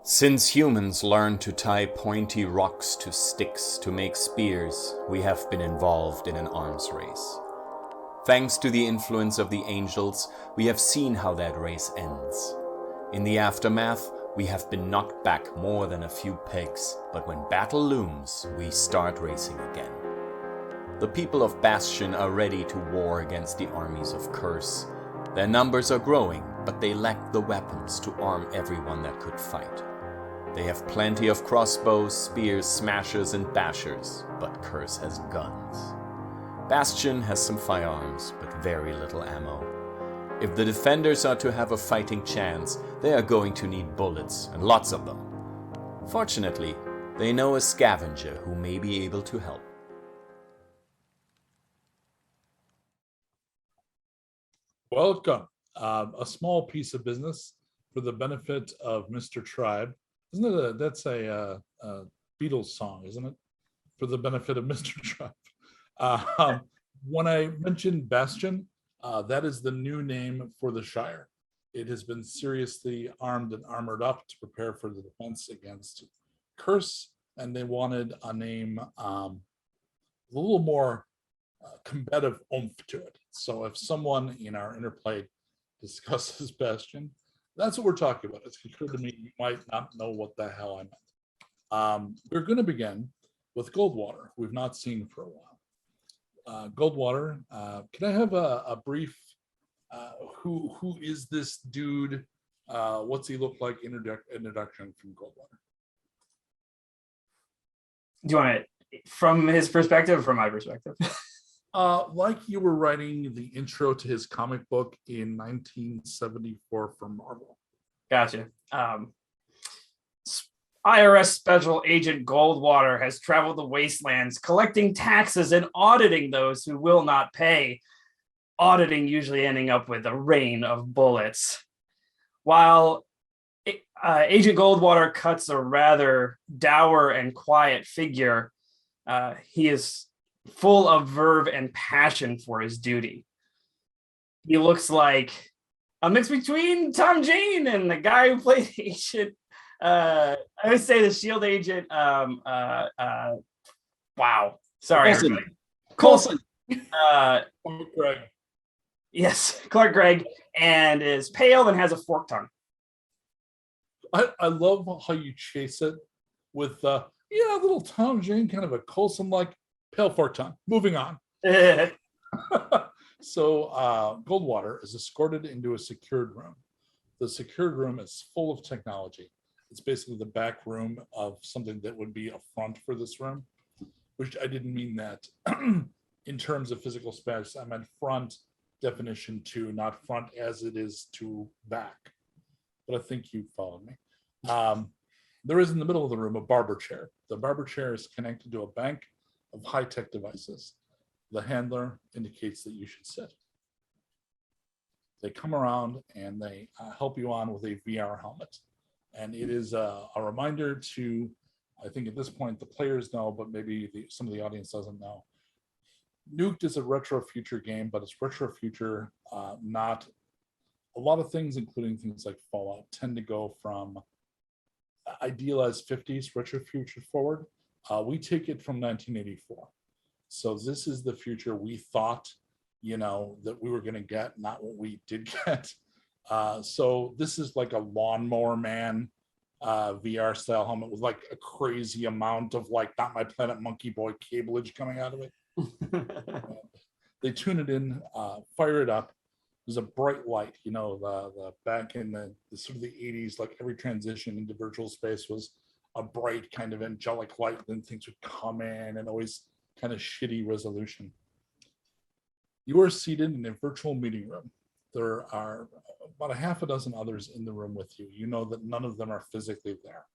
Since humans learned to tie pointy rocks to sticks to make spears, we have been involved in an arms race. Thanks to the influence of the angels, we have seen how that race ends. In the aftermath, we have been knocked back more than a few pegs, but when battle looms, we start racing again. The people of Bastion are ready to war against the armies of Curse. Their numbers are growing, but they lack the weapons to arm everyone that could fight. They have plenty of crossbows, spears, smashers, and bashers, but Curse has guns. Bastion has some firearms, but very little ammo. If the defenders are to have a fighting chance, they are going to need bullets, and lots of them. Fortunately, they know a scavenger who may be able to help. Welcome. A small piece of business for the benefit of Mr. Tribe. Isn't it that's a Beatles song, isn't it? For the benefit of Mr. Tribe. When I mentioned Bastion, that is the new name for the Shire. It has been seriously armed and armored up to prepare for the defense against Curse, and they wanted a name a little more combative oomph to it. So if someone in our interplay discusses Bastion, that's what we're talking about. It's occurred to me you might not know what the hell I meant. We're going to begin with Goldwater, we've not seen for a while. Goldwater, can I have a brief, who is this dude? What's he look like? Introduction from Goldwater. Do you want it from his perspective or from my perspective? Like you were writing the intro to his comic book in 1974 for Marvel. Gotcha. IRS Special Agent Goldwater has traveled the wastelands, collecting taxes and auditing those who will not pay. Auditing usually ending up with a rain of bullets. While Agent Goldwater cuts a rather dour and quiet figure, he is full of verve and passion for his duty. He looks like a mix between Tom Jane and the guy who played Agent. I would say the Shield agent. Wow, sorry, Coulson. Greg. Yes, Clark Gregg, and is pale and has a forked tongue. I love how you chase it with a little Tom Jane, kind of a Coulson like pale forked tongue. Moving on. So Goldwater is escorted into a secured room. The secured room is full of technology. It's basically the back room of something that would be a front for this room, which I didn't mean that in terms of physical space. I meant front definition to, not front as it is to back. But I think you followed me. There is in the middle of the room a barber chair. The barber chair is connected to a bank of high-tech devices. The handler indicates that you should sit. They come around and they help you on with a VR helmet. And it is a reminder to, I think at this point, the players know, but maybe some of the audience doesn't know. Nuked is a retro future game, but it's retro future, not a lot of things, including things like Fallout, tend to go from idealized 50s retro future forward. We take it from 1984. So this is the future we thought, that we were going to get, not what we did get. So this is like a Lawnmower Man VR style helmet with like a crazy amount of like Not My Planet Monkey Boy cableage coming out of it. They tune it in, fire it up. There's a bright light, the back in the sort of the 80s, like every transition into virtual space was a bright kind of angelic light. Then things would come in and always kind of shitty resolution. You are seated in a virtual meeting room. There are about a half a dozen others in the room with you. You know that none of them are physically there.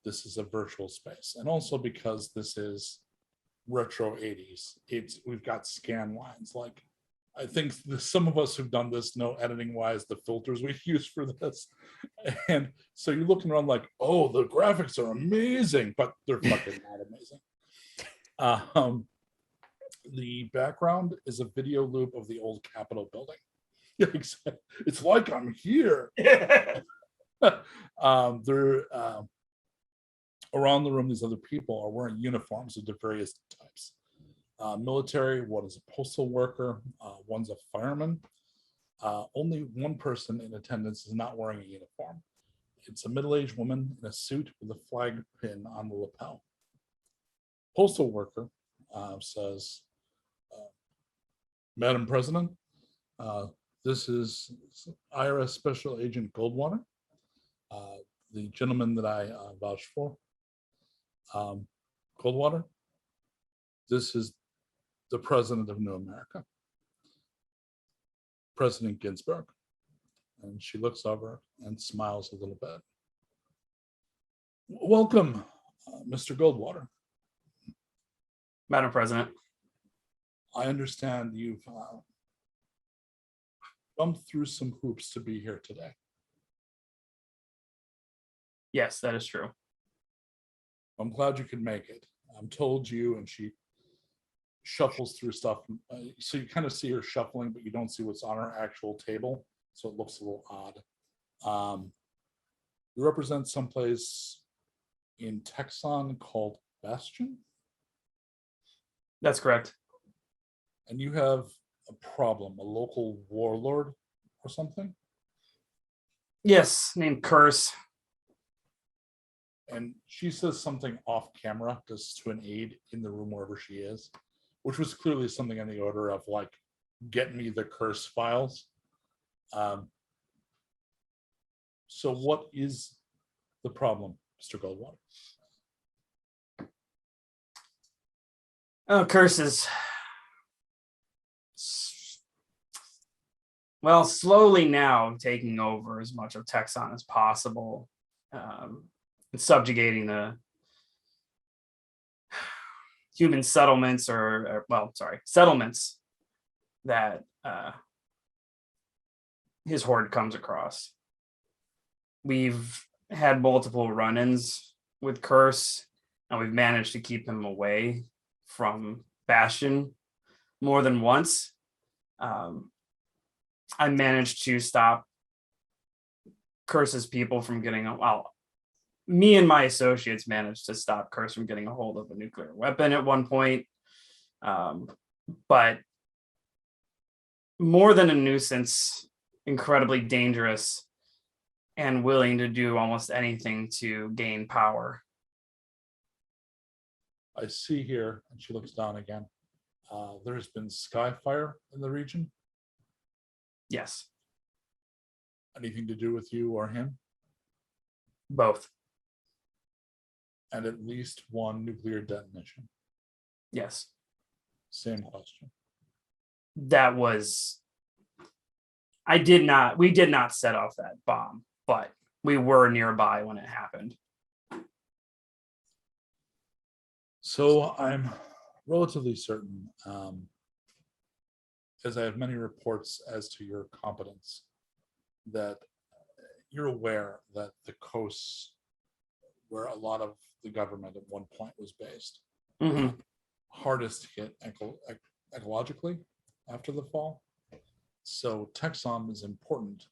This is a virtual space. And also because this is retro 80s, we've got scan lines. Like, I think some of us who've done this know editing wise the filters we use for this. And so you're looking around like, oh, the graphics are amazing, but they're fucking not amazing. The background is a video loop of the old Capitol building. It's like I'm here. Around the room, these other people are wearing uniforms of the various types. Military, one is a postal worker, one's a fireman. Only one person in attendance is not wearing a uniform. It's a middle-aged woman in a suit with a flag pin on the lapel. Postal worker says, Madam President, this is IRS Special Agent Goldwater, the gentleman that I vouched for. Goldwater, this is the President of New America, President Ginsburg. And she looks over and smiles a little bit. Welcome, Mr. Goldwater. Madam President. I understand you've jumped through some hoops to be here today. Yes, that is true. I'm glad you could make it. I'm told you, and she shuffles through stuff. So you kind of see her shuffling, but you don't see what's on her actual table. So it looks a little odd. You represent someplace in Texan called Bastion? That's correct. And you have a problem, a local warlord or something? Yes, named Curse. And she says something off camera, just to an aide in the room wherever she is, which was clearly something on the order of like, get me the Curse files. So what is the problem, Mr. Goldwater? Oh, Curse is, well, slowly now taking over as much of Texan as possible, and subjugating the human settlements settlements that his horde comes across. We've had multiple run-ins with Curse, and we've managed to keep him away from Bastion more than once. I managed to stop Curse's people from getting, well, me and my associates managed to stop Curse from getting a hold of a nuclear weapon at one point. But more than a nuisance, incredibly dangerous and willing to do almost anything to gain power. I see here, and she looks down again, there's been skyfire in the region. Yes. Anything to do with you or him? Both. And at least one nuclear detonation. Yes. Same question. That was, we did not set off that bomb, but we were nearby when it happened. So I'm relatively certain, as I have many reports as to your competence, that you're aware that the coasts where a lot of the government at one point was based, hardest hit ecologically after the fall. So Texan is important.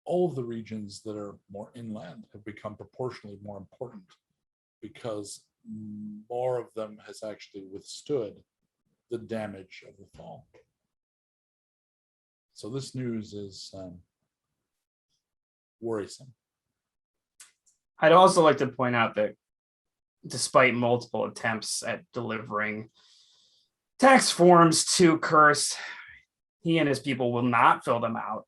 All of the regions that are more inland have become proportionally more important because more of them has actually withstood the damage of the fall. So this news is worrisome. I'd also like to point out that despite multiple attempts at delivering tax forms to Curse, he and his people will not fill them out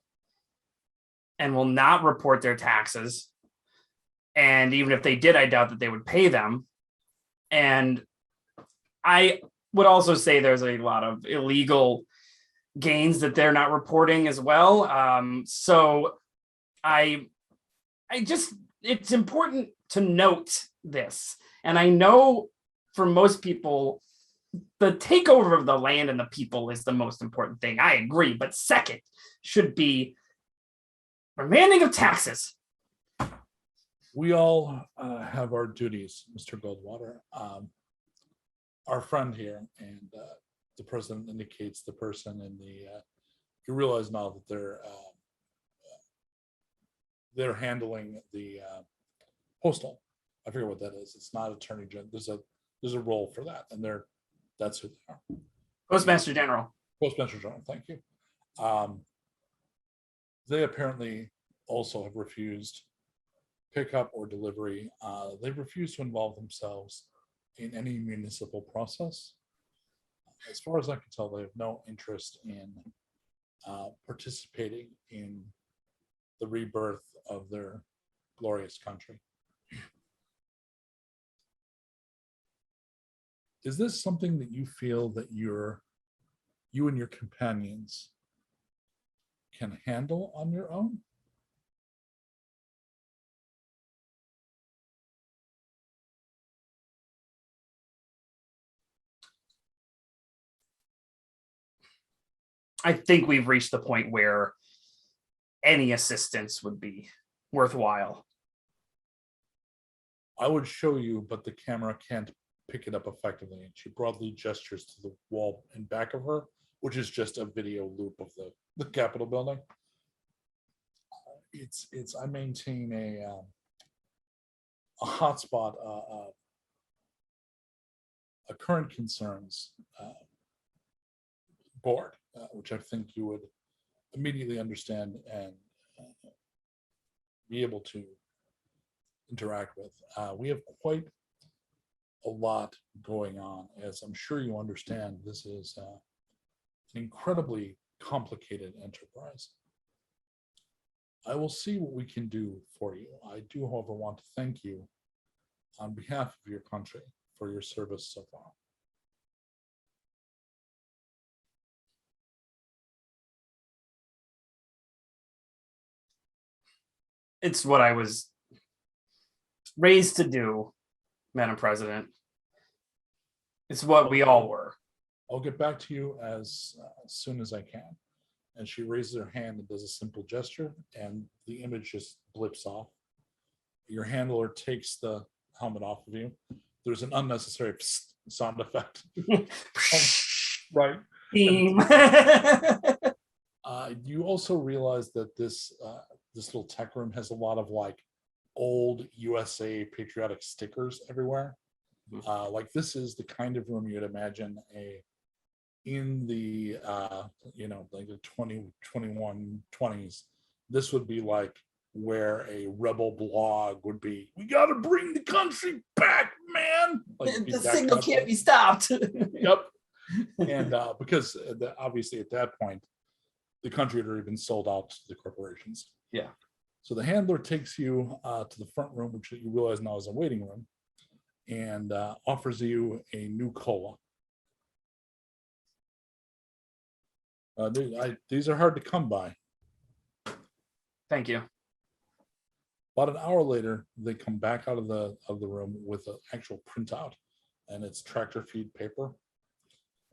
and will not report their taxes. And even if they did, I doubt that they would pay them. And I would also say there's a lot of illegal gains that they're not reporting as well. So it's important to note this. And I know for most people, the takeover of the land and the people is the most important thing. I agree. But second should be remanding of taxes. We all have our duties, Mr. Goldwater. Our friend here, and the president indicates the person in the, you realize now that they're handling the postal. I forget what that is. It's not attorney general. There's a role for that, and that's who they are. Postmaster General. Postmaster General. Thank you. They apparently also have refused pickup or delivery. They've refused to involve themselves in any municipal process. As far as I can tell, they have no interest in participating in the rebirth of their glorious country. Is this something that you feel that you and your companions can handle on your own? I think we've reached the point where any assistance would be worthwhile. I would show you, but the camera can't pick it up effectively. And she broadly gestures to the wall in back of her, which is just a video loop of the Capitol building. I maintain a hotspot, a current concerns board, which I think you would immediately understand and be able to interact with. We have quite a lot going on, as I'm sure you understand. This is an incredibly complicated enterprise. I will see what we can do for you. I do, however, want to thank you on behalf of your country for your service so far. It's what I was raised to do, Madam President. It's what we all were. I'll get back to you as soon as I can. And she raises her hand and does a simple gesture, and the image just blips off. Your handler takes the helmet off of you. There's an unnecessary sound effect. Right. You also realize that this little tech room has a lot of like old USA patriotic stickers everywhere. Like this is the kind of room you'd imagine in the like the 20s. This would be like where a rebel blog would be. We got to bring the country back, man. Like the signal can't be stopped. Yep. And because obviously at that point, the country had already been sold out to the corporations. Yeah. So the handler takes you to the front room, which you realize now is a waiting room, and offers you a new cola. These are hard to come by. Thank you. About an hour later, they come back out of the room with an actual printout, and it's tractor feed paper,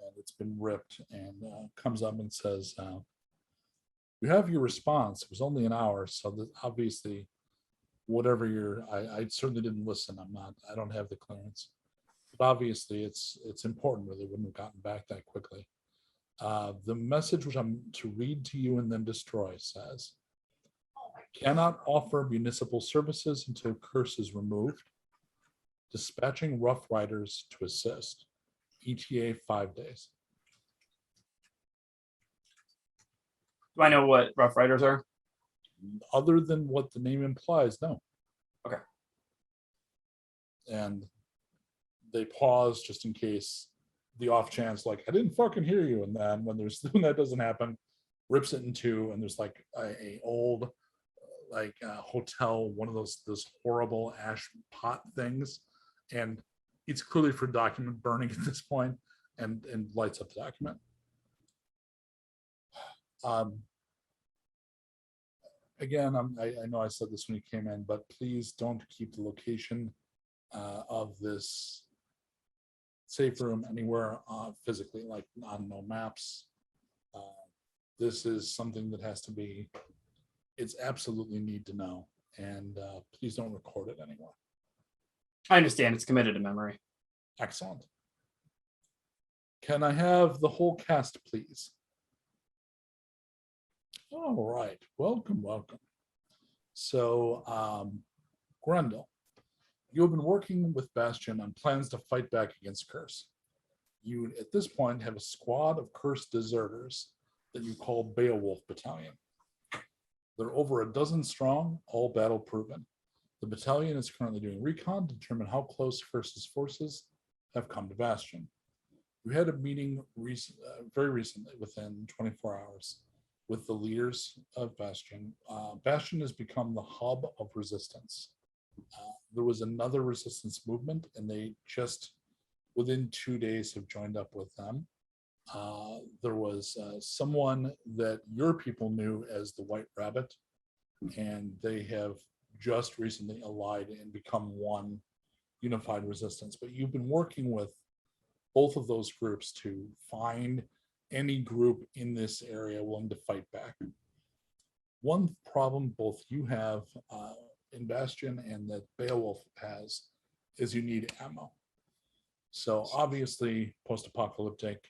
and it's been ripped, and comes up and says, "We have your response. It was only an hour, so that obviously, whatever I certainly didn't listen. I don't have the clearance, but obviously it's important, or they wouldn't have gotten back that quickly." The message, which I'm to read to you and then destroy, says, "Cannot offer municipal services until curse is removed. Dispatching Rough Riders to assist. ETA 5 days." Do I know what Rough Riders are? Other than what the name implies, no. Okay. And they pause just in case, the off chance, like, I didn't fucking hear you. And then when that doesn't happen, rips it in two, and there's like a old hotel, one of those horrible ash pot things, and it's clearly for document burning at this point, and lights up the document. Again, I know I said this when you came in, but please don't keep the location of this safe room anywhere physically, like on no maps. This is something that has to be, it's absolutely need to know, and please don't record it anywhere. I understand. It's committed to memory. Excellent. Can I have the whole cast, please? All right. Welcome. So, Grendel, You have been working with Bastion on plans to fight back against Curse. You, at this point, have a squad of Curse deserters that you call Beowulf Battalion. They're over a dozen strong, all battle proven. The battalion is currently doing recon to determine how close Curse's forces have come to Bastion. We had a meeting very recently, within 24 hours, with the leaders of Bastion. Bastion has become the hub of resistance. There was another resistance movement, and they just, within 2 days, have joined up with them. There was someone that your people knew as the White Rabbit, and they have just recently allied and become one unified resistance. But you've been working with both of those groups to find any group in this area willing to fight back. One problem both you have in Bastion and that Beowulf has is you need ammo. So obviously, post-apocalyptic,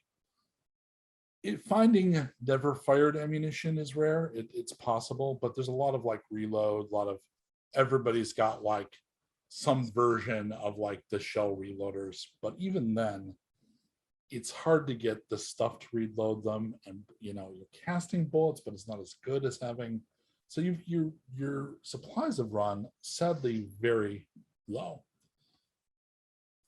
finding never fired ammunition is rare. It's possible, but there's a lot of like reload, a lot of everybody's got like some version of like the shell reloaders. But even then, it's hard to get the stuff to reload them, and you know, you're casting bullets, but it's not as good as having. So your supplies have run sadly very low.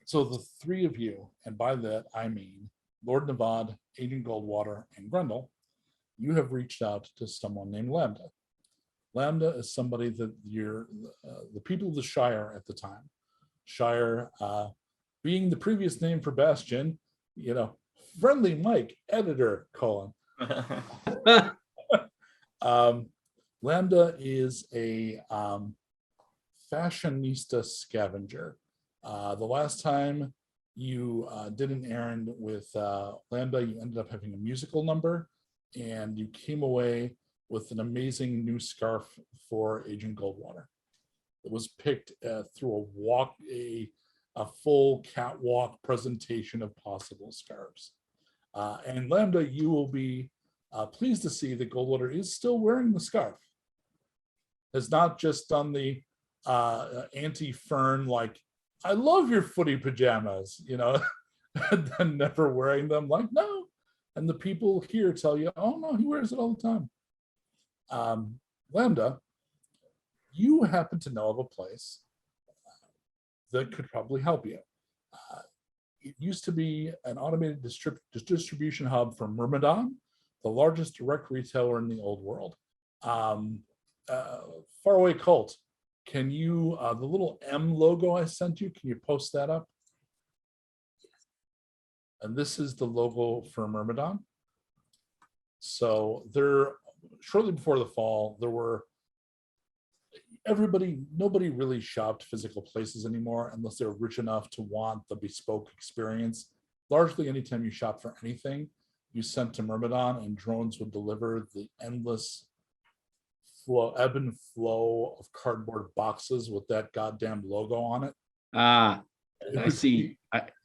So the three of you, and by that I mean Lord Nevad, Agent Goldwater, and Grendel, you have reached out to someone named Lambda. Lambda is somebody that the people of the Shire at the time, Shire being the previous name for Bastion, you know, friendly Mike, editor, Colin. Lambda is a fashionista scavenger. The last time you did an errand with Lambda, you ended up having a musical number, and you came away with an amazing new scarf for Agent Goldwater. It was picked through a full catwalk presentation of possible scarves. And Lambda, you will be pleased to see that Goldwater is still wearing the scarf. Has not just done the anti-Fern, like, I love your footy pajamas, you know, and then never wearing them, like, no. And the people here tell you, oh no, he wears it all the time. Lambda, you happen to know of a place that could probably help you. It used to be an automated distribution hub for Myrmidon, the largest direct retailer in the old world. Faraway Colt, can you, the little M logo I sent you, can you post that up? And this is the logo for Myrmidon. So there, shortly before the fall, there were nobody really shopped physical places anymore unless they were rich enough to want the bespoke experience. Largely, anytime you shop for anything, you sent to Myrmidon, and drones would deliver the endless ebb and flow of cardboard boxes with that goddamn logo on it. I see.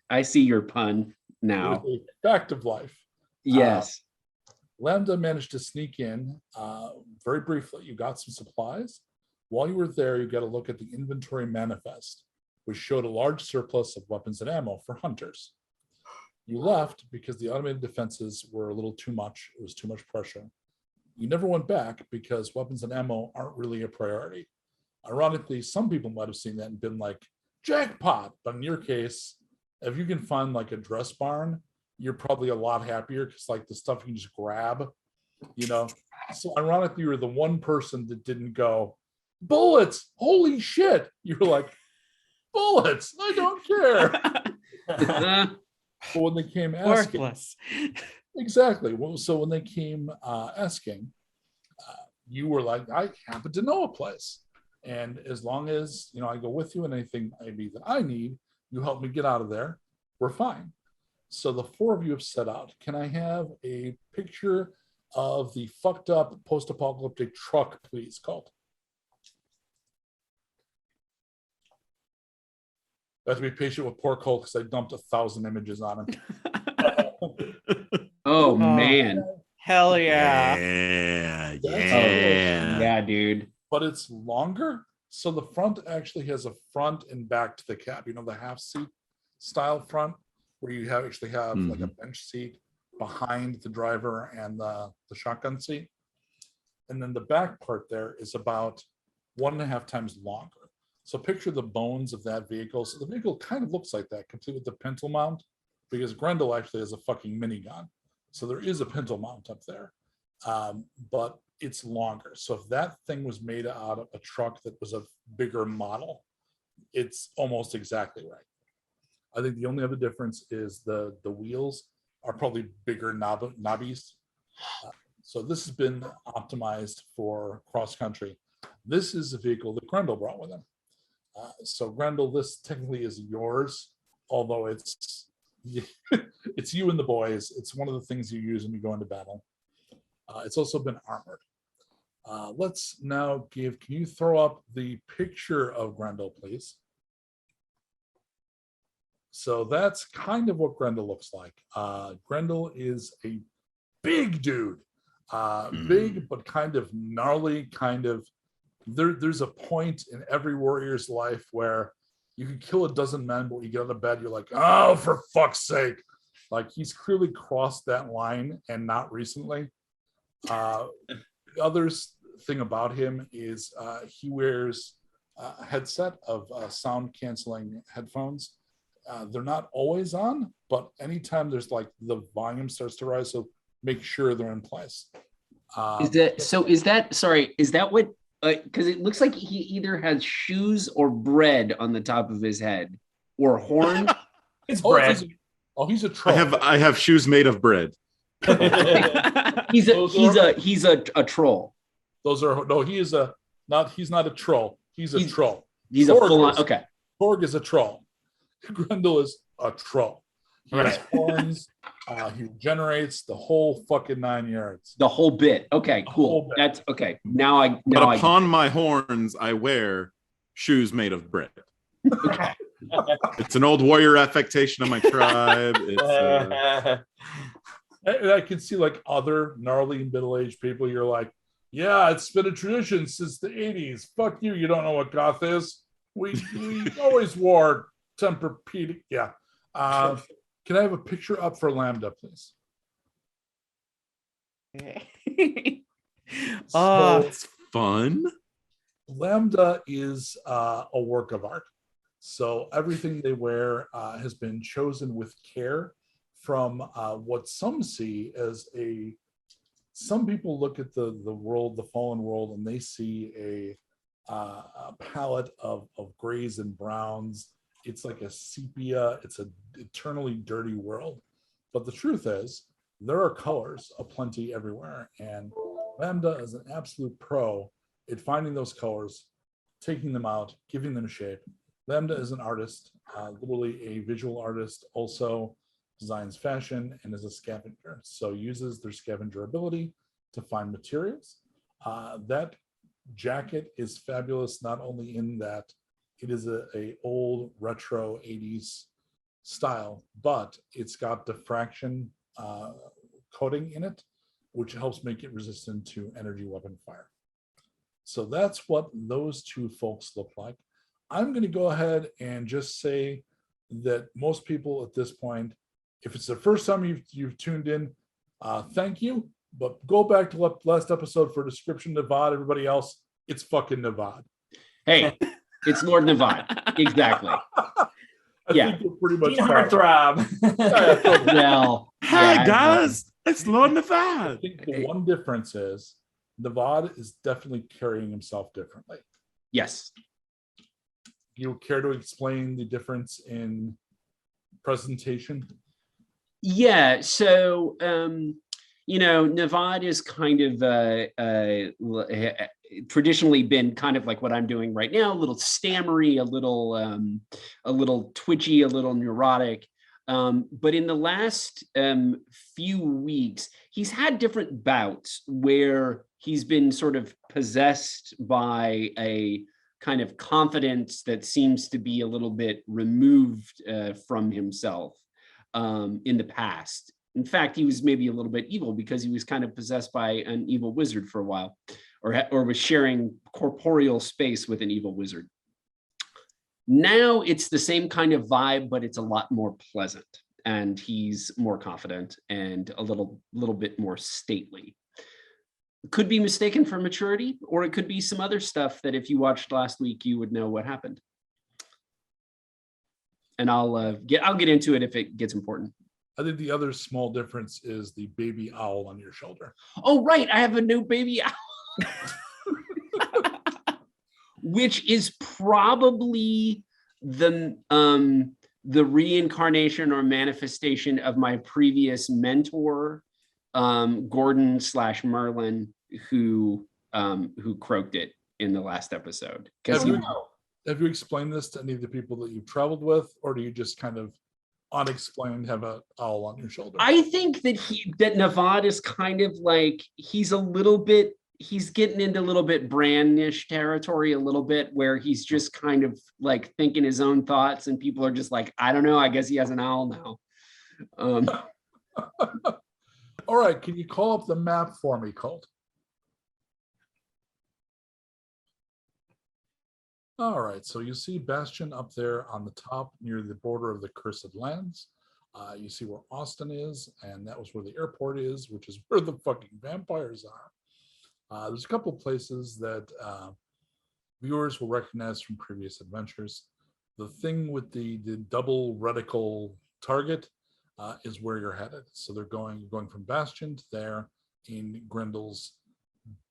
I see your pun now. It was a fact of life. Yes. Lambda managed to sneak in very briefly. You got some supplies. While you were there, you got a look at the inventory manifest, which showed a large surplus of weapons and ammo for hunters. You left because the automated defenses were a little too much. It was too much pressure. You never went back because weapons and ammo aren't really a priority. Ironically, some people might have seen that and been like, jackpot. But in your case, if you can find like a dress barn, you're probably a lot happier because like the stuff you can just grab, you know. So ironically, you were the one person that didn't go, bullets, holy shit. You were like, bullets, I don't care. But when they came asking, Worthless. Exactly. Well, so when they came asking, you were like, I happen to know a place. And as long as, you know, I go with you and anything maybe that I need, you help me get out of there, we're fine. So the four of you have set out. Can I have a picture of the fucked up post-apocalyptic truck, please, Colt? I have to be patient with poor Colt because I dumped 1,000 images on him. Oh man. Hell yeah. Oh, yeah, dude. But it's longer. So the front actually has a front and back to the cab. You know, the half seat style front where you actually have like a bench seat behind the driver and the shotgun seat. And then the back part there is about 1.5 times longer. So picture the bones of that vehicle. So the vehicle kind of looks like that, complete with the pintle mount, because Grendel actually has a fucking minigun. So there is a pintle mount up there, but it's longer. So if that thing was made out of a truck that was a bigger model, it's almost exactly right. I think the only other difference is the wheels are probably bigger knobbies. So this has been optimized for cross country. This is a vehicle that Grendel brought with him. So Grendel, this technically is yours, although it's it's you and the boys. It's one of the things you use when you go into battle. It's also been armored. Let's now can you throw up the picture of Grendel, please? So that's kind of what Grendel looks like. Grendel is a big dude, big but kind of gnarly, kind of. There's a point in every warrior's life where you can kill a dozen men, but when you get out of bed, you're like, oh, for fuck's sake. Like, he's clearly crossed that line, and not recently. The other thing about him is he wears a headset of sound-canceling headphones. They're not always on, but anytime there's like the volume starts to rise, so make sure they're in place. Is that what? Because it looks like he either has shoes or bread on the top of his head, or horn. It's bread. He's a troll. I have shoes made of bread. He's a troll. Those are no. He is he's not a troll. He's a troll. He's a full on. Okay. Korg is a troll. Grendel is a troll. He has horns. He generates the whole fucking 9 yards. The whole bit. Okay, cool. That's okay. But upon my horns, I wear shoes made of bread. Okay. It's an old warrior affectation of my tribe. I can see like other gnarly middle-aged people. You're like, yeah, it's been a tradition since the 80s. Fuck you. You don't know what goth is. We always wore Tempur-Pedic. Yeah. Can I have a picture up for Lambda, please? It's fun. Lambda is a work of art. So everything they wear has been chosen with care from what some see as some people look at the world, the fallen world, and they see a palette of grays and browns. It's like a sepia. It's an eternally dirty world. But the truth is, there are colors aplenty everywhere. And Lambda is an absolute pro at finding those colors, taking them out, giving them shape. Lambda is an artist, literally a visual artist, also designs fashion and is a scavenger. So uses their scavenger ability to find materials. That jacket is fabulous, not only in that it is a old retro 80s style, but it's got diffraction coating in it, which helps make it resistant to energy weapon fire. So that's what those two folks look like. I'm going to go ahead and just say that most people at this point, if it's the first time you've tuned in, thank you. But go back to last episode for a description of Navad. Everybody else, it's fucking Navad. Hey. It's Lord Navad. Exactly. I think we're pretty much heartthrob. Well, hey guys, it's Lord Navad. I think the one difference is Navad is definitely carrying himself differently. Yes. You care to explain the difference in presentation? Yeah. So, Navad is kind of traditionally been kind of like what I'm doing right now, a little stammery, a little twitchy, a little neurotic. But in the last few weeks, he's had different bouts where he's been sort of possessed by a kind of confidence that seems to be a little bit removed from himself in the past. In fact, he was maybe a little bit evil because he was kind of possessed by an evil wizard for a while, or was sharing corporeal space with an evil wizard. Now it's the same kind of vibe, but it's a lot more pleasant, and he's more confident and a little bit more stately. Could be mistaken for maturity, or it could be some other stuff that if you watched last week, you would know what happened. And I'll get into it if it gets important. I think the other small difference is the baby owl on your shoulder. Oh, right. I have a new baby owl. Which is probably the reincarnation or manifestation of my previous mentor, Gordon / Merlin, who croaked it in the last episode. Have you explained this to any of the people that you've traveled with, or do you just kind of unexplained have an owl on your shoulder? I think that Navad is kind of like, he's getting into a little bit brandish territory a little bit, where he's just kind of like thinking his own thoughts, and people are just like, I don't know, I guess he has an owl now. All right, can you call up the map for me, Colt? All right, so you see Bastion up there on the top near the border of the Cursed Lands. You see where Austin is, and that was where the airport is, which is where the fucking vampires are. There's a couple of places that viewers will recognize from previous adventures. The thing with the double reticle target is where you're headed. So they're going from Bastion to there in Grendel's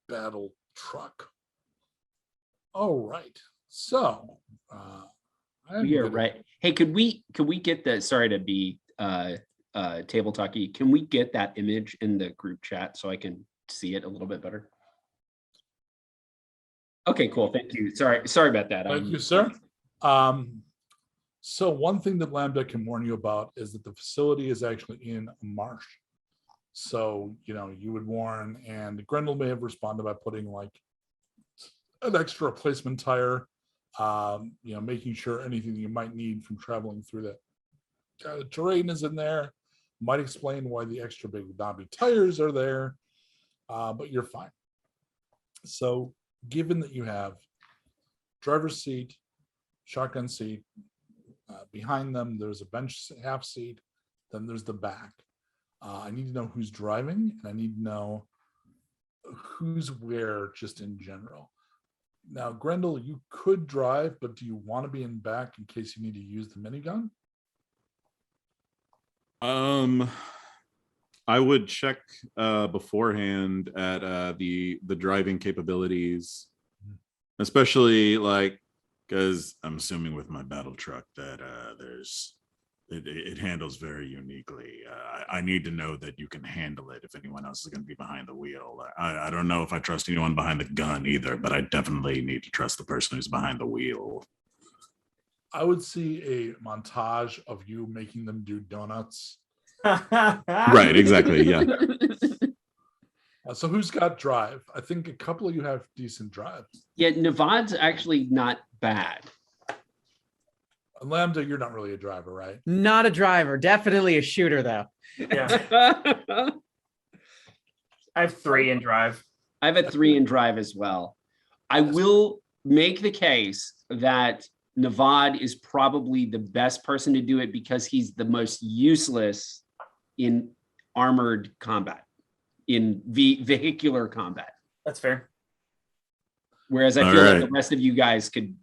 battle truck. All right. So we are right. Hey, could we get the, sorry to be table talky, can we get that image in the group chat so I can see it a little bit better? Okay, cool. Thank you. Sorry about that. Thank you, sir. So one thing that Lambda can warn you about is that the facility is actually in a marsh. So, you would warn, and Grendel may have responded by putting like an extra replacement tire, making sure anything you might need from traveling through that terrain is in there. Might explain why the extra big knobby tires are there, but you're fine. So given that you have driver's seat, shotgun seat, behind them there's a bench half seat, then there's the back. I need to know who's driving, and I need to know who's where just in general. Now, Grendel, you could drive, but do you want to be in back in case you need to use the minigun? I would check beforehand at the driving capabilities, especially like, because I'm assuming with my battle truck that it handles very uniquely. I need to know that you can handle it if anyone else is going to be behind the wheel. I don't know if I trust anyone behind the gun either, but I definitely need to trust the person who's behind the wheel. I would see a montage of you making them do donuts. Right, exactly, yeah. So who's got drive? I think a couple of you have decent drive. Yeah, Navad's actually not bad. Lambda, you're not really a driver, right? Not a driver, definitely a shooter though. Yeah. I have 3 in drive. I have a 3 in drive as well. I will make the case that Navad is probably the best person to do it because he's the most useless in armored combat, in vehicular combat. That's fair. Whereas I feel like the rest of you guys can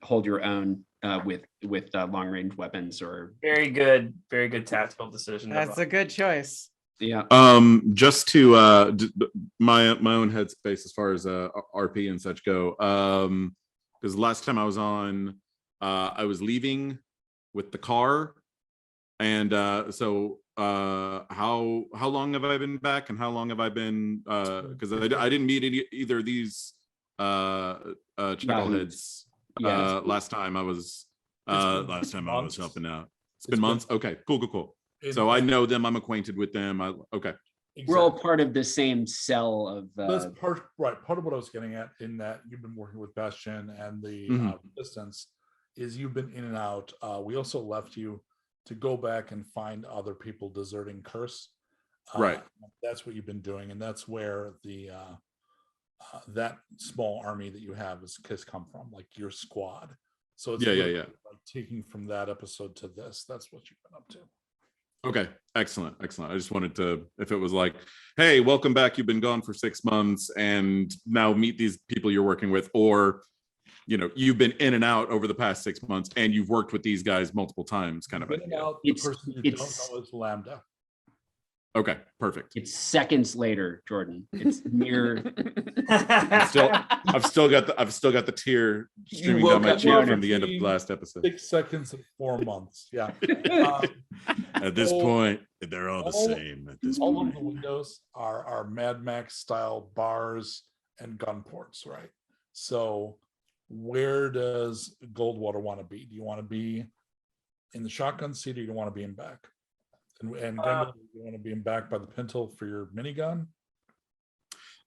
hold your own with long range weapons or. Very good tactical decision. That's a good choice. Yeah. Just to my own headspace as far as RP and such go. Because last time I was on, I was leaving with the car, and so how long have I been back, and how long have I been? Because I didn't meet either of these chuckleheads last time I was helping out. It's been months. Okay, cool. So I know them. I'm acquainted with them. Okay. Exactly. We're all part of the same cell of. That's part of what I was getting at, in that you've been working with Bastion and the distance is you've been in and out. We also left you to go back and find other people deserting Curse. Right. That's what you've been doing, and that's where the that small army that you have has come from, like your squad. So it's Yeah. like taking from that episode to this. That's what you've been up to. Okay, excellent. I just wanted to, if it was like, hey, welcome back, you've been gone for 6 months and now meet these people you're working with, or you've been in and out over the past 6 months and you've worked with these guys multiple times, kind of In and idea. out, the person you don't know is Lambda. Okay, perfect. It's seconds later, Jordan. It's mere. I've still got the tear streaming down my cheek from the end of the last episode. 6 seconds and 4 months. Yeah. At this point, they're all the same. At this all point, of the windows are Mad Max style bars and gun ports, right? So where does Goldwater want to be? Do you want to be in the shotgun seat, or do you want to be in back? And Grendel, you want to be in back by the pintle for your minigun?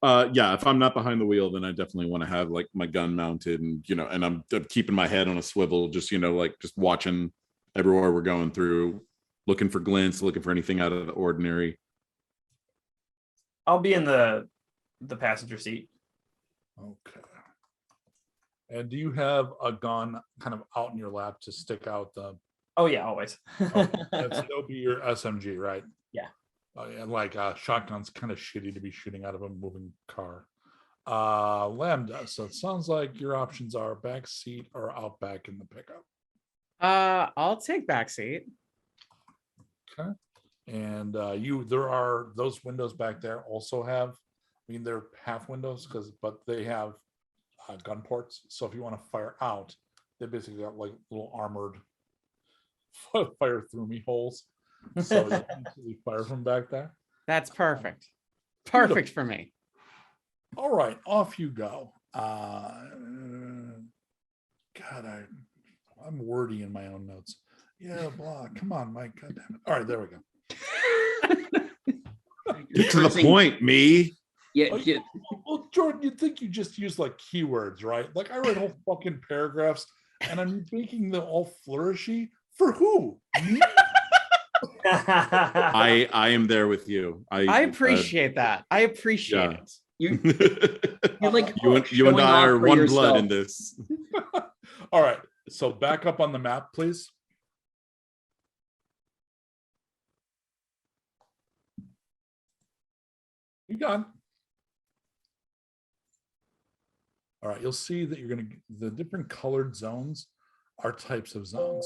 Yeah, if I'm not behind the wheel, then I definitely want to have like my gun mounted, and and I'm keeping my head on a swivel, just like just watching everywhere we're going through, looking for glints, looking for anything out of the ordinary. I'll be in the passenger seat. Okay. And do you have a gun kind of out in your lap to stick out the? Oh yeah, always. That'll be your SMG, right? Yeah. And like shotgun's kind of shitty to be shooting out of a moving car. Lambda. So it sounds like your options are back seat or out back in the pickup. I'll take backseat. Okay. And there are those windows back there also have, they're half windows but they have gun ports. So if you want to fire out, they basically got like little armored fire through me holes. So you can easily fire from back there. That's perfect. Perfect for me. All right, off you go. God, I'm wordy in my own notes. Yeah, blah. Come on, Mike. God damn it. All right, there we go. Get to the point, me. Yeah. Well, Jordan, you'd think you just use like keywords, right? Like I write whole fucking paragraphs and I'm making them all flourishy. For who? Me? I am there with you. I appreciate that. I appreciate it. You're like you and I are one blood in this. All right. So back up on the map, please. You done? All right. You'll see that the different colored zones are types of zones.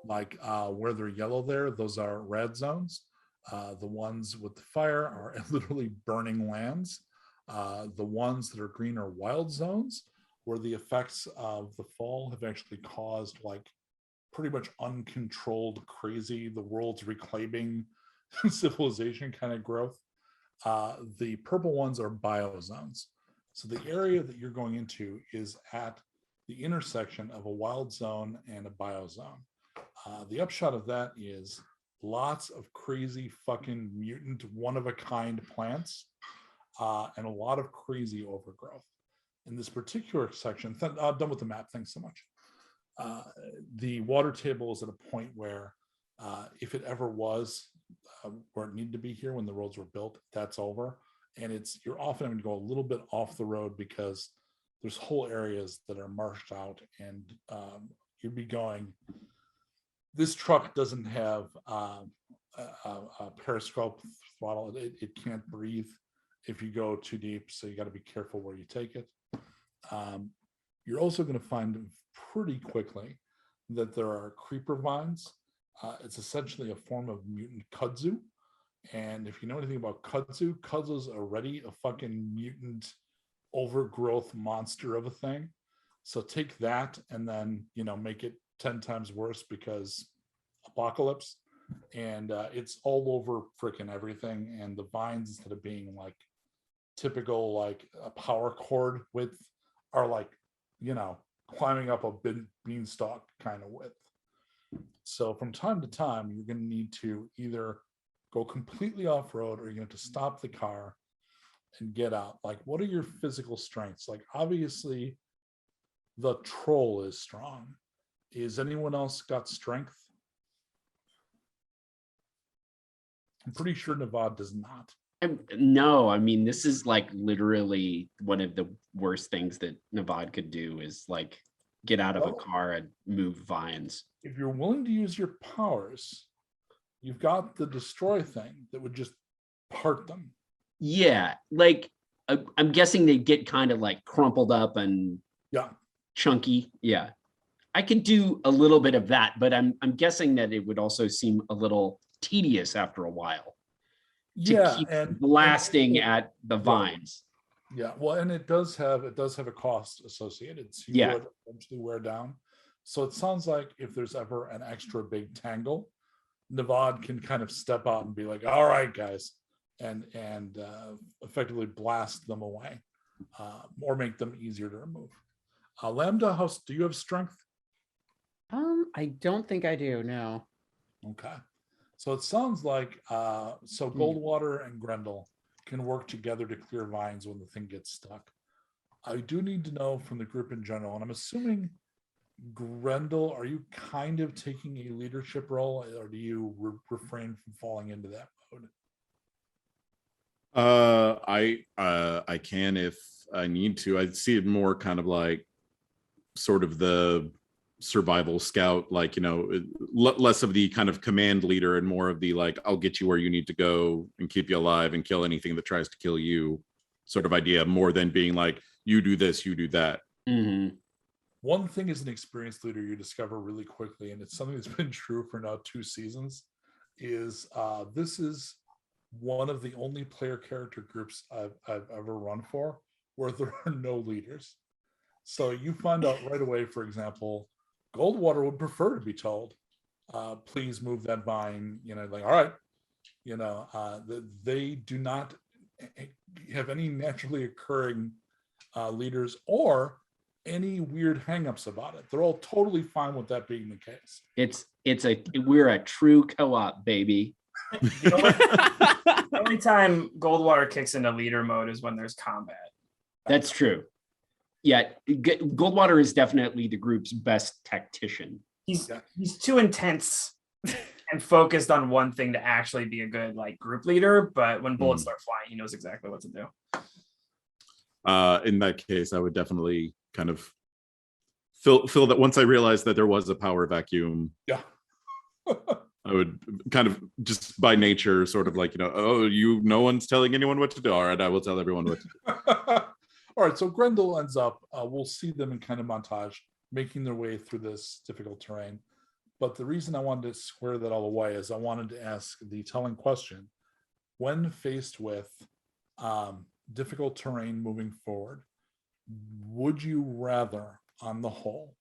Like where they're yellow there, those are red zones. The ones with the fire are literally burning lands. The ones that are green are wild zones, where the effects of the fall have actually caused like pretty much uncontrolled, crazy, the world's reclaiming civilization kind of growth. The purple ones are biozones. So the area that you're going into is at the intersection of a wild zone and a biozone. The upshot of that is lots of crazy fucking mutant one-of-a-kind plants and a lot of crazy overgrowth. In this particular section, done with the map, thanks so much. The water table is at a point where if it ever was where it needed to be here when the roads were built, that's over. And you're often having to go a little bit off the road because there's whole areas that are marshed out and you'd be going, this truck doesn't have a periscope throttle. It can't breathe if you go too deep. So you got to be careful where you take it. You're also going to find pretty quickly that there are creeper vines. It's essentially a form of mutant kudzu. And if you know anything about kudzu's already a fucking mutant overgrowth monster of a thing. So take that and then, make it 10 times worse because apocalypse. And it's all over freaking everything. And the vines, instead of being like typical, like a power cord width, are like, climbing up a beanstalk kind of width. So from time to time, you're going to need to either go completely off-road or you're going to stop the car and get out. Like, what are your physical strengths? Like, obviously, the troll is strong. Is anyone else got strength? I'm pretty sure Nevada does not. No, I mean, this is like literally one of the worst things that Nevada could do is like get out of a car and move vines. If you're willing to use your powers, you've got the destroy thing that would just part them. Yeah, like I'm guessing they get kind of like crumpled up and chunky. Yeah, I could do a little bit of that, but I'm guessing that it would also seem a little tedious after a while. To keep blasting at the vines. Yeah, well, and it does have a cost associated. So you would eventually wear down. So it sounds like if there's ever an extra big tangle, Nevada can kind of step out and be like, "All right, guys," and effectively blast them away, or make them easier to remove. Lambda, do you have strength? I don't think I do. No. Okay. So it sounds like Goldwater and Grendel can work together to clear vines when the thing gets stuck. I do need to know from the group in general, and I'm assuming Grendel, are you kind of taking a leadership role, or do you refrain from falling into that mode? I can if I need to. I see it more kind of like sort of the survival scout, like, you know, less of the kind of command leader and more of the like, I'll get you where you need to go and keep you alive and kill anything that tries to kill you sort of idea, more than being like, you do this, you do that. Mm-hmm. One thing as an experienced leader you discover really quickly, and it's something that's been true for now 2 seasons, is this is one of the only player character groups I've ever run for where there are no leaders. So you find out right away, for example, Goldwater would prefer to be told, please move that vine, you know, like, all right, you know, they do not have any naturally occurring leaders or any weird hangups about it. They're all totally fine with that being the case. We're a true co-op, baby. The only time Goldwater kicks into leader mode is when there's combat. That's true. Yeah, Goldwater is definitely the group's best tactician. He's too intense and focused on one thing to actually be a good like group leader. But when bullets start flying, he knows exactly what to do. In that case, I would definitely kind of feel that once I realized that there was a power vacuum. Yeah. I would kind of just by nature sort of like, you know, no one's telling anyone what to do. All right, I will tell everyone what to do. All right, so Grendel ends up, we'll see them in kind of montage, making their way through this difficult terrain. But the reason I wanted to square that all away is I wanted to ask the telling question. When faced with difficult terrain moving forward, would you rather, on the whole,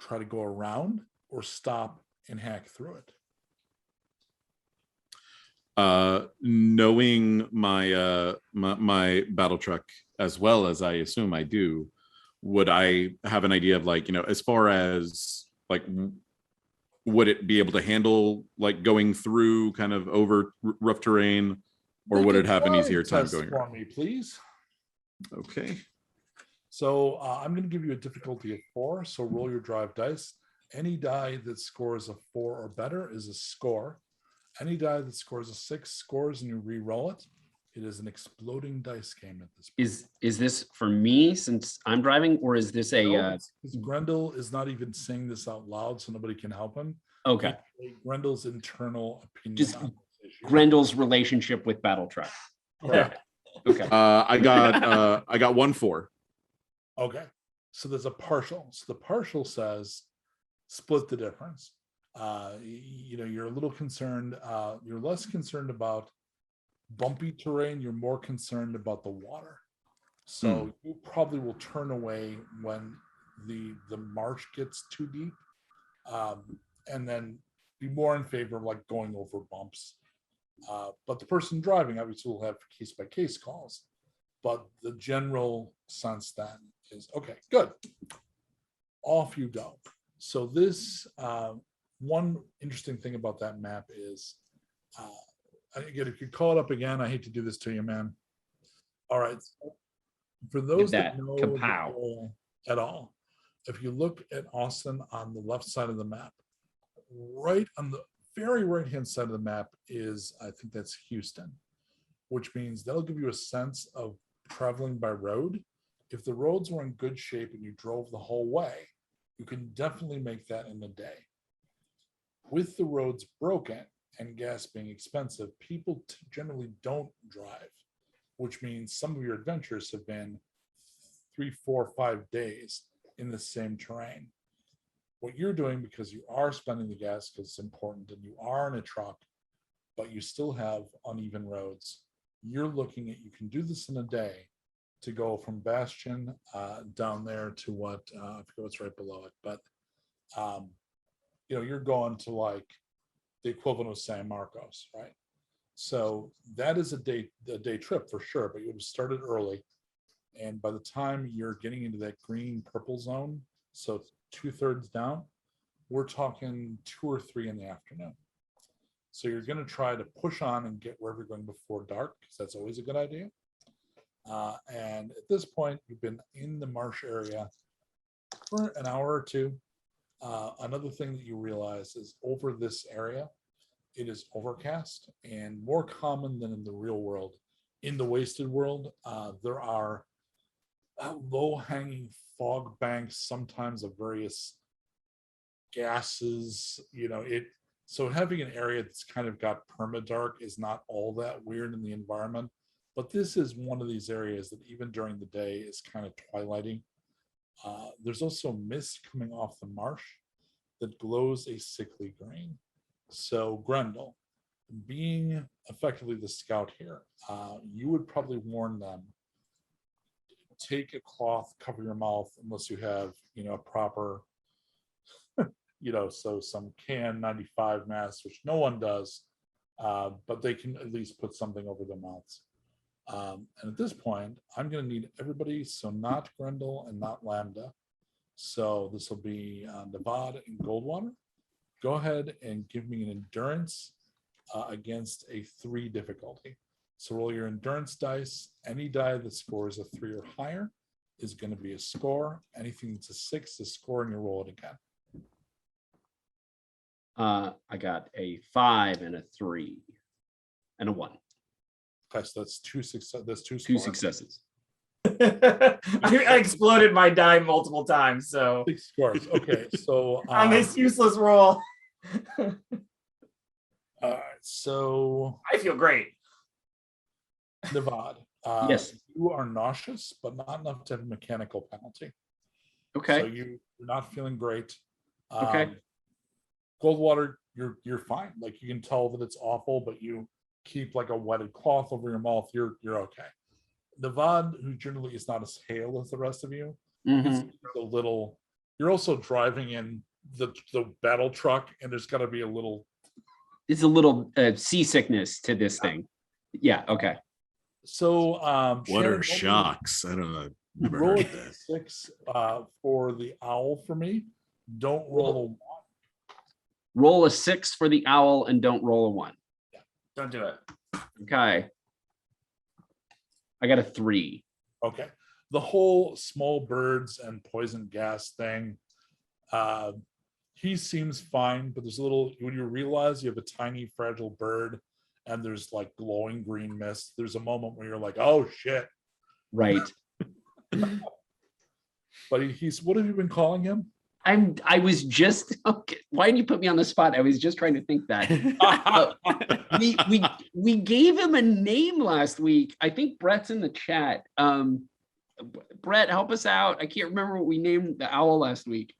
try to go around or stop and hack through it? Knowing my my battle truck as well as I assume I do, would I have an idea of like, you know, as far as like, would it be able to handle like going through kind of over rough terrain, or would it have an easier time going around? For me, please. Okay. So I'm going to give you a difficulty of 4. So roll your drive dice. Any die that scores a 4 or better is a score. Any die that scores a 6 scores, and you re-roll it. It is an exploding dice game at this point. Is this for me since I'm driving, or is this a? No, Grendel is not even saying this out loud, so nobody can help him. Okay. It's Grendel's internal opinion. Just on this issue. Grendel's relationship with Battle Truck. Correct. Okay. I got 1-4. Okay. So there's a partial. So the partial says split the difference. You know, you're a little concerned. You're less concerned about bumpy terrain. You're more concerned about the water. So you probably will turn away when the marsh gets too deep, and then be more in favor of like going over bumps. But the person driving obviously will have case by case calls. But the general sense then is, okay, good. Off you go. So this one interesting thing about that map is, again, if you call it up again, I hate to do this to you, man. All right. For those that know at all, if you look at Austin on the left side of the map, right on the very right-hand side of the map is, I think that's Houston, which means that'll give you a sense of traveling by road. If the roads were in good shape and you drove the whole way, you can definitely make that in a day. With the roads broken and gas being expensive, people generally don't drive, which means some of your adventures have been 3, 4, 5 days in the same terrain. What you're doing, because you are spending the gas because it's important and you are in a truck, but you still have uneven roads, you're looking at, you can do this in a day to go from Bastion down there to what, I forget what's right below it, but you're going to like the equivalent of San Marcos, right? So that is a day trip for sure, but you would have started early. And by the time you're getting into that green purple zone, so 2/3 down, we're talking 2 or 3 in the afternoon. So you're going to try to push on and get wherever you're going before dark, because that's always a good idea. And at this point, you've been in the marsh area for an hour or two. Another thing that you realize is over this area, it is overcast and more common than in the real world. In the wasted world, there are low-hanging fog banks, sometimes of various gases. So having an area that's kind of got permadark is not all that weird in the environment. But this is one of these areas that even during the day is kind of twilighting. There's also mist coming off the marsh that glows a sickly green. So Grendel, being effectively the scout here, you would probably warn them, take a cloth, cover your mouth, unless you have, a proper, so some KN95 masks, which no one does, but they can at least put something over their mouths. And at this point, I'm going to need everybody, so not Grendel and not Lambda. So this will be Nevada and Goldwater. Go ahead and give me an endurance against a 3 difficulty. So roll your endurance dice. Any die that scores a 3 or higher is going to be a score. Anything that's a 6 is score, and you roll it again. I got a 5 and a 3 and a 1. Okay, so that's 2 success. That's 2 Two scores. successes. I exploded my die multiple times, so 6 scores. Okay, so on this useless roll, all right, so I feel great. Nevada, Yes. you are nauseous, but not enough to have a mechanical penalty. Okay. So you're not feeling great. Okay. Goldwater, you're fine. Like, you can tell that it's awful, but you keep like a wetted cloth over your mouth. You're okay. Nevada, who generally is not as hale as the rest of you, is a little. You're also driving in the battle truck, and there's got to be a little. It's a little seasickness to this thing. Yeah. Okay. So What Shannon, are shocks? I don't know. Never roll heard a of that. 6 for the owl for me. Don't roll a 1. Roll a 6 for the owl and don't roll a 1. Don't do it. Okay. I got a 3. Okay. The whole small birds and poison gas thing, he seems fine, but there's a little, when you realize you have a tiny fragile bird and there's like glowing green mist, there's a moment where you're like, oh shit. Right. But he's, what have you been calling him? I was just okay. Why did you put me on the spot? I was just trying to think that. We gave him a name last week. I think Brett's in the chat. Brett, help us out. I can't remember what we named the owl last week.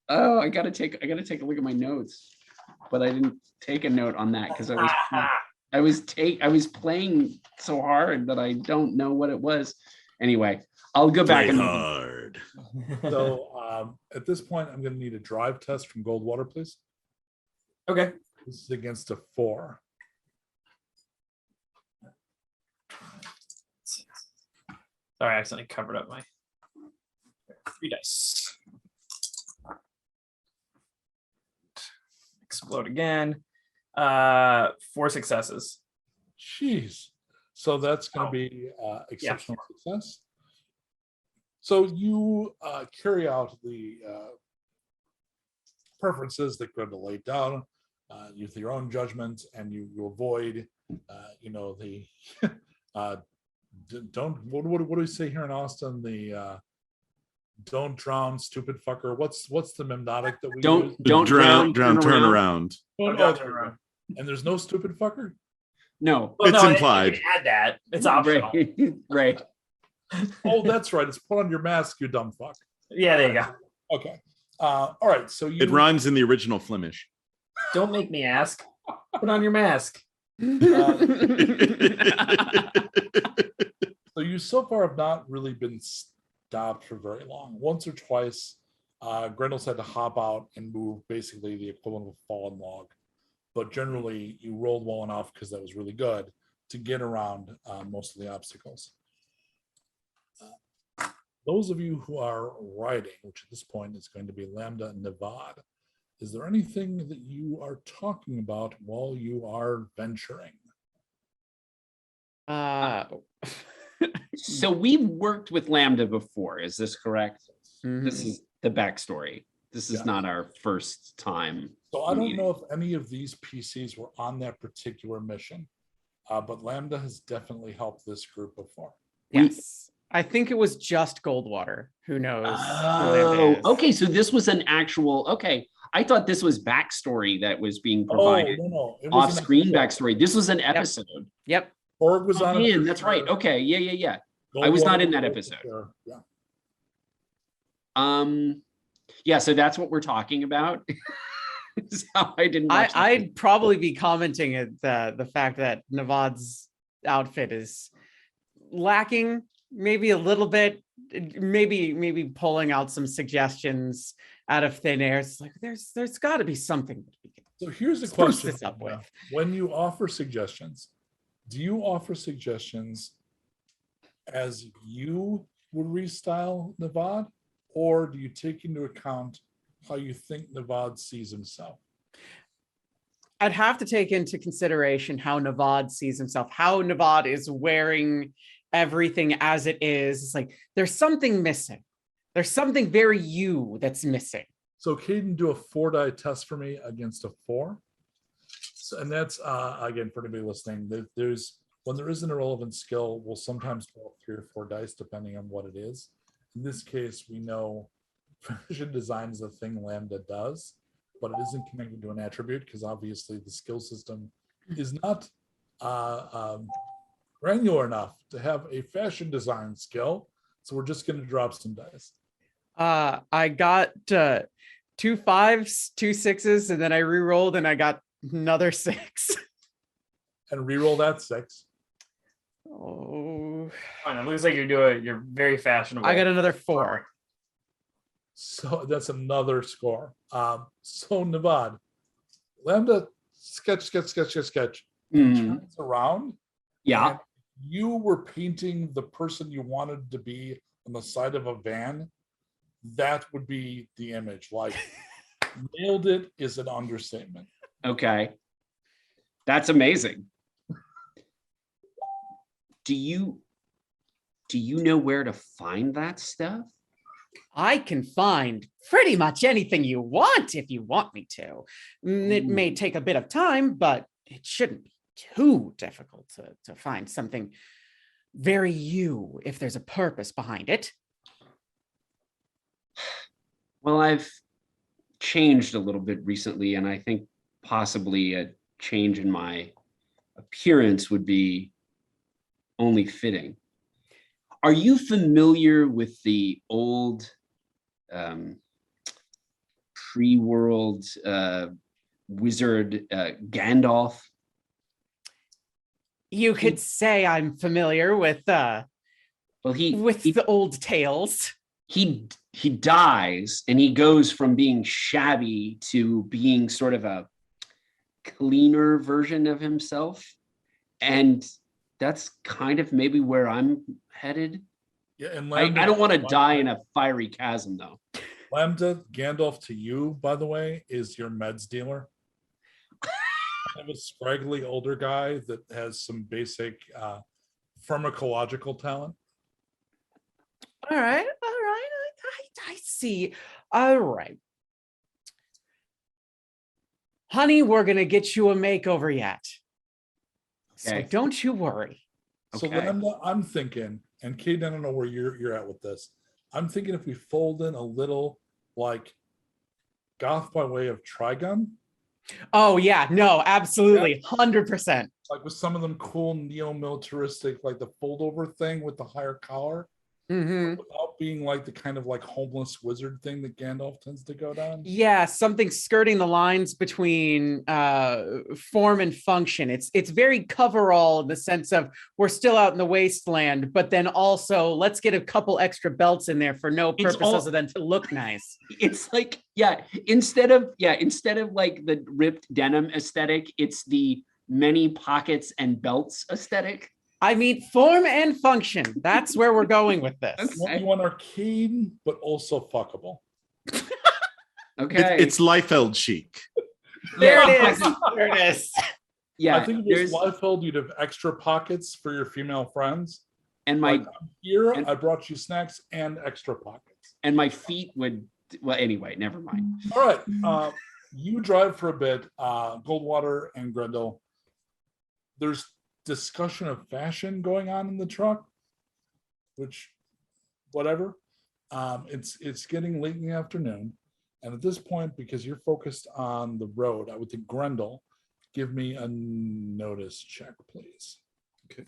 Oh, I gotta take a look at my notes, but I didn't take a note on that because I was playing so hard that I don't know what it was. Anyway, I'll go back and hard. So at this point, I'm going to need a drive test from Goldwater, please. Okay. This is against a 4. Sorry, I accidentally covered up my 3 dice. Explode again. 4 successes. Jeez. So that's going to be exceptional success. So you carry out the preferences that Grendel laid down. use your own judgment, and you avoid, the don't what do we say here in Austin? The don't drown, stupid fucker. What's the mnemonic that we use? Don't drown, turn around. And there's no stupid fucker. No, Well, It's no, implied. you can add that. It's optional. Right. Oh, that's right. It's put on your mask, you dumb fuck. Yeah, there you go. Okay. All right. So It rhymes in the original Flemish. Don't make me ask. Put on your mask. So you so far have not really been stopped for very long. Once or twice, Grendel's had to hop out and move basically the equivalent of a fallen log. But generally, you rolled well enough, because that was really good, to get around most of the obstacles. Those of you who are riding, which at this point is going to be Lambda and Nevada, is there anything that you are talking about while you are venturing? So we've worked with Lambda before. Is this correct? Mhm. This is the backstory. This is Yeah. not our first time. So I don't meeting. know if any of these PCs were on that particular mission, but Lambda has definitely helped this group before. Yes. I think it was just Goldwater. Who knows? who Lambda Oh, is. okay. So this was an actual. Okay, I thought this was backstory that was being provided. No. It was an Off-screen episode. backstory. This was an episode. Yep. Borg was on it. Man, that's right. Okay, yeah. I was not in that episode. Yeah. Yeah. So that's what we're talking about. So I didn't. watch that. I'd probably be commenting at the fact that Nevad's outfit is lacking maybe a little bit, maybe pulling out some suggestions out of thin air. It's like there's got to be something that we can So here's the spruce question. this up with. When you offer suggestions, do you offer suggestions as you would restyle Nevad, or do you take into account how you think Nevad sees himself? I'd have to take into consideration how Nevad sees himself, how Nevad is wearing everything as it is. It's like there's something missing. There's something very you that's missing. So Kdin, do a 4-die test for me against a 4. So, and that's again for anybody listening. There's when there is an irrelevant skill, we'll sometimes roll 3 or 4 dice depending on what it is. In this case, we know fashion design is a thing Lambda does, but it isn't connected to an attribute because obviously the skill system is not granular enough to have a fashion design skill. So we're just going to drop some dice. I got 2 5s, 2 6s, and then I re-rolled and I got another 6. And re-roll that 6. Oh, Fine, it looks like you're very fashionable. I got another 4. So that's another score. So Nevad, Lambda sketch. Turns around. Yeah. and you were painting the person you wanted to be on the side of a van. That would be the image. Like nailed it is an understatement. Okay. That's amazing. Do you know where to find that stuff? I can find pretty much anything you want if you want me to. It may take a bit of time, but it shouldn't be too difficult to find something very you if there's a purpose behind it. Well, I've changed a little bit recently, and I think possibly a change in my appearance would be only fitting. Are you familiar with the old pre-world wizard Gandalf? You could say I'm familiar with Well, the old tales. he dies and he goes from being shabby to being sort of a cleaner version of himself, and that's kind of maybe where I'm headed. Yeah, and I don't want to die in a fiery chasm, though. Lambda, Gandalf to you, by the way, is your meds dealer. I have a scraggly older guy that has some basic pharmacological talent. All right. I see. All right. Honey, we're going to get you a makeover yet. So Okay. don't you worry. So Okay. Lambda, I'm thinking, and Kate, I don't know where you're at with this. I'm thinking if we fold in a little like goth by way of Trigun, Oh, yeah. No, absolutely. 100%. like with some of them cool neo-militaristic, like the fold over thing with the higher collar, Hmm. without being like the kind of like homeless wizard thing that Gandalf tends to go down. Yeah, something skirting the lines between form and function. It's very coverall in the sense of we're still out in the wasteland, but then also let's get a couple extra belts in there for no It's purpose all- other than to look nice. It's like, instead of like the ripped denim aesthetic, it's the many pockets and belts aesthetic. I mean, form and function. That's where we're going with this. You want arcade, but also fuckable. Okay. It's Liefeld chic. There it is. There it is. Yeah. I think if it was there's- Liefeld, you'd have extra pockets for your female friends. and my Like, here, and- I brought you snacks and extra pockets. and my feet would. Well, anyway, never mind. All right. You drive for a bit, Goldwater and Grendel. There's discussion of fashion going on in the truck, which, whatever. It's getting late in the afternoon. And at this point, because you're focused on the road, I would think Grendel, give me a notice check, please. Okay.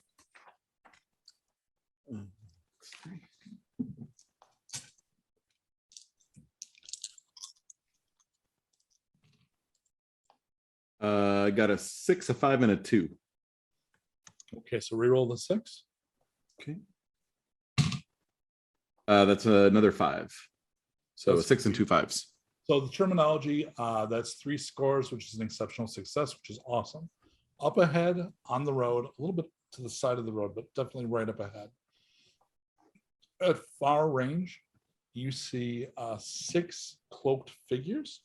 I got a 6, a 5, and a 2. Okay, so reroll the 6. Okay. That's another 5. So That's 6 and 2 5s. So the terminology, that's 3 scores, which is an exceptional success, which is awesome. Up ahead on the road, a little bit to the side of the road, but definitely right up ahead. At far range, you see 6 cloaked figures.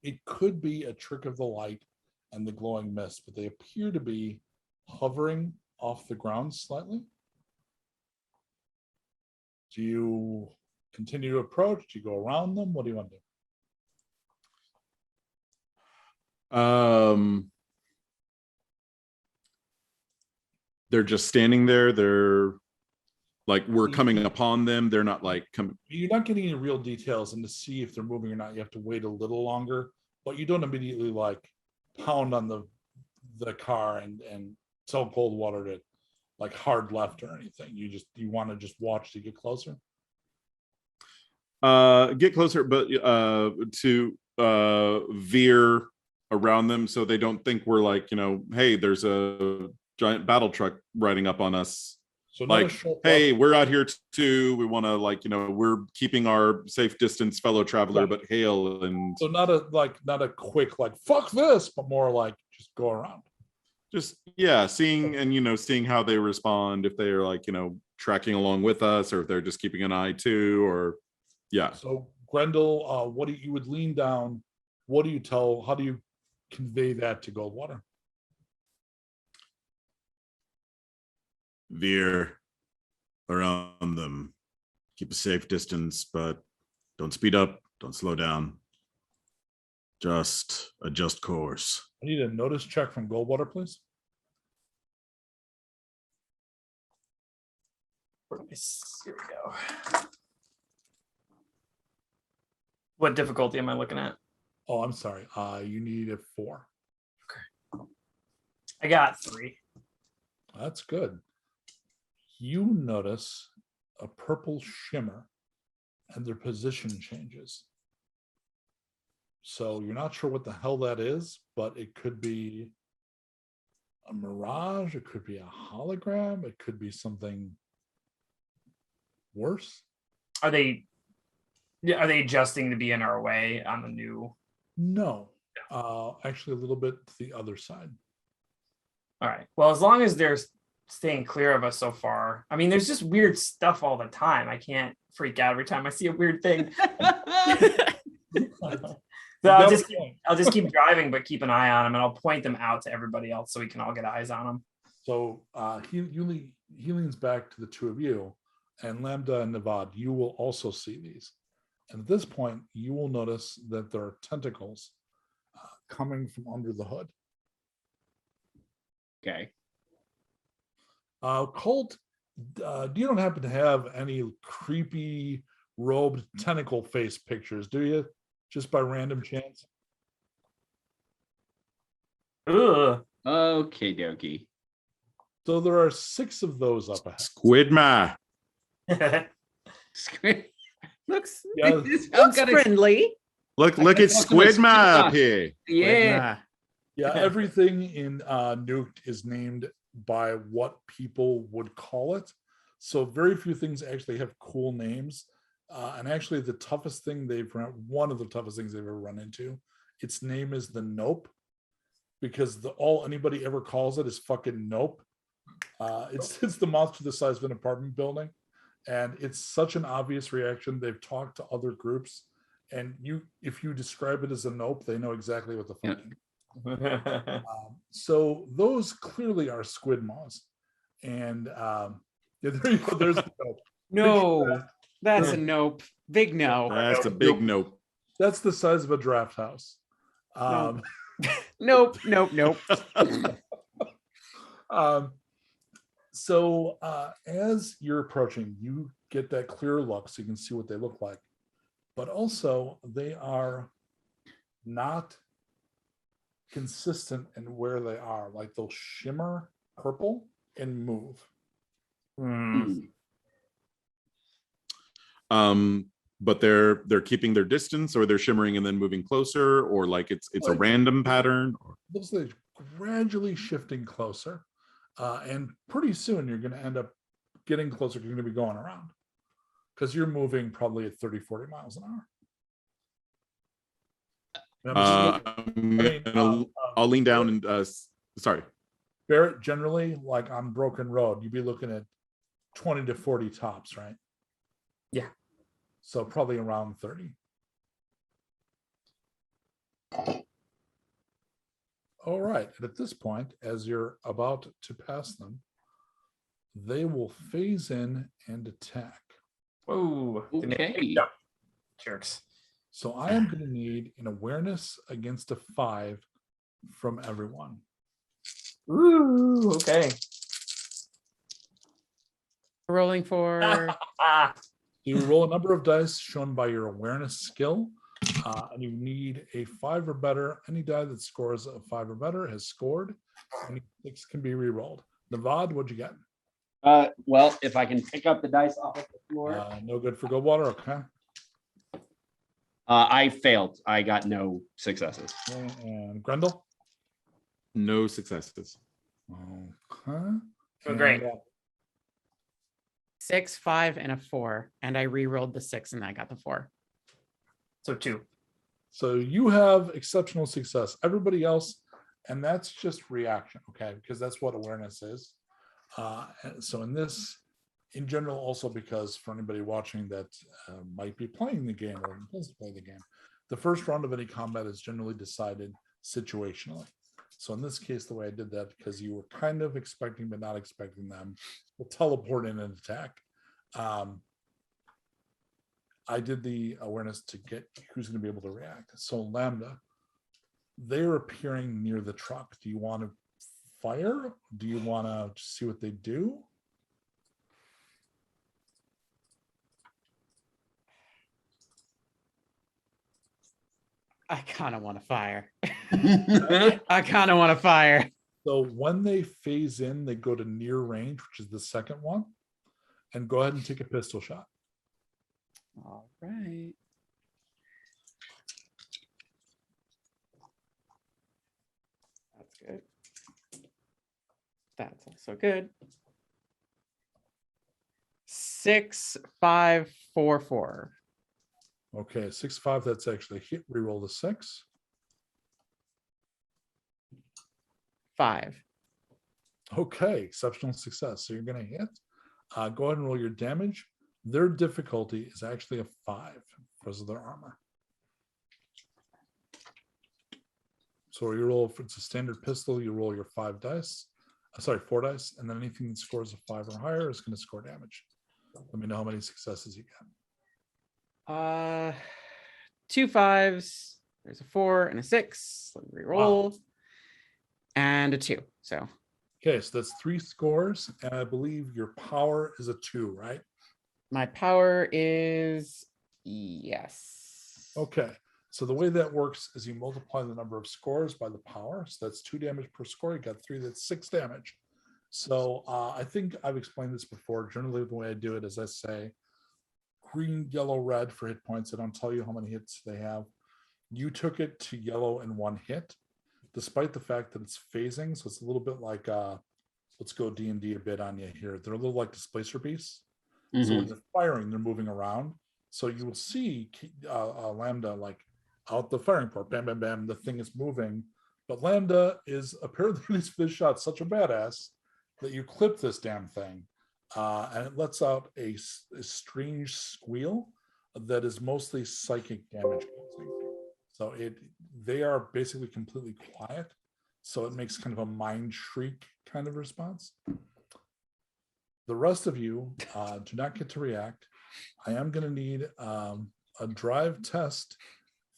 It could be a trick of the light and the glowing mist, but they appear to be hovering off the ground slightly. Do you continue to approach? Do you go around them? What do you want to do? They're just standing there. They're like, we're coming upon them. They're not like coming. You're not getting any real details, and to see if they're moving or not, you have to wait a little longer. But you don't immediately like pound on the car and tell Goldwater to like hard left or anything. You want to just watch to get closer. Get closer, but to veer around them so they don't think we're like, hey, there's a giant battle truck riding up on us. So not a Like, short hey, walk. we're out here too. We want to we're keeping our safe distance fellow traveler, Right. but hail and So not a quick like fuck this, but more like just go around. just seeing how they respond, if they're like, tracking along with us, or if they're just keeping an eye too, or yeah. So Grendel, what do you would lean down? What do you tell? How do you convey that to Goldwater? Veer around them, keep a safe distance, but don't speed up, don't slow down, just adjust course. I need a notice check from Goldwater, please. Here we go. What difficulty am I looking at? Oh, I'm sorry. You need a 4. I got 3. That's good. You notice a purple shimmer and their position changes. So you're not sure what the hell that is, but it could be a mirage, it could be a hologram, it could be something worse. Are they adjusting to be in our way on the new? No, actually a little bit to the other side. All right. Well, as long as they're staying clear of us so far. I mean, there's just weird stuff all the time. I can't freak out every time I see a weird thing. So I'll just keep driving, but keep an eye on them, and I'll point them out to everybody else so we can all get eyes on them. So he leans back to the two of you, and Lambda and Navad, you will also see these. And at this point, you will notice that there are tentacles coming from under the hood. Okay. Colt, you don't happen to have any creepy robed tentacle face pictures, do you? Just by random chance? Ugh. Okay, dokie. So there are 6 of those up ahead. Squidma. Looks Yeah. looks friendly. Look at talking about Squidma up Squidma. here. Yeah. Yeah, everything in Nuked is named by what people would call it. So very few things actually have cool names. And actually the toughest thing one of the toughest things they've ever run into, its name is the Nope. Because all anybody ever calls it is fucking Nope. It's the monster the size of an apartment building. And it's such an obvious reaction. They've talked to other groups. And if you describe it as a Nope, they know exactly what the fuck it is. So those clearly are squid maws, and yeah, there you go. There's the nope. No, that's a nope. Big no. That's a big nope. That's the size of a draft house. Nope. So as you're approaching, you get that clear look so you can see what they look like, but also they are not consistent in where they are. Like they'll shimmer purple and move. But they're keeping their distance, or they're shimmering and then moving closer, or like it's a random pattern. Looks like gradually shifting closer, and pretty soon you're going to end up getting closer. You're going to be going around because you're moving probably at 30-40 miles an hour. I'll lean down and sorry, Barrett, generally like on broken road you'd be looking at 20 to 40 tops, right? Yeah, so probably around 30. All right, and at this point, as you're about to pass them, they will phase in and attack. Whoa. Okay. Jerks. So I am going to need an awareness against a 5 from everyone. Ooh, okay. Rolling for You roll a number of dice shown by your awareness skill, and you need a 5 or better. Any die that scores a 5 or better has scored. Any 6 can be re-rolled. Navad, what'd you get? Well, if I can pick up the dice off of the floor. No good for Goldwater. Okay. I failed. I got no successes. And Grendel? no successes. Okay. Oh, great. 6, 5, and a 4, and I re-rolled the 6, and I got the 4. So 2. So you have exceptional success. Everybody else, and that's just reaction, okay? Because that's what awareness is. And so in this, in general, also because for anybody watching that might be playing the game or intends to play the game, the first round of any combat is generally decided situationally. So in this case, the way I did that, because you were kind of expecting but not expecting them, will teleport in and attack. I did the awareness to get who's going to be able to react. So Lambda, they're appearing near the truck. Do you want to fire? Do you want to see what they do? I kind of want to fire. I kind of want to fire. So when they phase in, they go to near range, which is the second one, and go ahead and take a pistol shot. All right. That's good. That's also good. 6, 5, 4, 4. Okay, 6-5, that's actually a hit. Reroll the 6. 5. Okay, exceptional success. So you're going to hit. Go ahead and roll your damage. Their difficulty is actually a 5 because of their armor. So you roll, if it's a standard pistol, you roll your 5 dice. Sorry, 4 dice, and then anything that scores a 5 or higher is going to score damage. Let me know how many successes you get. 2 5s, There's a 4 and a 6. Let me re-roll. Wow. And a 2. So Okay, so that's 3 scores, and I believe your power is a 2, right? my power is yes. Okay, so the way that works is you multiply the number of scores by the power. So that's 2 damage per score. You got 3, that's 6 damage. So I think I've explained this before. Generally, the way I do it is I say green, yellow, red for hit points. I don't tell you how many hits they have. You took it to yellow in 1 hit, despite the fact that it's phasing. So it's a little bit like, let's go D&D a bit on you here. They're a little like displacer beasts. So when they're firing, they're moving around. So you will see Lambda like out the firing port, bam, bam, bam, the thing is moving. But Lambda is apparently for this shot such a badass that you clip this damn thing. And it lets out a strange squeal that is mostly psychic damage causing. So they are basically completely quiet. So it makes kind of a mind shriek kind of response. The rest of you do not get to react. I am going to need a drive test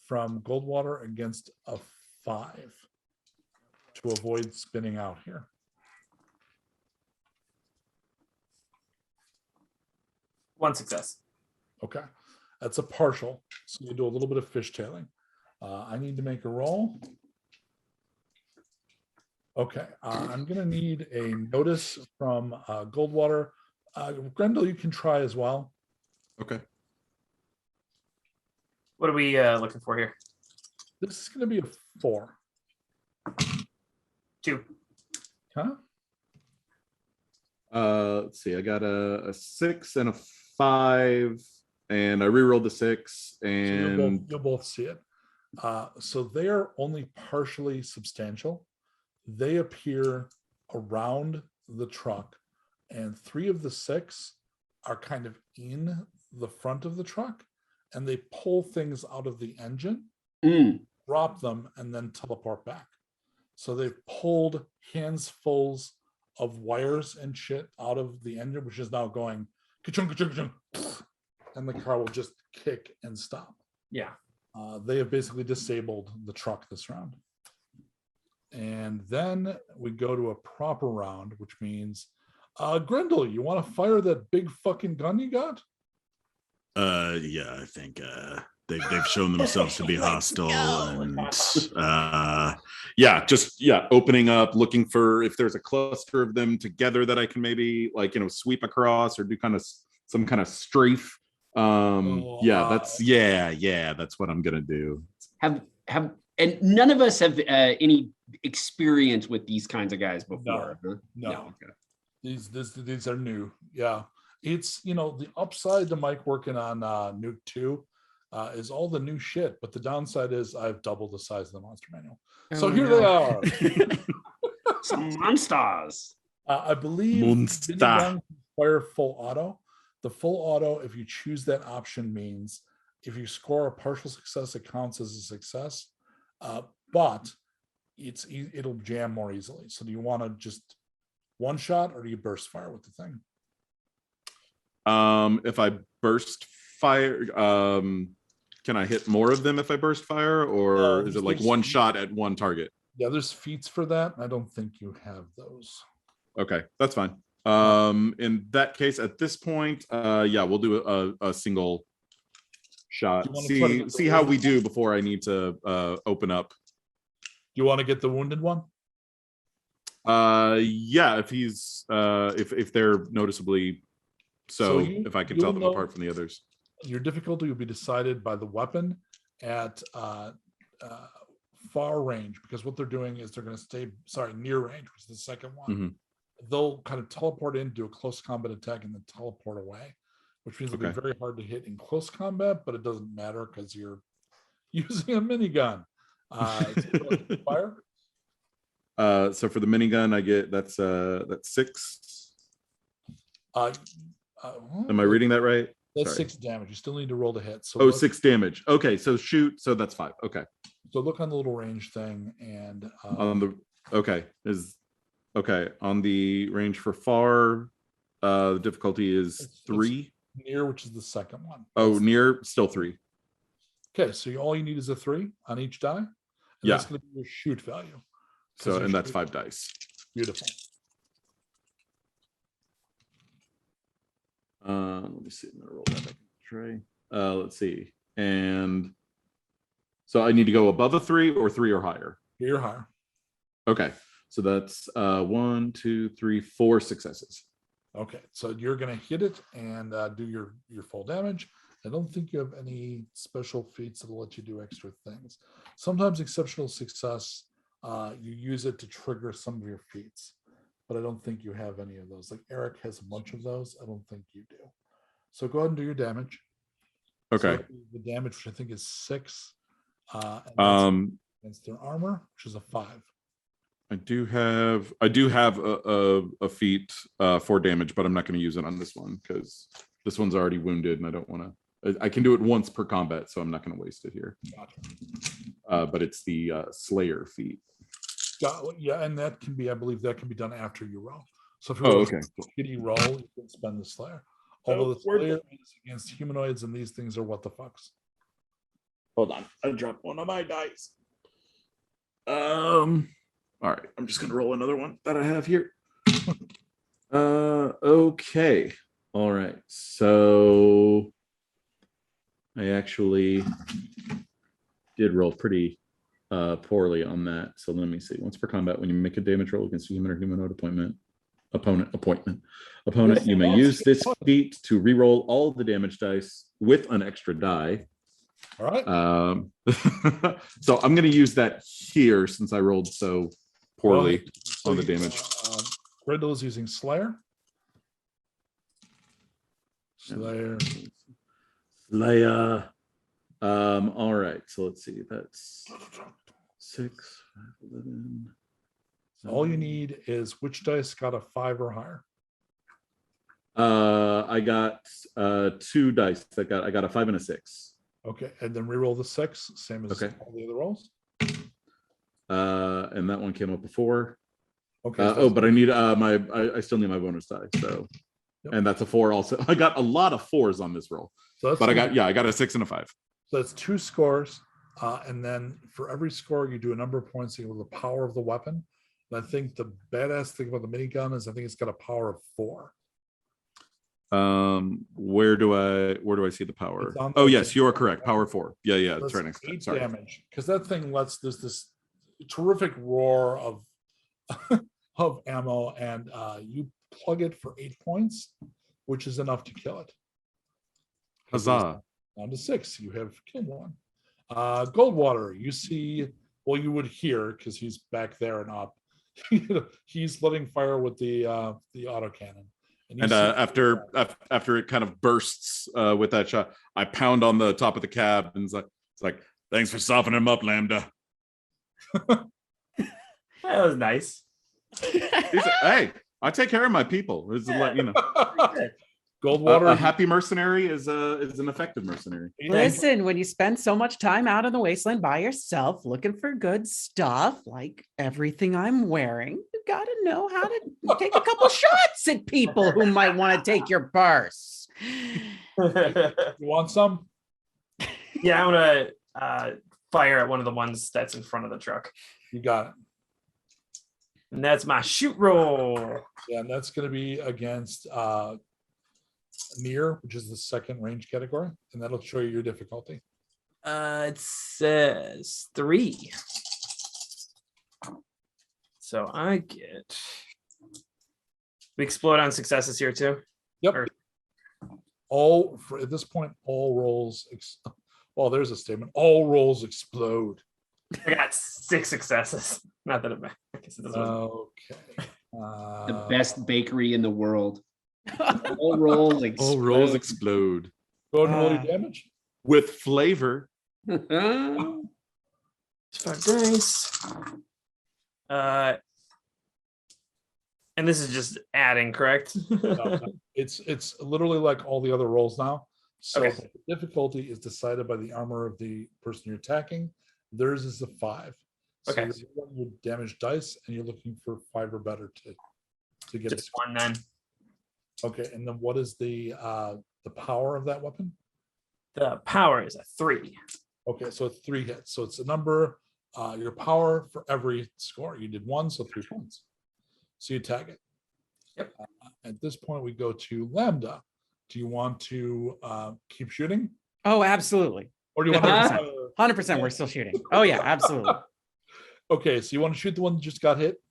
from Goldwater against a 5 to avoid spinning out here. One success. Okay, that's a partial. So you do a little bit of fishtailing. I need to make a roll. Okay, I'm going to need a notice from Goldwater. Grendel, you can try as well. Okay. What are we looking for here? This is going to be a 4. 2. Huh? Let's see. I got a 6 and a 5, and I rerolled the 6, So and you'll both see it. So they are only partially substantial. They appear around the truck, and 3 of the 6 are kind of in the front of the truck, and they pull things out of the engine, drop them, and then teleport back. So they've pulled handsfuls of wires and shit out of the engine, which is now going ka-chung, ka-chung, ka-chung, and the car will just kick and stop. Yeah. They have basically disabled the truck this round. And then we go to a proper round, which means, Grendel, you want to fire that big fucking gun you got? Yeah, I think they've shown themselves to be hostile, and opening up, looking for if there's a cluster of them together that I can maybe sweep across or do some kind of strafe. That's what I'm gonna do. And none of us have any experience with these kinds of guys before. No. Okay. These are new. Yeah. It's, the upside to Mike working on Nuke 2 is all the new shit, but the downside is I've doubled the size of the monster manual. So here they are. Some monsters. I believe minigun fire full auto. The full auto, if you choose that option, means if you score a partial success, it counts as a success. But it'll jam more easily. So do you want to just one shot, or do you burst fire with the thing? If I burst fire, can I hit more of them if I burst fire, or is it like one shot at one target? Yeah, there's feats for that. I don't think you have those. Okay, that's fine. In that case, at this point, we'll do a single shot. See how we do before I need to open up. You want to get the wounded one? If he's if they're noticeably if I can tell them apart from the others. Your difficulty will be decided by the weapon at far range, because what they're doing is they're going to stay near range, which is the second one. Mm-hmm. They'll kind of teleport in, do a close combat attack, and then teleport away, which means it'll be very hard to hit in close combat, but it doesn't matter because you're using a minigun. Fire. So for the minigun, I get that's 6. Am I reading that right? That's 6 damage. You still need to roll to hit. So 6 damage. Okay, so shoot. So that's 5. Okay. So look on the little range thing, and on the on the range for far, the difficulty is 3. Near, which is the second one. Oh, near, still 3. Okay, so all you need is a 3 on each die. And that's going to be your shoot value. So, and that's 5 dice. Beautiful. Let me see. I'm gonna roll that back in the tray. Let's see. And so I need to go above a 3 or 3 or higher. You're higher. Okay. So that's 1, 2, 3, 4 successes. Okay, so you're going to hit it and do your full damage. I don't think you have any special feats that'll let you do extra things. Sometimes exceptional success, you use it to trigger some of your feats, but I don't think you have any of those. Like Eric has a bunch of those. I don't think you do. So go ahead and do your damage. Okay. So the damage, which I think is 6, and that's against their armor, which is a 5. I do have a feat for damage, but I'm not going to use it on this one because this one's already wounded, and I don't want to. I can do it once per combat, so I'm not going to waste it here. Gotcha. But it's the Slayer feat. Yeah, and that can be, I believe, that can be done after you roll. So if you okay. shitty roll, you can spend the Slayer. Although the Slayer is against humanoids, and these things are what the fucks. Hold on, I dropped one of my dice. All right, I'm just gonna roll another one that I have here. Okay. All right. So I actually did roll pretty poorly on that. So let me see. Once per combat, when you make a damage roll against a human or humanoid opponent, you may use this feat to re-roll all the damage dice with an extra die. All right. So I'm going to use that here since I rolled so poorly on the damage. Grendel is using Slayer. Slayer. All right. So let's see. That's 6, 5, 11. All you need is which dice got a 5 or higher. I got 2 dice that I got a 5 and a 6. Okay, and then re-roll the 6, same as all the other rolls. And that one came up before. Okay. But I need I still need my bonus die. So, and that's a 4 also. I got a lot of 4s on this roll. So but I got a 6 and a 5. So that's 2 scores, and then for every score you do a number of points equal to the power of the weapon. And I think the badass thing about the minigun is I think it's got a power of 4. Where do I see the power? Oh yes, you are correct. Power 4. Yeah, that's right next to 8 Sorry. damage, because that thing lets this terrific roar of of ammo, and you plug it for 8 points, which is enough to kill it. Huzzah! Down to 6, you have killed one. Goldwater, you see, well, you would hear because he's back there and up. He's letting fire with the autocannon. And after it kind of bursts with that shot, I pound on the top of the cab and it's like thanks for softening him up, Lambda. That was nice. Hey, I take care of my people. Goldwater, a happy mercenary is an effective mercenary. Listen, when you spend so much time out in the wasteland by yourself looking for good stuff, like everything I'm wearing, you got to know how to take a couple shots at people who might want to take your purse. You want some? Yeah, I'm gonna fire at one of the ones that's in front of the truck. You got it. And that's my shoot roll. Yeah, and that's going to be against near, which is the second range category, and that'll show you your difficulty. It says 3. So I get. We explode on successes here too. Yep. At this point, all rolls. Well, there's a statement. All rolls explode. I got 6 successes. Not that it matters. I guess it doesn't. Okay. The best bakery in the world. All rolls explode. All rolls explode. Go ahead and roll your damage. With flavor. 5 dice. And this is just adding, correct? No, it's literally like all the other rolls now. So Okay. the difficulty is decided by the armor of the person you're attacking. Theirs is a 5. So Okay. you're rolling your damage dice, and you're looking for 5 or better to get Just 1 then. Okay, and then what is the power of that weapon? The power is a 3. Okay, so it's 3 hits. So it's a number, your power for every score. You did 1, so 3 points. So you tag it. Yep. At this point, we go to Lambda. Do you want to keep shooting? Oh, absolutely. Or do you want 100%. to 100% we're still shooting. Oh, yeah, absolutely. Okay, so you want to shoot the one that just got hit?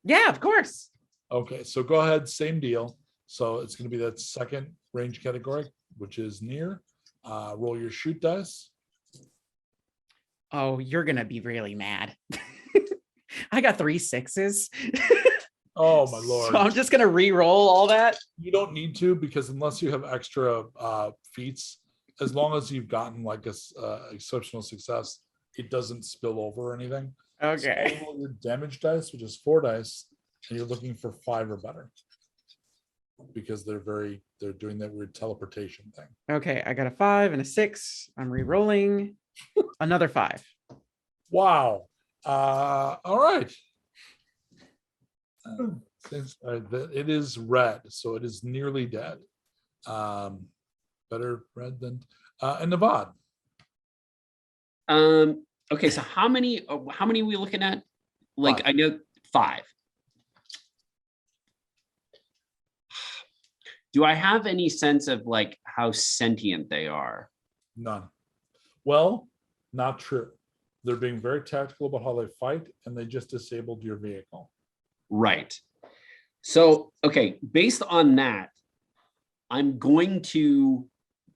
Yeah, of course. Okay, so go ahead, same deal. So it's going to be that second range category, which is near. Roll your shoot dice. Oh, you're going to be really mad. I got 3 6s. Oh, my Lord. So I'm just going to re-roll all that. You don't need to, because unless you have extra feats, as long as you've gotten like a exceptional success, it doesn't spill over or anything. Okay. So roll your damage dice, which is 4 dice, and you're looking for 5 or better, because they're doing that weird teleportation thing. Okay, I got a 5 and a 6. I'm re-rolling another 5. Wow. All right. It is red, so it is nearly dead. Better red than and Nevada. Okay, so how many are we looking at? Like 5. I know 5. Do I have any sense of like how sentient they are? None. Well, not true. They're being very tactical about how they fight, and they just disabled your vehicle. Right. So, okay, based on that, I'm going to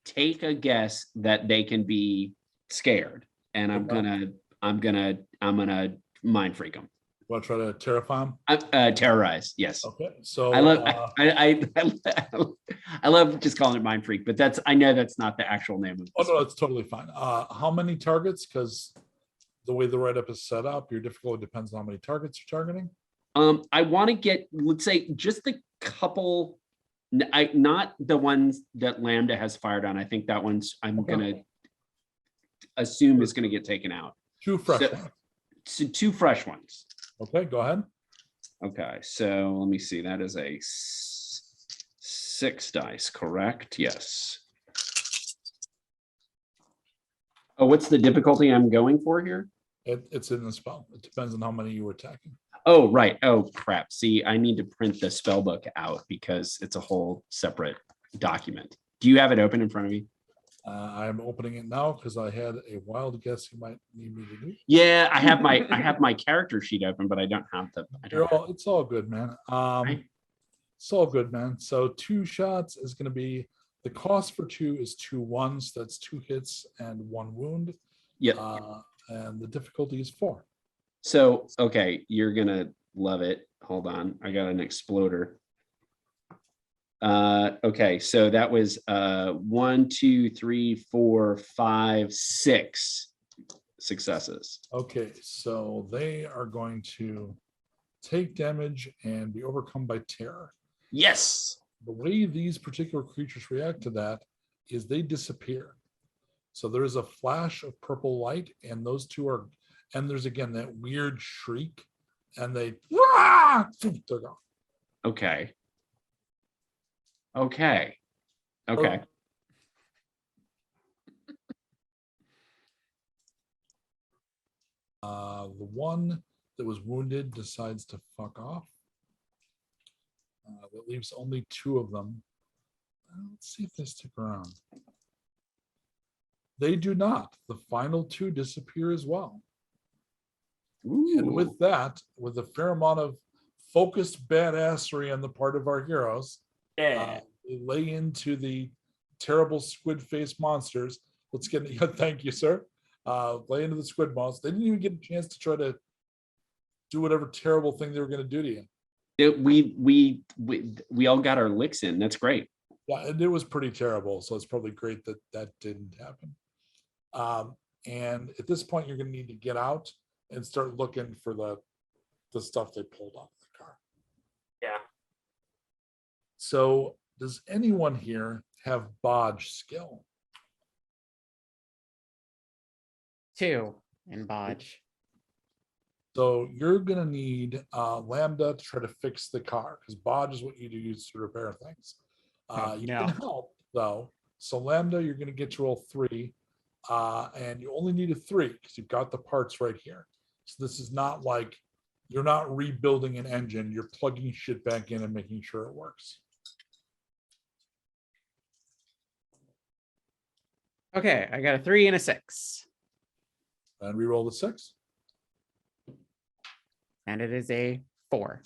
take a guess that they can be scared, and I'm Okay. gonna mind freak them. Want to try to terrify them? Terrorize, yes. Okay. So I love I love just calling it mind freak, but I know that's not the actual name of oh this. no, it's totally fine. How many targets? Because the way the write-up is set up, your difficulty depends on how many targets you're targeting. I want to get, let's say, just a couple, not the ones that Lambda has fired on. I think that one's I'm gonna assume is gonna get taken out. 2 fresh ones. So 2 fresh ones. Okay, go ahead. Okay, so let me see. That is a 6 dice, correct? Yes. Oh, what's the difficulty I'm going for here? It's in the spell. It depends on how many you were attacking. Oh, right. Oh, crap. See, I need to print the spell book out because it's a whole separate document. Do you have it open in front of you? I'm opening it now because I had a wild guess you might need me to do. Yeah, I have my character sheet open, but I don't have the. It's all good, man. It's all good, man. So 2 shots is going to be the cost for 2 is 2 1s. That's 2 hits and 1 wound. Yep. And the difficulty is 4. So okay, you're gonna love it. Hold on, I got an exploder. Okay, so that was 1, 2, 3, 4, 5, 6 successes. Okay, so they are going to take damage and be overcome by terror. Yes. The way these particular creatures react to that is they disappear. So there is a flash of purple light, and those 2 are, and there's again that weird shriek, and they're gone. Okay. Okay. Okay. The one that was wounded decides to fuck off. That leaves only 2 of them. Let's see if they stick around. They do not. The final 2 disappear as well. Ooh. And with that, with a fair amount of focused badassery on the part of our heroes, they lay into the terrible squid face monsters. Let's get thank you, sir. Lay into the squid monsters. They didn't even get a chance to try to do whatever terrible thing they were going to do to you. We all got our licks in. That's great. Yeah, and it was pretty terrible. So it's probably great that that didn't happen. And at this point, you're going to need to get out and start looking for the stuff they pulled off the car. Yeah. So does anyone here have bodge skill? 2 in bodge. So you're going to need Lambda to try to fix the car, because bodge is what you use to repair things. You can help, though. So Lambda, you're going to get to roll 3. and you only needed 3 because you've got the parts right here. So this is not like you're not rebuilding an engine, you're plugging shit back in and making sure it works. Okay, I got a 3 and a 6. And we roll the 6. And it is a 4.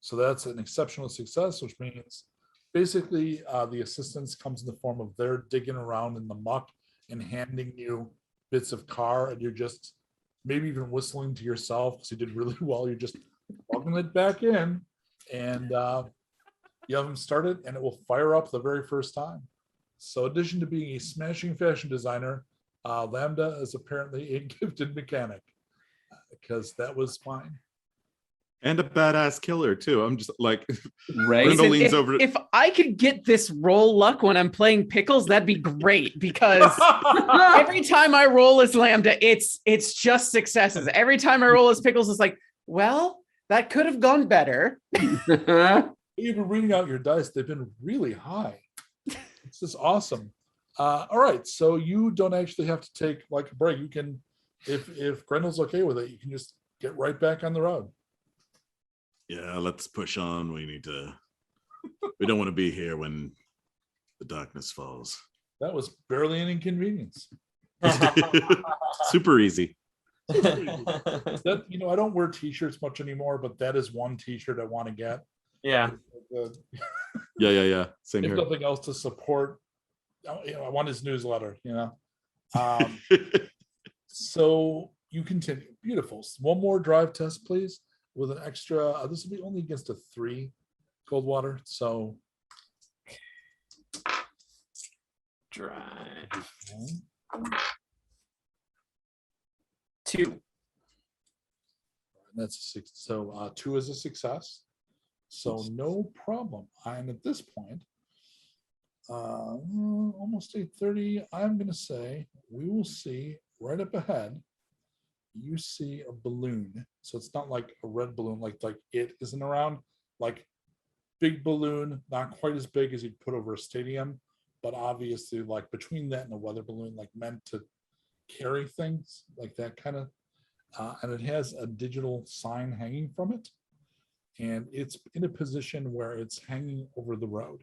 So that's an exceptional success, which means basically the assistance comes in the form of they're digging around in the muck and handing you bits of car, and you're just maybe even whistling to yourself because you did really well. You're just plugging it back in, and you have them started, and it will fire up the very first time. So in addition to being a smashing fashion designer, Lambda is apparently a gifted mechanic because that was fine. And a badass killer too. I'm just like, Right. Grendel Listen, leans if, over. if I could get this roll luck when I'm playing pickles, that'd be great because every time I roll as Lambda, it's just successes. Every time I roll as pickles, it's like, well, that could have gone better. You've been reading out your dice. They've been really high. This is awesome. All right. So you don't actually have to take like a break. You can, if Grendel's okay with it, you can just get right back on the road. Yeah, let's push on. We don't want to be here when the darkness falls. That was barely an inconvenience. Super easy. That, I don't wear t-shirts much anymore, but that is one t-shirt I want to get. Yeah. Yeah. Same If here. nothing else to support, I want his newsletter, So you continue. Beautiful. One more drive test, please, with an extra. This will be only against a 3 Goldwater. So Drive. okay. 2. That's a 6. So 2 is a success. So no problem. And at this point, almost 8:30. I'm going to say we will see right up ahead. You see a balloon. So it's not like a red balloon, like it isn't around. Like big balloon, not quite as big as you'd put over a stadium, but obviously like between that and a weather balloon, like meant to carry things like that kind of. And it has a digital sign hanging from it. And it's in a position where it's hanging over the road.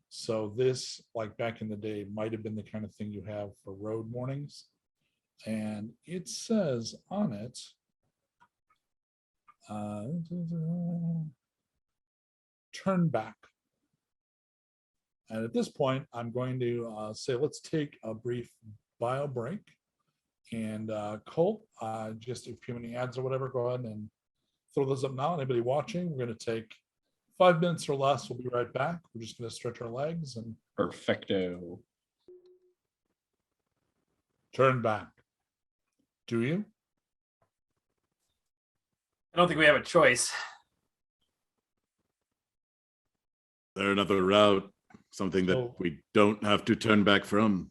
So this, like back in the day, might have been the kind of thing you have for road warnings. And it says on it, turn back. And at this point, I'm going to say, let's take a brief bio break. And Colt, just if you have any ads or whatever, go ahead and throw those up now. Anybody watching, we're going to take 5 minutes or less. We'll be right back. We're just going to stretch our legs and Perfecto. turn back. Do you? I don't think we have a choice. There another route, something that So- we don't have to turn back from.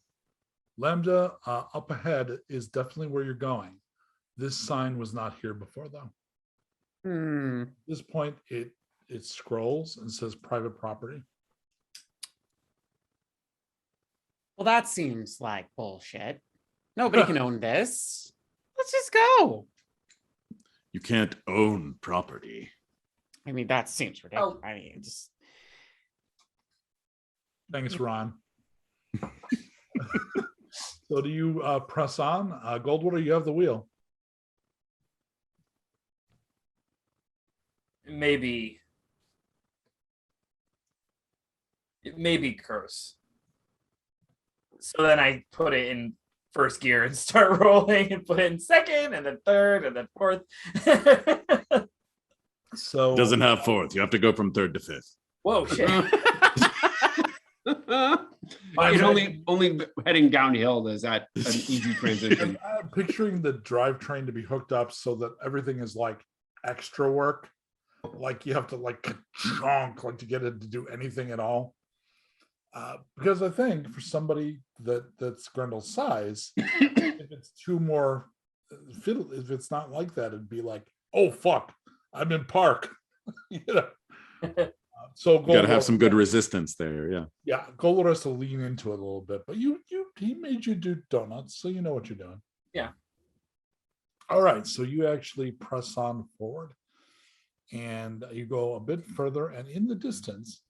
Lambda, up ahead is definitely where you're going. This sign was not here before, though. At this point, it scrolls and says private property. Well, that seems like bullshit. Nobody can own this. Let's just go. You can't own property. I mean, that seems ridiculous. Oh. I mean, just Thanks, Ron. So do you press on? Goldwater, you have the wheel. It may be curse. So then I put it in first gear and start rolling and put it in second and then third and then fourth. So Doesn't have fourth. You have to go from third to fifth. Whoa, shit. It's only heading downhill is that an easy transition. I'm picturing the drivetrain to be hooked up so that everything is like extra work. Like you have to like chonk like to get it to do anything at all. Because I think for somebody that's Grendel's size, if it's if it's not like that, it'd be like, oh fuck, I'm in park. So You got to have some good resistance there. Yeah. Yeah, Goldwater has to lean into it a little bit, but you he made you do donuts, so you know what you're doing. Yeah. All right, so you actually press on forward, and you go a bit further, and in the distance,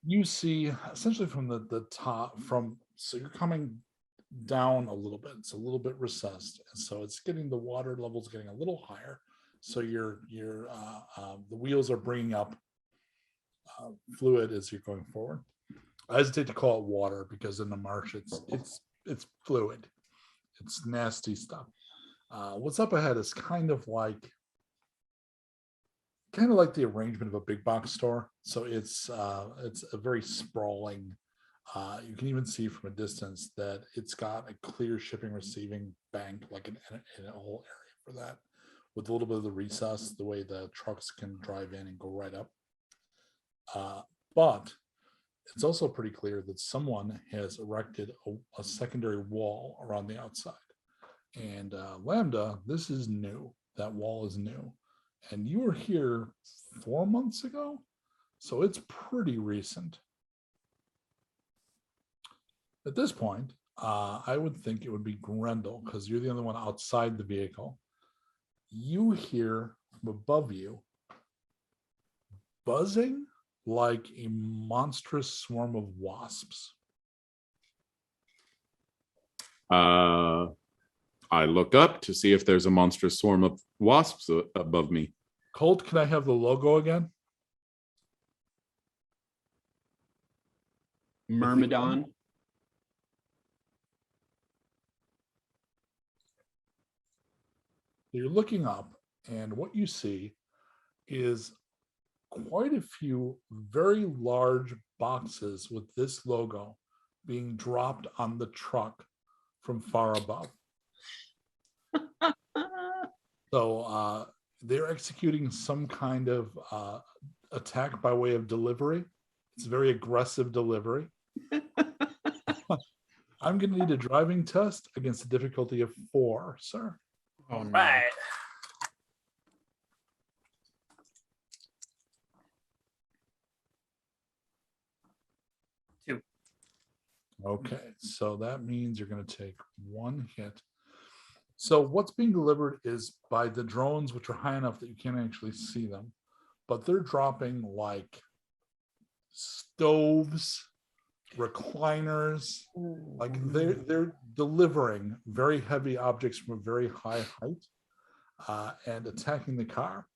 you see essentially from the top, so you're coming down a little bit. It's a little bit recessed, and so it's getting the water levels getting a little higher. So the wheels are bringing up fluid as you're going forward. I hesitate to call it water because in the marsh it's fluid. It's nasty stuff. What's up ahead is kind of like the arrangement of a big box store. So it's a very sprawling. You can even see from a distance that it's got a clear shipping receiving bank, like in a whole area for that, with a little bit of the recess, the way the trucks can drive in and go right up. But it's also pretty clear that someone has erected a secondary wall around the outside. And Lambda, this is new. That wall is new. And you were here 4 months ago, so it's pretty recent. At this point, I would think it would be Grendel, because you're the only one outside the vehicle. You hear from above you buzzing like a monstrous swarm of wasps. I look up to see if there's a monstrous swarm of wasps above me. Colt, can I have the logo again? Myrmidon. You're looking up, and what you see is quite a few very large boxes with this logo being dropped on the truck from far above. So they're executing some kind of attack by way of delivery. It's very aggressive delivery. I'm going to need a driving test against a difficulty of 4, sir. Oh, no. Right. Okay, so that means you're going to take 1 hit. So what's being delivered is by the drones, which are high enough that you can't actually see them, but they're dropping like stoves, recliners, like they're delivering very heavy objects from a very high height and attacking the car.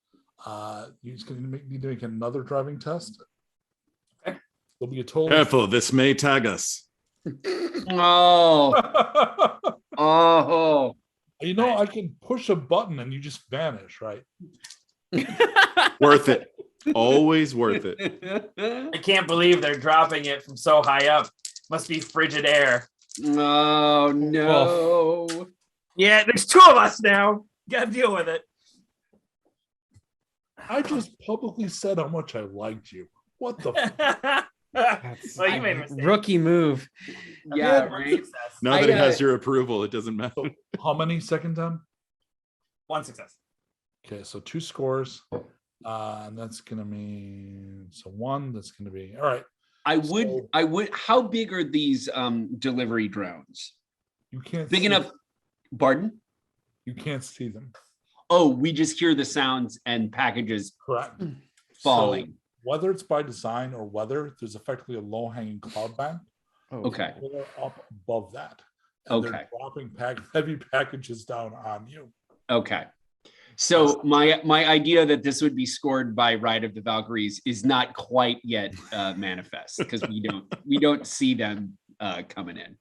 You're just going to need to make another driving test. Okay. There'll be a total. Careful, this may tag us. Oh, oh. You know, I can push a button and you just vanish, right? Worth it. Always worth it. I can't believe they're dropping it from so high up. Must be frigid air. Oh no. Yeah, there's 2 of us now. Gotta deal with it. I just publicly said how much I liked you. What the That's Well, you made a mistake. rookie move. Yeah, One right. success. Now that it I, has your approval, it doesn't matter. How many second time? 1 success. Okay, so 2 scores. And that's gonna mean 1, that's gonna be all right. I would how big are these delivery drones? You can't Big see, enough. Pardon? you can't see them. Oh, we just hear the sounds and packages Correct. falling. So whether it's by design or whether there's effectively a low-hanging cloud bank, Okay. they're up above that. And Okay. they're dropping heavy packages down on you. Okay. So my idea that this would be scored by Ride of the Valkyries is not quite yet manifest because we don't see them coming in.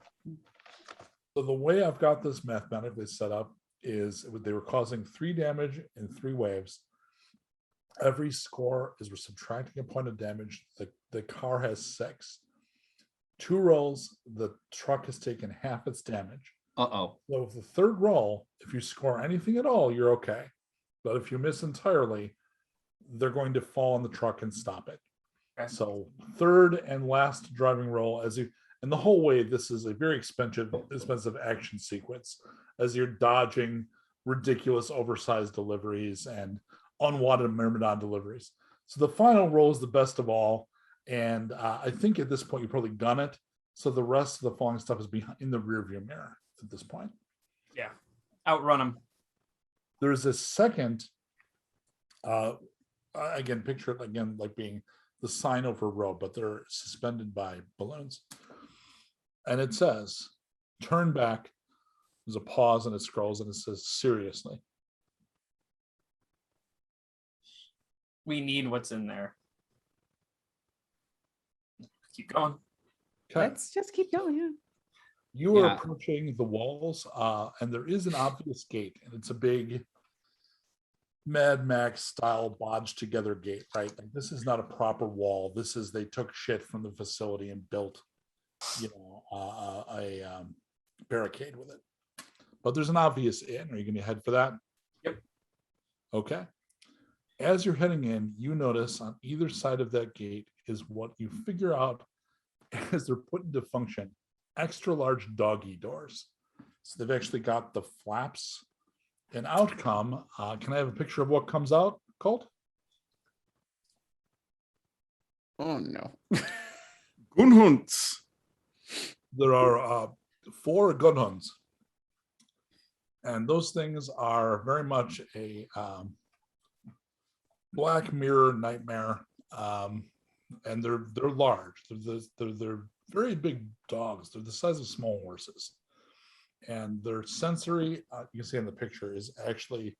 So the way I've got this mathematically set up is they were causing 3 damage in 3 waves. Every score is we're subtracting a point of damage. The car has 6. 2 rolls, the truck has taken half its damage. Uh-oh. So if the 3rd roll, if you score anything at all, you're okay. But if you miss entirely, they're going to fall on the truck and stop it. Okay. So 3rd and last driving roll, and the whole way, this is a very expensive action sequence as you're dodging ridiculous oversized deliveries and unwanted Myrmidon deliveries. So the final roll is the best of all. And I think at this point, you probably gun it. So the rest of the falling stuff is behind in the rear view mirror at this point. Yeah. Outrun them. There's a second, again, picture it again like being the sign over a road, but they're suspended by balloons. And it says, turn back. There's a pause and it scrolls and it says, seriously. We need what's in there. Keep going. Okay. Let's just keep going. Yeah. You are Yeah. approaching the walls, and there is an obvious gate, and it's a big Mad Max style bodged together gate, right? Like, this is not a proper wall. This is, they took shit from the facility and built, a barricade with it. But there's an obvious in. Are you going to head for that? Yep. Okay. As you're heading in, you notice on either side of that gate is what you figure out as they're put into function, extra large doggy doors. So they've actually got the flaps. And outcome, can I have a picture of what comes out, Colt? Oh no. Gunhunts. There are 4 gunhuns. And those things are very much a Black Mirror nightmare. And they're large. They're very big dogs. They're the size of small horses. And their sensory, you can see in the picture, is actually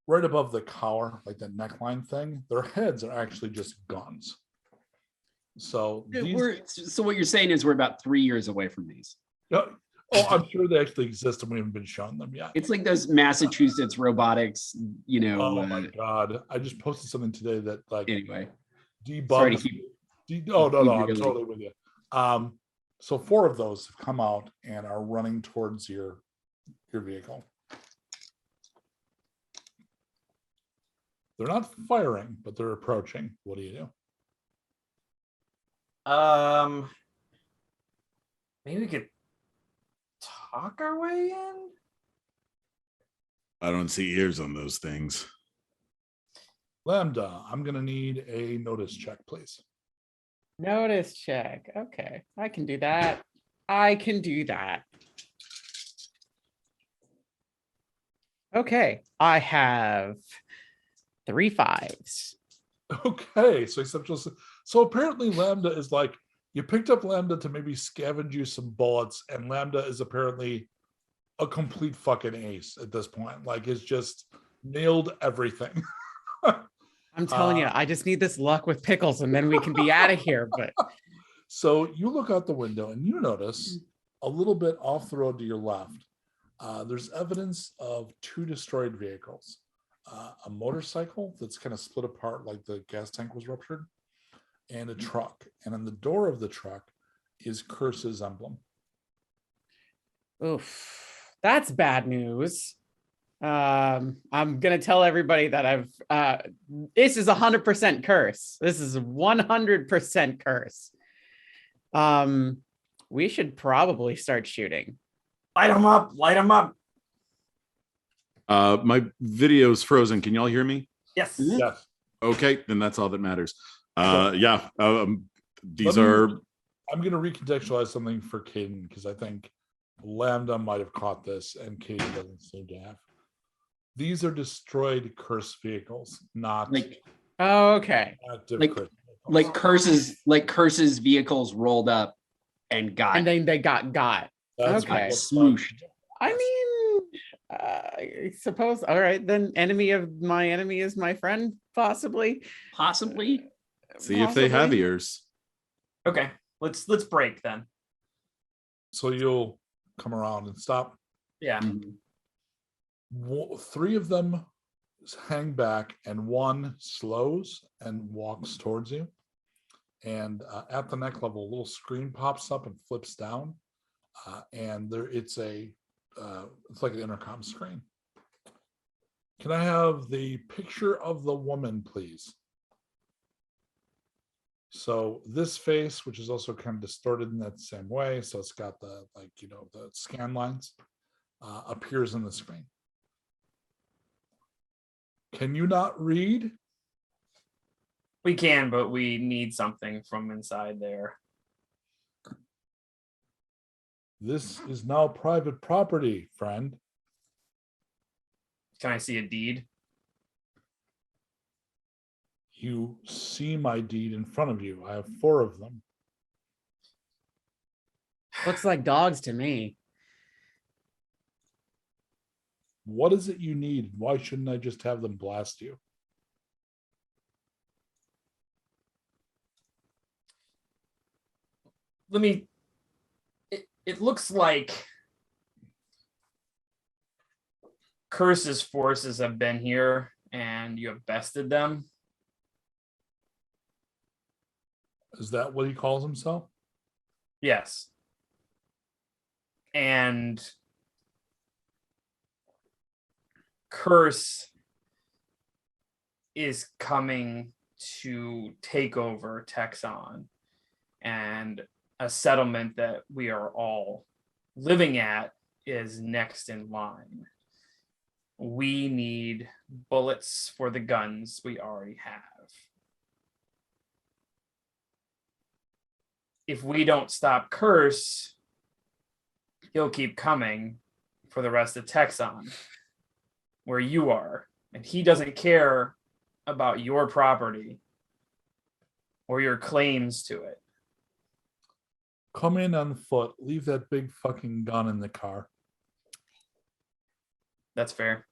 right above the collar, like the neckline thing. Their heads are actually just guns. So So what you're saying is we're about 3 years away from these. oh, I'm sure they actually exist and we haven't been shown them yet. It's like those Massachusetts robotics, Oh my God. I just posted something today that like Anyway, sorry to debugs. keep. No, I'm really- totally with you. So 4 of those have come out and are running towards your vehicle. They're not firing, but they're approaching. What do you do? Maybe we could talk our way in. I don't see ears on those things. Lambda, I'm going to need a notice check, please. Notice check. Okay, I can do that. Okay, I have 3 5s. Okay, so apparently Lambda is like, you picked up Lambda to maybe scavenge you some bullets, and Lambda is apparently a complete fucking ace at this point. Like, it's just nailed everything. I'm telling you, I just need this luck with pickles, and then we can be out of here. But So you look out the window and you notice a little bit off the road to your left, there's evidence of 2 destroyed vehicles. A motorcycle that's kind of split apart like the gas tank was ruptured, and a truck. And on the door of the truck is Curse's emblem. oof, that's bad news. I'm gonna tell everybody that this is 100% curse. This is 100% curse. We should probably start shooting. Light them up. Light them up. My video's frozen. Can y'all hear me? Yes. Yes. Okay, then that's all that matters. Okay. Yeah. These Let me- are. I'm going to recontextualize something for Kdin because I think Lambda might have caught this and Kdin doesn't seem to have. These are destroyed curse vehicles, not Okay. active like- curse vehicles. Curses vehicles rolled up and got. And then they got. That's okay. what's Smooshed. I mean, I suppose. All right, then. Enemy of my enemy is my friend, possibly. Possibly. See if they have Possibly. ears. Okay. Let's break then. So you'll come around and stop. Yeah. Mhm. 3 of them hang back and 1 slows and walks towards you. And at the neck level, a little screen pops up and flips down. And it's like an intercom screen. Can I have the picture of the woman, please? So this face, which is also kind of distorted in that same way, so it's got the the scan lines, appears on the screen. Can you not read? We can, but we need something from inside there. This is now private property, friend. Can I see a deed? You see my deed in front of you. I have 4 of them. Looks like dogs to me. What is it you need? Why shouldn't I just have them blast you? It looks like Curse's forces have been here and you have bested them. Is that what he calls himself? Yes. And Curse is coming to take over Texon, and a settlement that we are all living at is next in line. We need bullets for the guns we already have. If we don't stop Curse, he'll keep coming for the rest of Texon, where you are. And he doesn't care about your property or your claims to it. Come in on foot. Leave that big fucking gun in the car. That's fair.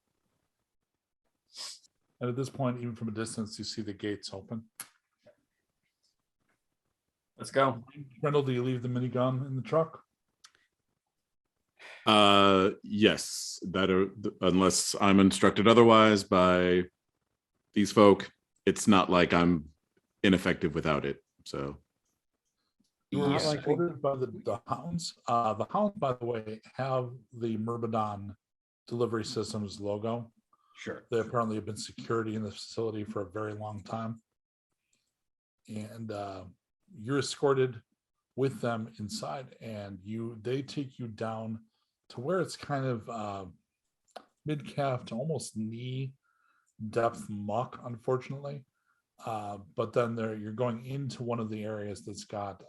And at this point, even from a distance, you see the gates open. Let's go. Grendel, do you leave the minigun in the truck? Yes, unless I'm instructed otherwise by these folk, it's not like I'm ineffective without it. So You are Not like we- escorted by the hounds. The hounds, by the way, have the Myrmidon Delivery Systems logo. Sure. They apparently have been security in the facility for a very long time. And you're escorted with them inside, and they take you down to where it's kind of mid-calf to almost knee depth muck, unfortunately. But then you're going into one of the areas that's got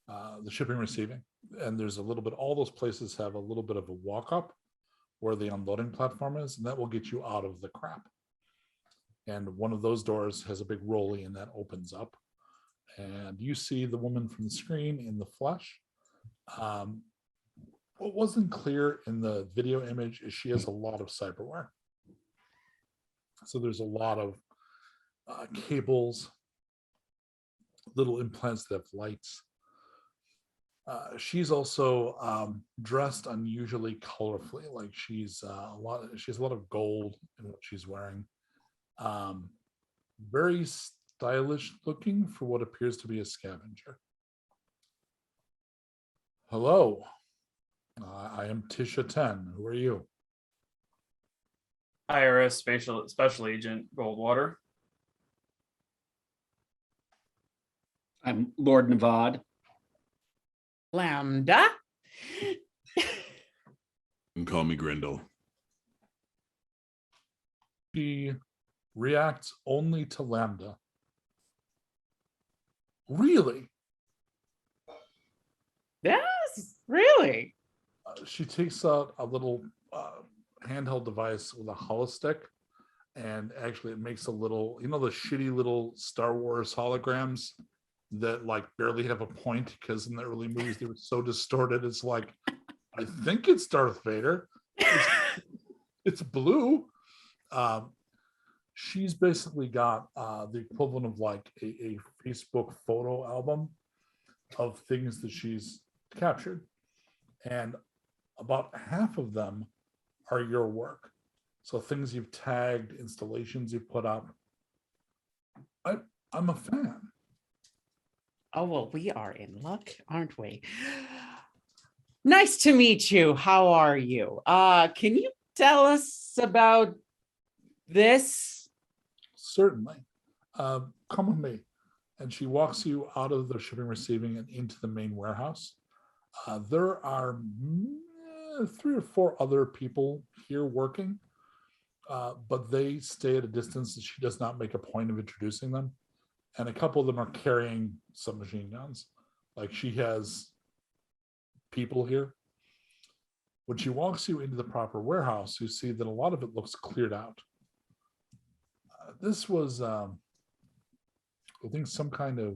the shipping receiving, and there's a little bit, all those places have a little bit of a walk up where the unloading platform is, and that will get you out of the crap. And one of those doors has a big rollie, and that opens up, and you see the woman from the screen in the flesh. What wasn't clear in the video image is she has a lot of cyberware. So there's a lot of cables, little implants that have lights. She's also dressed unusually colorfully, like she has a lot of gold in what she's wearing. Very stylish looking for what appears to be a scavenger. Hello, I am Tisha 10. Who are you? IRS Special Agent Goldwater. I'm Lord Navad. Lambda? and call me Grendel. She reacts only to Lambda. Really? Yes, really? She takes out a little handheld device with a holostick, and actually it makes a little, the shitty little Star Wars holograms that like barely have a point because in the early movies they were so distorted. It's like, I think it's Darth Vader. It's blue. She's basically got the equivalent of like a Facebook photo album of things that she's captured, and about half of them are your work. So things you've tagged, installations you've put up. I'm a fan. Oh, well, we are in luck, aren't we? Nice to meet you. How are you? Can you tell us about this? Certainly. Come with me. And she walks you out of the shipping receiving and into the main warehouse. There are 3 or 4 other people here working, but they stay at a distance, and she does not make a point of introducing them. And a couple of them are carrying submachine guns. Like, she has people here. When she walks you into the proper warehouse, you see that a lot of it looks cleared out. This was, I think, some kind of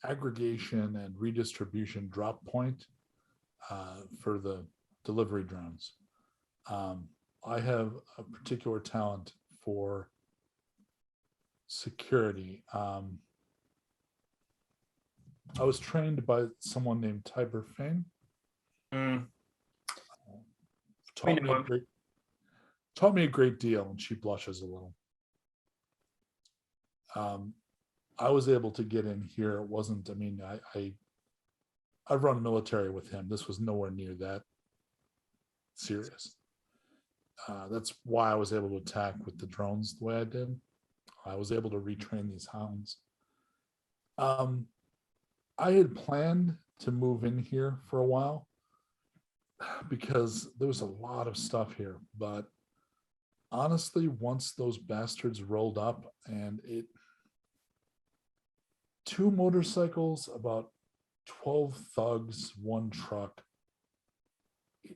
aggregation and redistribution drop point for the delivery drones. I have a particular talent for security. I was trained by someone named Tiber Fane. Taught me a great deal, and she blushes a little. I was able to get in here. It wasn't, I mean, I've run military with him. This was nowhere near that serious. That's why I was able to attack with the drones the way I did. I was able to retrain these hounds. I had planned to move in here for a while because there was a lot of stuff here, but honestly, once those bastards rolled up and two motorcycles, about 12 thugs, one truck,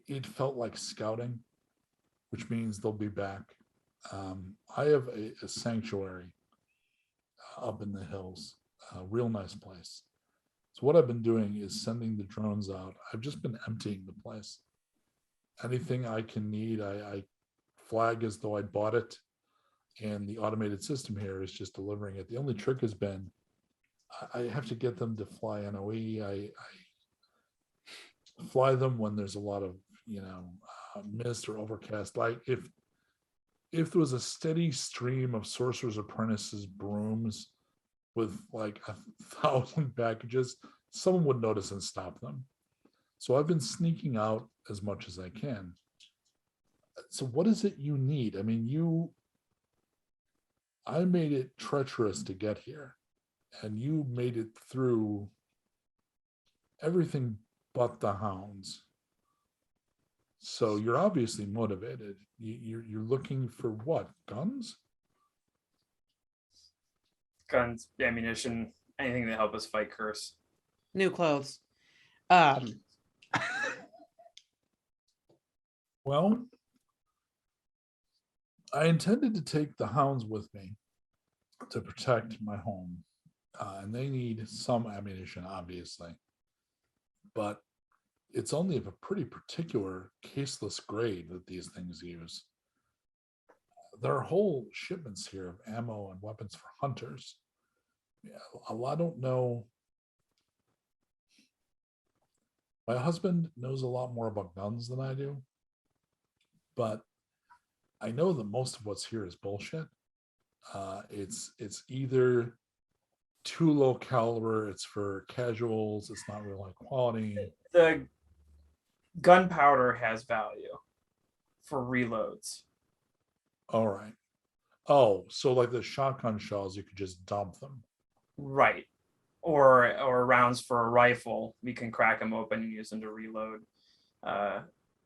it felt like scouting, which means they'll be back. I have a sanctuary up in the hills, a real nice place. So what I've been doing is sending the drones out. I've just been emptying the place. Anything I can need, I flag as though I bought it, and the automated system here is just delivering it. The only trick has been I have to get them to fly NOE. I fly them when there's a lot of mist or overcast. Like if there was a steady stream of Sorcerer's Apprentice's brooms with like 1,000 packages, someone would notice and stop them. So I've been sneaking out as much as I can. So what is it you need? I mean, I made it treacherous to get here, and you made it through everything but the hounds. So you're obviously motivated. You're looking for what? Guns? Guns, ammunition, anything to help us fight Curse. New clothes. Well, I intended to take the hounds with me to protect my home. And they need some ammunition, obviously. But it's only of a pretty particular caseless grade that these things use. There are whole shipments here of ammo and weapons for hunters. I don't know. My husband knows a lot more about guns than I do, but I know that most of what's here is bullshit. It's either too low caliber, it's for casuals, it's not real high quality. The gunpowder has value for reloads. All right. Oh, so like the shotgun shells, you could just dump them. Right. Or rounds for a rifle, we can crack them open and use them to reload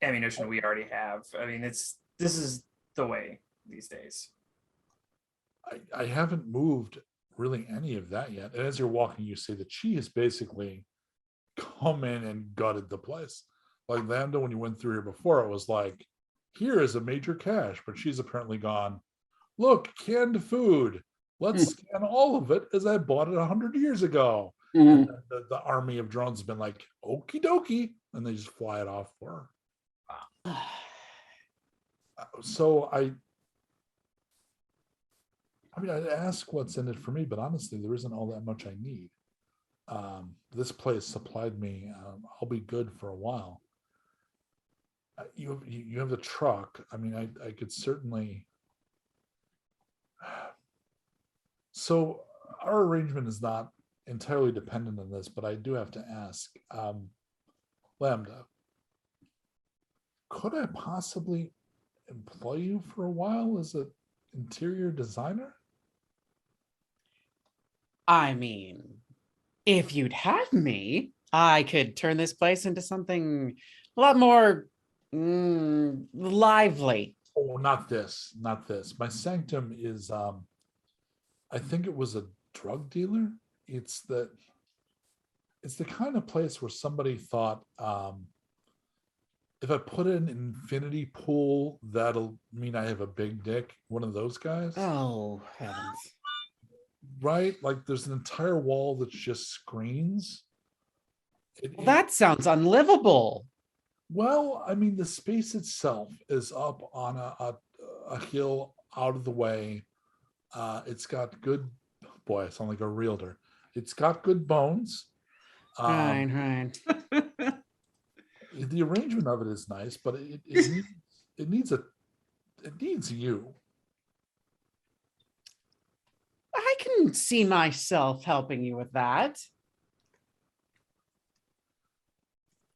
ammunition we already have. I mean, this is the way these days. I haven't moved really any of that yet. And as you're walking, you see that she has basically come in and gutted the place. Like Lambda, when you went through here before, it was like, here is a major cache, but she's apparently gone, look, canned food. Let's scan all of it as I bought it 100 years ago. And the army of drones has been like, okie dokie, and they just fly it off for her. So I mean, I'd ask what's in it for me, but honestly, there isn't all that much I need. This place supplied me. I'll be good for a while. You have the truck. I mean, I could certainly. So our arrangement is not entirely dependent on this, but I do have to ask, Lambda, could I possibly employ you for a while as an interior designer? I mean, if you'd have me, I could turn this place into something a lot more lively. Oh, not this. My sanctum is, I think it was a drug dealer. It's that it's the kind of place where somebody thought, if I put an infinity pool, that'll mean I have a big dick. One of those guys. Oh, heavens. Right? Like there's an entire wall that's just screens. Well, that sounds unlivable. Well, I mean, the space itself is up on a hill out of the way. It's got good, boy, I sound like a realtor. It's got good bones. Right. The arrangement of it is nice, but it needs you. I can see myself helping you with that.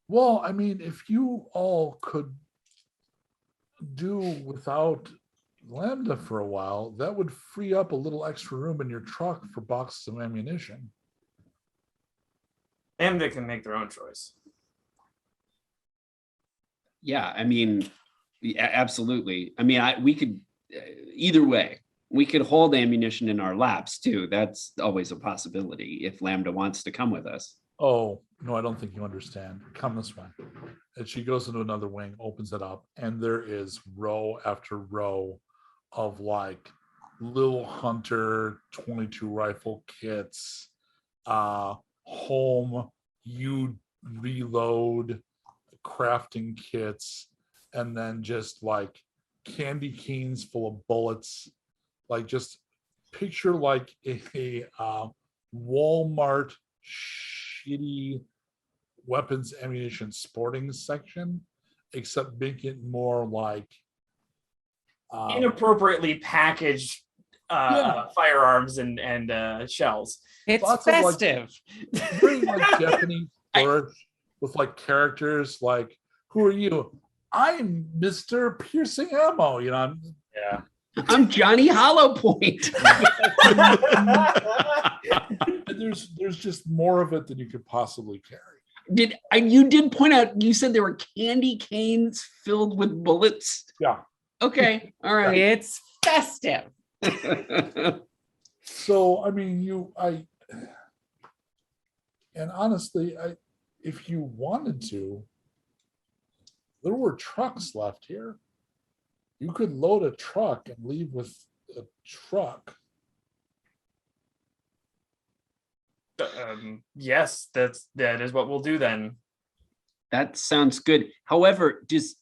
Well, I mean, if you all could do without Lambda for a while, that would free up a little extra room in your truck for boxes of ammunition. Lambda can make their own choice. Yeah, I mean, absolutely. I mean, we could either way. We could hold ammunition in our laps too. That's always a possibility if Lambda wants to come with us. Oh, no, I don't think you understand. Come this way. And she goes into another wing, opens it up, and there is row after row of like little hunter 22 rifle kits, home, you reload crafting kits, and then just like candy canes full of bullets. Like just picture like a Walmart shitty weapons ammunition sporting section, except make it more like inappropriately packaged firearms and shells. It's lots festive. of like very like Japanese flourish with like characters like, who are you? I'm Mr. Piercing Ammo, you know. Yeah. I'm Johnny Hollow Point. There's just more of it than you could possibly carry. You did point out, you said there were candy canes filled with bullets? Yeah. Okay, all right. It's festive. So I mean, and honestly, if you wanted to, there were trucks left here. You could load a truck and leave with a truck. Yes, that is what we'll do then. That sounds good. However, does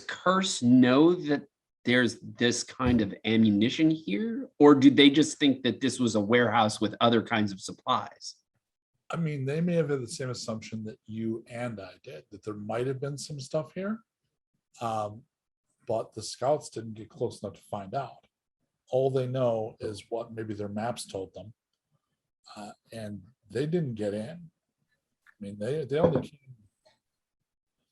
Curse know that there's this kind of ammunition here? Or do they just think that this was a warehouse with other kinds of supplies? I mean, they may have had the same assumption that you and I did, that there might have been some stuff here. But the scouts didn't get close enough to find out. All they know is what maybe their maps told them. And they didn't get in. I mean, they only came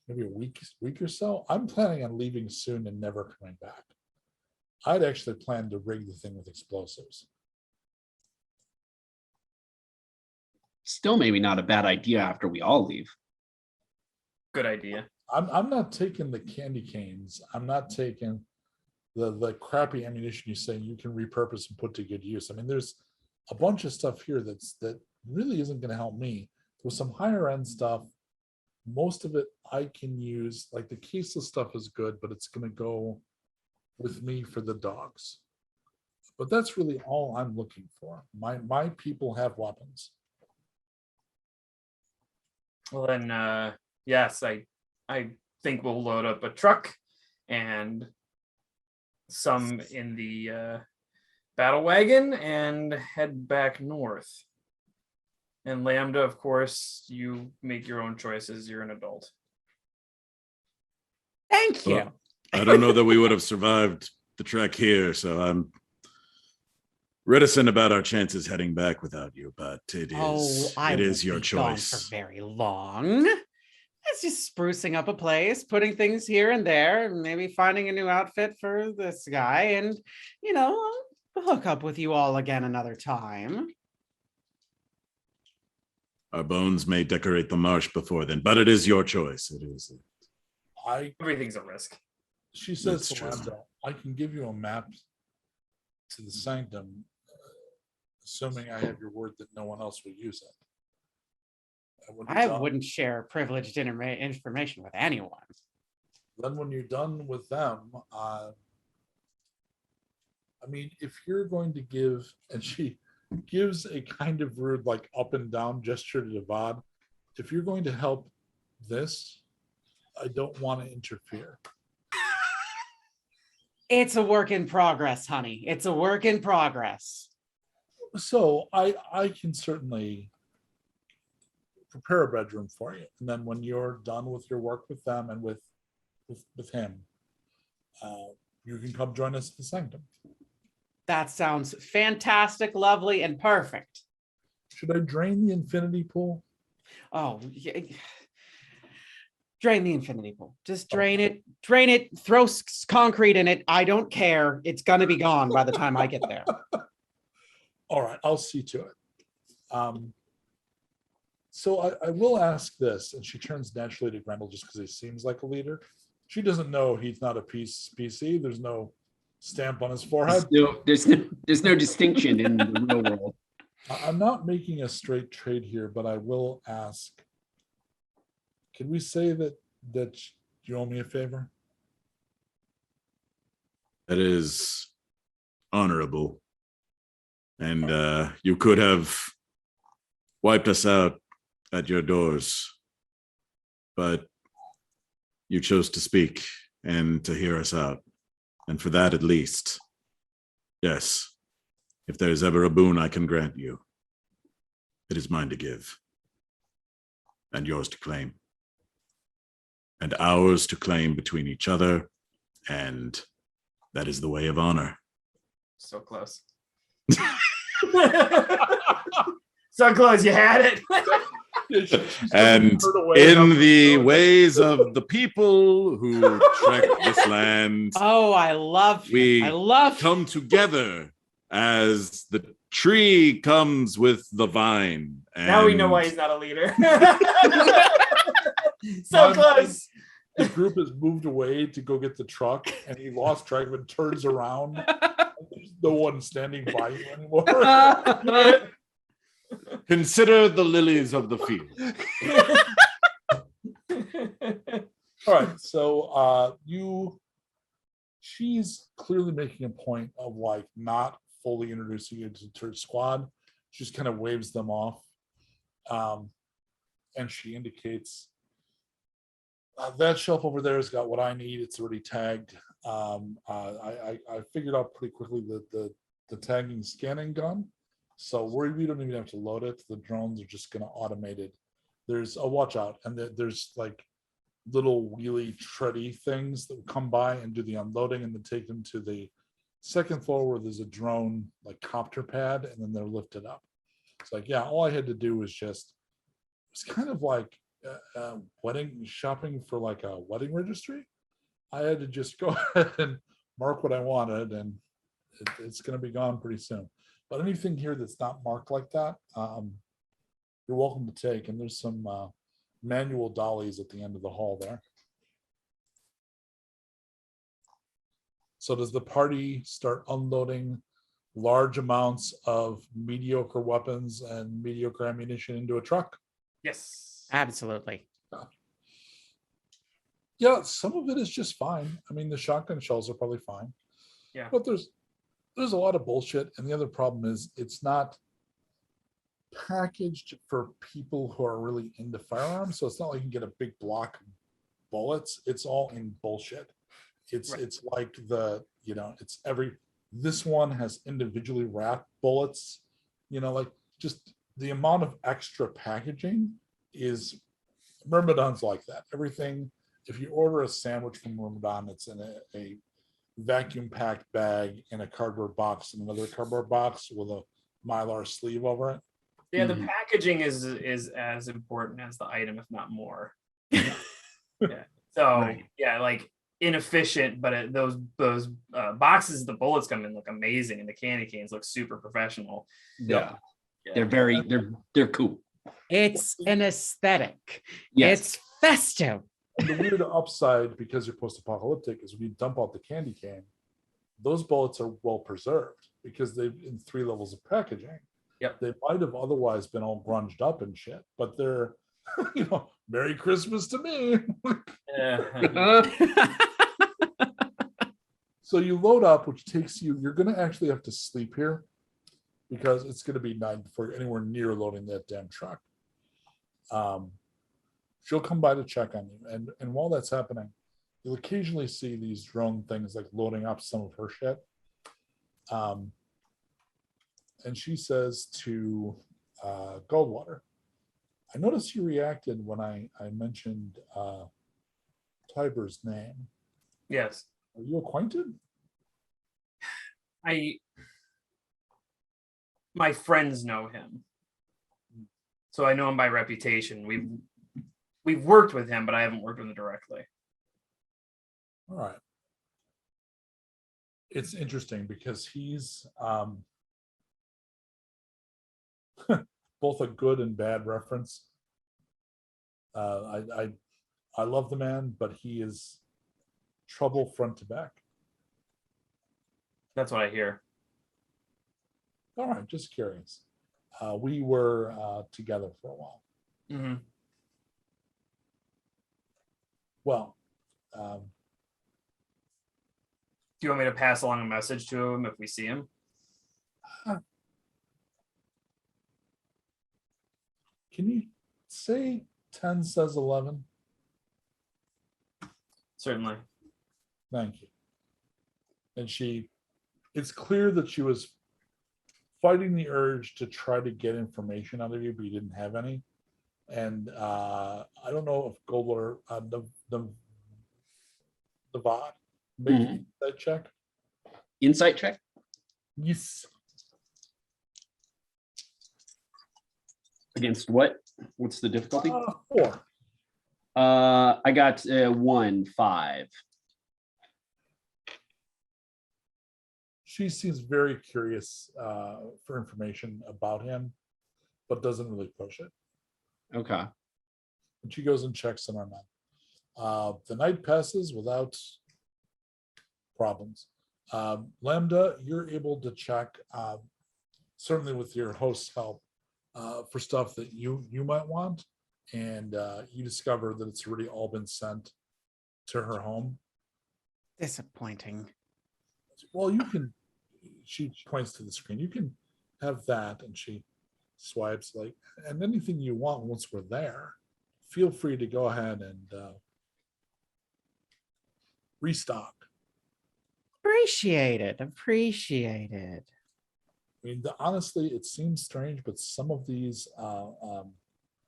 maybe a week or so. I'm planning on leaving soon and never coming back. I'd actually planned to rig the thing with explosives. Still maybe not a bad idea after we all leave. Good idea. I'm not taking the candy canes. I'm not taking the crappy ammunition you say you can repurpose and put to good use. I mean, there's a bunch of stuff here that really isn't going to help me. With some higher end stuff, most of it I can use. Like the caseless stuff is good, but it's going to go with me for the dogs. But that's really all I'm looking for. My people have weapons. Well then, yes, I think we'll load up a truck and some in the battle wagon and head back north. And Lambda, of course, you make your own choices. You're an adult. Thank you. Well, I don't know that we would have survived the trek here, so I'm reticent about our chances heading back without you, but it is your choice. For very long. It's just sprucing up a place, putting things here and there, maybe finding a new outfit for this guy, and I'll hook up with you all again another time. Our bones may decorate the marsh before then, but it is your choice. It is. Everything's a risk. She says to Lambda, I can give you a map to the sanctum, assuming I have your word that no one else will use it. And when you're I done- wouldn't share privileged information with anyone. Then when you're done with them, I mean, if you're going to give, and she gives a kind of rude, like up and down gesture to Devad, if you're going to help this, I don't want to interfere. It's a work in progress, honey. It's a work in progress. So I can certainly prepare a bedroom for you, and then when you're done with your work with them and with him, you can come join us at the sanctum. That sounds fantastic, lovely, and perfect. Should I drain the infinity pool? Oh, yeah. Drain the infinity pool. Just drain it, throw concrete in it. I don't care. It's going to be gone by the time I get there. All right, I'll see to it. So I will ask this, and she turns naturally to Grendel just because he seems like a leader. She doesn't know he's not a PC. There's no stamp on his forehead. There's no distinction in the real world. I'm not making a straight trade here, but I will ask. Can we say that you owe me a favor? That is honorable. And you could have wiped us out at your doors, but you chose to speak and to hear us out. And for that, at least, yes, if there is ever a boon I can grant you, it is mine to give, and yours to claim, and ours to claim between each other, and that is the way of honor. So close. So close, you had it. And in the ways of the people who trek this land, Oh, I love we you. come together as the tree comes with the vine. And Now we know why he's not a leader. So close. The group has moved away to go get the truck, and he lost track of it, turns around. There's no one standing by you anymore. consider the lilies of the field. All right, so she's clearly making a point of like not fully introducing you to her squad. She just kind of waves them off, and she indicates that shelf over there has got what I need. It's already tagged. I figured out pretty quickly that the tagging scanning gun. So we don't even have to load it. The drones are just going to automate it. There's a watch out, and there's like little wheelie tready things that will come by and do the unloading, and then take them to the second floor where there's a drone like copter pad, and then they're lifted up. It's like, yeah, all I had to do was it's kind of like wedding shopping for like a wedding registry. I had to just go ahead and mark what I wanted, and it's going to be gone pretty soon. But anything here that's not marked like that, you're welcome to take. And there's some manual dollies at the end of the hall there. So does the party start unloading large amounts of mediocre weapons and mediocre ammunition into a truck? Yes. Absolutely. Yeah, some of it is just fine. I mean, the shotgun shells are probably fine. Yeah. But there's a lot of bullshit. And the other problem is it's not packaged for people who are really into firearms. So it's not like you can get a big block of bullets. It's all in bullshit. It's like this one has individually wrapped bullets, like just the amount of extra packaging is Myrmidon's like that. Everything, if you order a sandwich from Myrmidon, it's in a vacuum packed bag in a cardboard box, and another cardboard box with a Mylar sleeve over it. Yeah, the packaging is as important as the item, if not more. Yeah. So Right. yeah, like inefficient, but those boxes the bullets come in look amazing, and the candy canes look super professional. Yeah. They're cool. It's an aesthetic. Yes. It's festive. And the weird upside, because you're post-apocalyptic, is when you dump out the candy cane, those bullets are well preserved because they've in 3 levels of packaging. Yep. They might have otherwise been all grunged up and shit, but they're Merry Christmas to me. So you load up, which takes you, you're going to actually have to sleep here because it's going to be night before you're anywhere near loading that damn truck. She'll come by to check on you. And while that's happening, you'll occasionally see these drone things like loading up some of her shit. And she says to Goldwater, I noticed you reacted when I mentioned Tiber's name. Yes. Are you acquainted? My friends know him. So I know him by reputation. We've worked with him, but I haven't worked with him directly. All right. It's interesting because he's both a good and bad reference. I love the man, but he is trouble front to back. That's what I hear. All right, just curious. We were together for a while. Mm-hmm. Well, do you want me to pass along a message to him if we see him? Can you say 10 says 11? Certainly. Thank you. And it's clear that she was fighting the urge to try to get information out of you, but you didn't have any. And I don't know if Goldwater, the VOD, make that check. Insight check? Yes. Against what? What's the difficulty? 4. I got 1, 5. She seems very curious for information about him, but doesn't really push it. Okay. And she goes and checks on our men. The night passes without problems. Lambda, you're able to check, certainly with your host's help, for stuff that you might want, and you discover that it's already all been sent to her home. Disappointing. Well, you can. She points to the screen. You can have that, and she swipes and anything you want once we're there. Feel free to go ahead and restock. Appreciate it. I mean, honestly, it seems strange, but some of these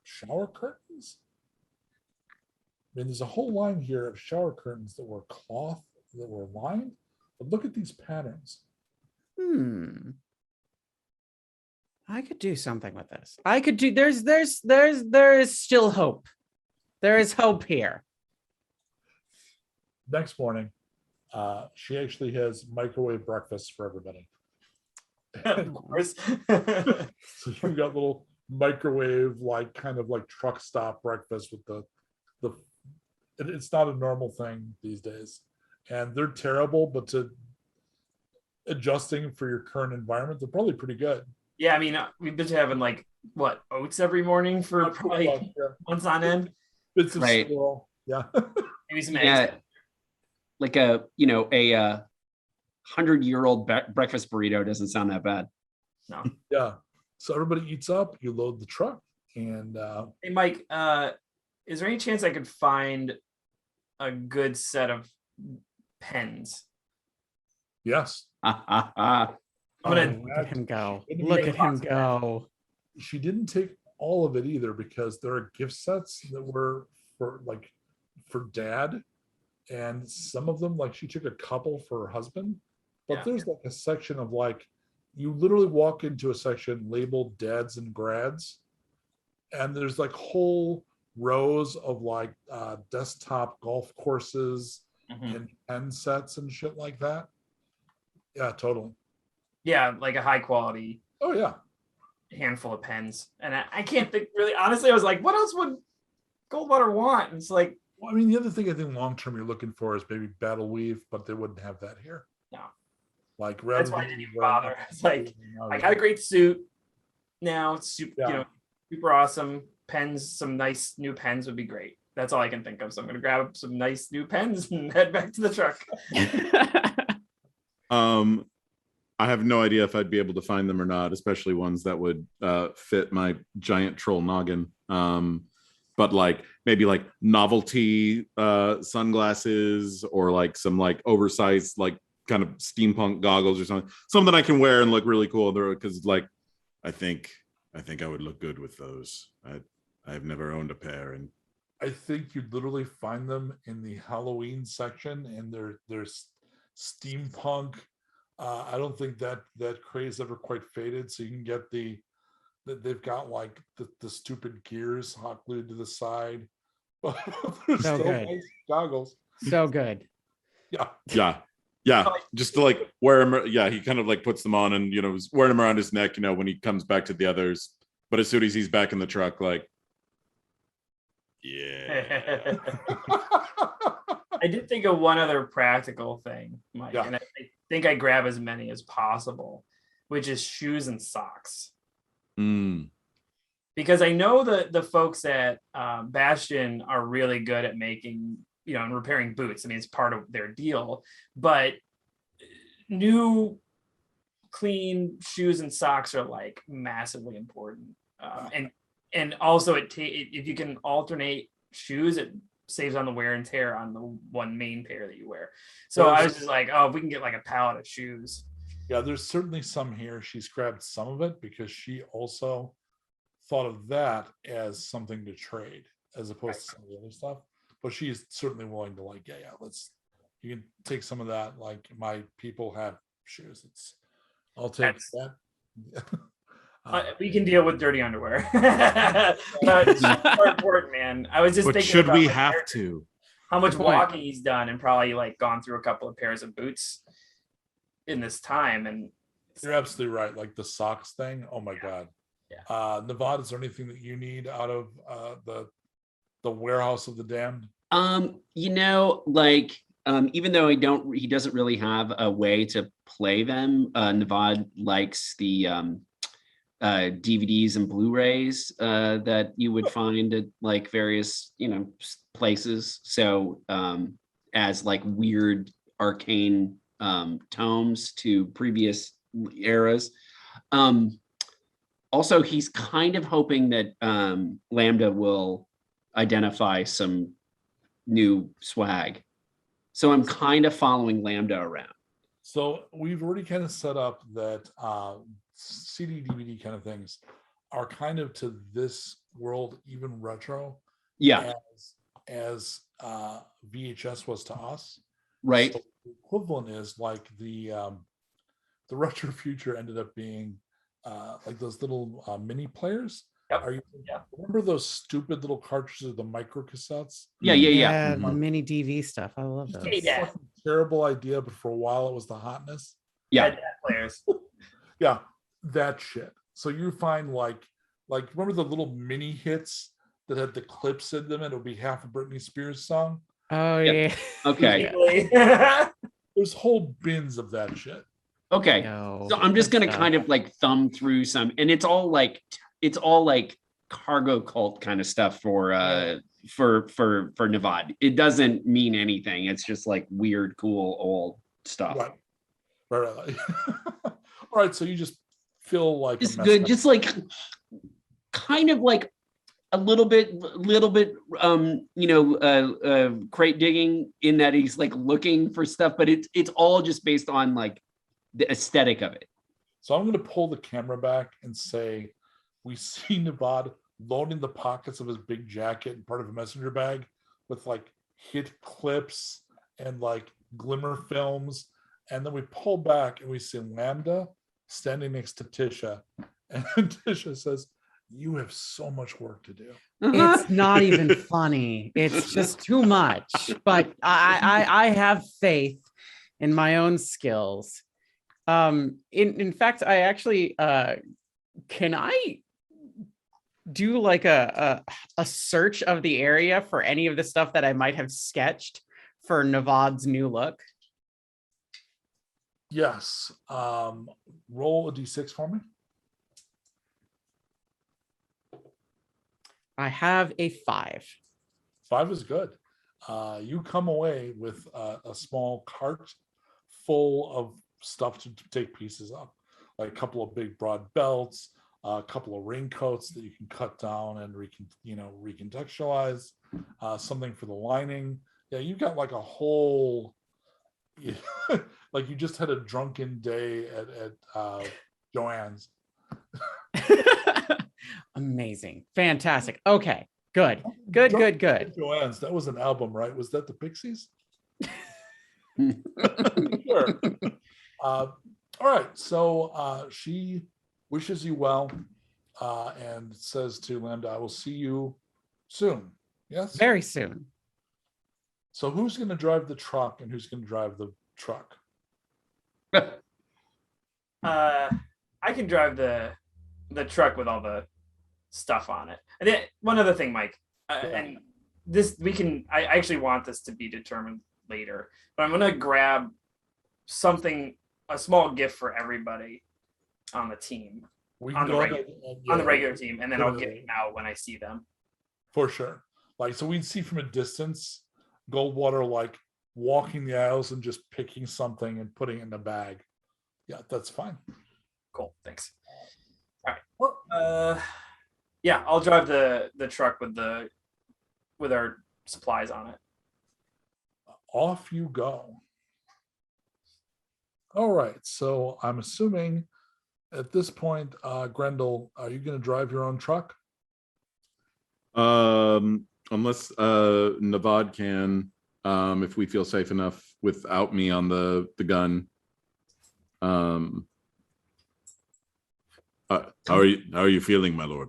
shower curtains. I mean, there's a whole line here of shower curtains that were cloth that were lined, but look at these patterns. I could do something with this. I could do. There is still hope. There is hope here. Next morning, she actually has microwave breakfast for everybody. Of course. So you've got little microwave, kind of truck stop breakfast with the. It's not a normal thing these days, and they're terrible. But to adjusting for your current environment, they're probably pretty good. Yeah, I mean, we've been having oats every morning for probably months on end. Bits of Right. squirrel. Yeah. Maybe some eggs. Like a 100-year-old breakfast burrito doesn't sound that bad. No. Yeah. So everybody eats up. You load the truck, and Hey, Mike, is there any chance I could find a good set of pens? yes. I'm gonna Look at him go. Gonna be Look a at him box of go. She didn't take all of it either because there are gift sets that were for dad, and some of them she took a couple for her husband, but Yeah. there's a section of you literally walk into a section labeled dads and grads, and there's whole rows of desktop golf courses and pen sets and shit like that. Yeah, totally. Yeah, like a high quality Oh yeah. handful of pens. And I can't think really, honestly, I was like, what else would Goldwater want? And it's like, Well, I mean, the other thing I think long term you're looking for is maybe battle weave, but they wouldn't have that here. No. Rather That's why I than didn't even wearing bother. It's like, no, I got a great suit now. It's super, Yeah. super awesome. pens, some nice new pens would be great. That's all I can think of. So I'm going to grab some nice new pens and head back to the truck. I have no idea if I'd be able to find them or not, especially ones that would fit my giant troll noggin. But like maybe like novelty sunglasses or like some like oversized like kind of steampunk goggles or something I can wear and look really cool. Because like I think I would look good with those. I've never owned a pair, and I think you'd literally find them in the Halloween section, and there's steampunk. I don't think that craze ever quite faded. So you can get they've got like the stupid gears hot glued to the side. But they're So still good. nice goggles. So good. Yeah. yeah, just to like wear them. Yeah, he kind of like puts them on and is wearing them around his neck. When he comes back to the others, but as soon as he's back in the truck, like, yeah. I did think of one other practical thing, Mike, and I think I grab as many as possible, which is shoes and socks. Because I know the folks at Bastion are really good at making, and repairing boots. I mean, it's part of their deal, but new clean shoes and socks are like massively important. And also if you can alternate shoes, it saves on the wear and tear on the one main pair that you wear. So I was just like, oh, if we can get like a pallet of shoes. Yeah, there's certainly some here. She's grabbed some of it because she also thought of that as something to trade as opposed to some of the other stuff. But she's certainly willing to like, you can take some of that. Like my people have shoes. I'll take that. We can deal with dirty underwear. But it's more important, man. I was just But thinking, should we about, have to? how much walking he's done and probably like gone through a couple of pairs of boots in this time. And you're absolutely right. Like the socks thing. Oh my God. Yeah. Nevada, is there anything that you need out of the warehouse of the damned? Even though he doesn't really have a way to play them. Nevada likes the DVDs and Blu-rays that you would find at like various, places. So as like weird arcane tomes to previous eras. Also, he's kind of hoping that Lambda will identify some new swag. So I'm kind of following Lambda around. So we've already kind of set up that CD, DVD kind of things are kind of to this world, even retro. Yeah. As VHS was to us. Right. So the equivalent is like the retro future ended up being like those little mini players. Yep. Remember those stupid little cartridges of the micro cassettes? Yeah, the mini DV stuff. I love those. Fucking terrible idea, but for a while it was the hotness. Yeah. Players. Yeah, that shit. So you find like remember the little mini hits that had the clips in them and it would be half a Britney Spears song? Oh yeah. Okay. There's whole bins of that shit. Okay. No, So I'm just gonna kind of like thumb through some, and it's all like cargo cult kind of stuff for Nevada. It doesn't mean anything. It's just like weird, cool, old stuff. Right. All right. So you just feel like It's good, just like kind of like a little bit crate digging in that he's like looking for stuff, but it's all just based on like the aesthetic of it. So I'm going to pull the camera back and say we see Nevada loading the pockets of his big jacket and part of a messenger bag with like hit clips and like glimmer films, and then we pull back and we see Lambda standing next to Tisha, and Tisha says, "You have so much work to do." It's not even funny. It's just too much. But I have faith in my own skills. In fact, I actually can I do like a search of the area for any of the stuff that I might have sketched for Nevada's new look? Yes. Roll a d6 for me. I have a 5. 5 is good. You come away with a small cart full of stuff to take pieces of, like a couple of big broad belts, a couple of raincoats that you can cut down and recontextualize, something for the lining. Yeah, you got like a whole, like you just had a drunken day at Joanne's. Amazing. Fantastic. Okay. Good. Joanne's, that was an album, right? Was that the Pixies? Sure. All right. So she wishes you well and says to Lambda, I will see you soon. Yes? Very soon. So who's going to drive the truck and who's going to drive the truck? I can drive the truck with all the stuff on it. And then one other thing, Mike, and this I actually want this to be determined later, but I'm gonna grab something, a small gift for everybody on the team, on the regular team, and then I'll give it out when I see them. For sure. Like, so we'd see from a distance Goldwater like walking the aisles and just picking something and putting it in a bag. Yeah, that's fine. Cool, thanks. All right. Yeah, I'll drive the truck with our supplies on it. Off you go. All right. So I'm assuming at this point, Grendel, are you going to drive your own truck? Unless Navad can, if we feel safe enough without me on the gun. How are you feeling, my lord?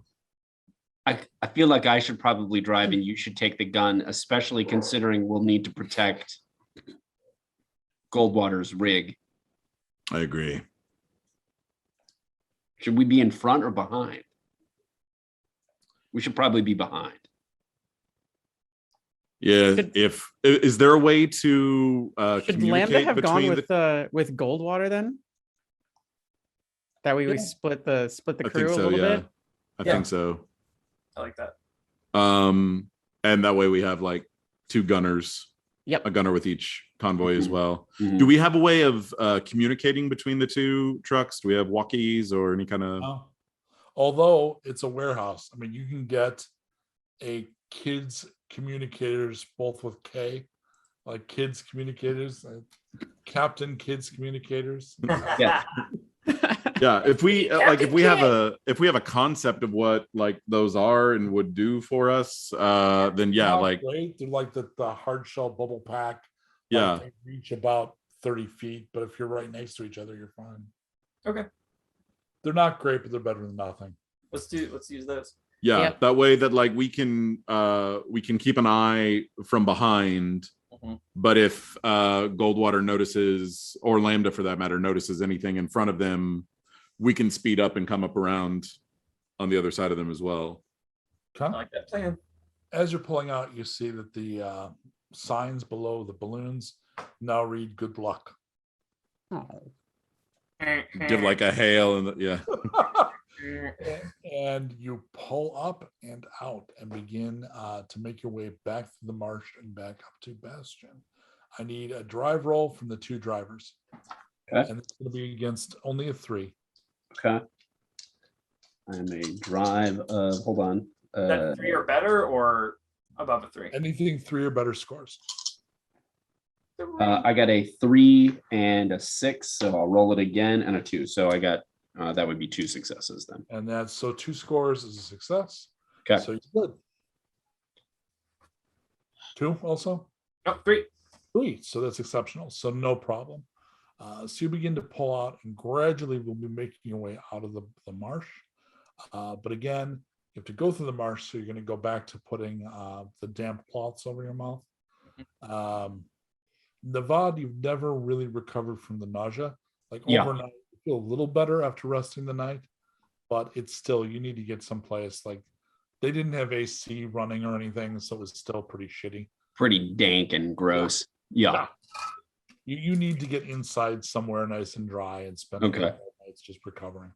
I feel like I should probably drive and you should take the gun, especially considering we'll need to protect Goldwater's rig. I agree. Should we be in front or behind? We should probably be behind. Yeah. Is there a way to should Lambda have gone with Goldwater then? That way we split the crew a little bit. I think so. I like that. And that way we have like 2 gunners. Yep. A gunner with each convoy as well. Mhm. Do we have a way of communicating between the 2 trucks? Do we have walkies or any kind of? No. Although it's a warehouse. I mean, you can get a kids communicators, both with K, like kids communicators, Captain Kids Communicators. Yeah. Yeah, if we have a concept of what like those are and would do for us, then yeah, Not like great. They're like the hard shell bubble pack. yeah, Like, they reach about 30 feet, but if you're right next to each other, you're fine. Okay, They're not great, but they're better than nothing. let's use those. yeah. Yep. That way that like we can keep an eye from behind. Mhm. But if Goldwater notices, or Lambda for that matter, notices anything in front of them, we can speed up and come up around on the other side of them as well. I Okay. like that plan. As you're pulling out, you see that the signs below the balloons now read "Good luck." Oh. Give like a hail and yeah. And you pull up and out and begin to make your way back through the marsh and back up to Bastion. I need a drive roll from the 2 drivers. Okay. And it's going to be against only a 3. Okay. I'm a drive of, hold on. Is that 3 or better or above a 3? Anything 3 or better scores. I got a 3 and a 6, so I'll roll it again, and a 2. So I got that would be 2 successes then. And that's so 2 scores is a success. Okay. So you're good. 2 also? Oh, 3. 3. So that's exceptional. So no problem. So you begin to pull out and gradually we'll be making your way out of the marsh. But again, you have to go through the marsh. So you're going to go back to putting the damp cloths over your mouth. Navad, you've never really recovered from the nausea. Like overnight, you feel a little better after resting the night, but it's still, you need to get someplace. Like they didn't have AC running or anything. So it was still pretty shitty. Pretty dank and gross. Yeah. You need to get inside somewhere nice and dry and spend a couple of nights just recovering.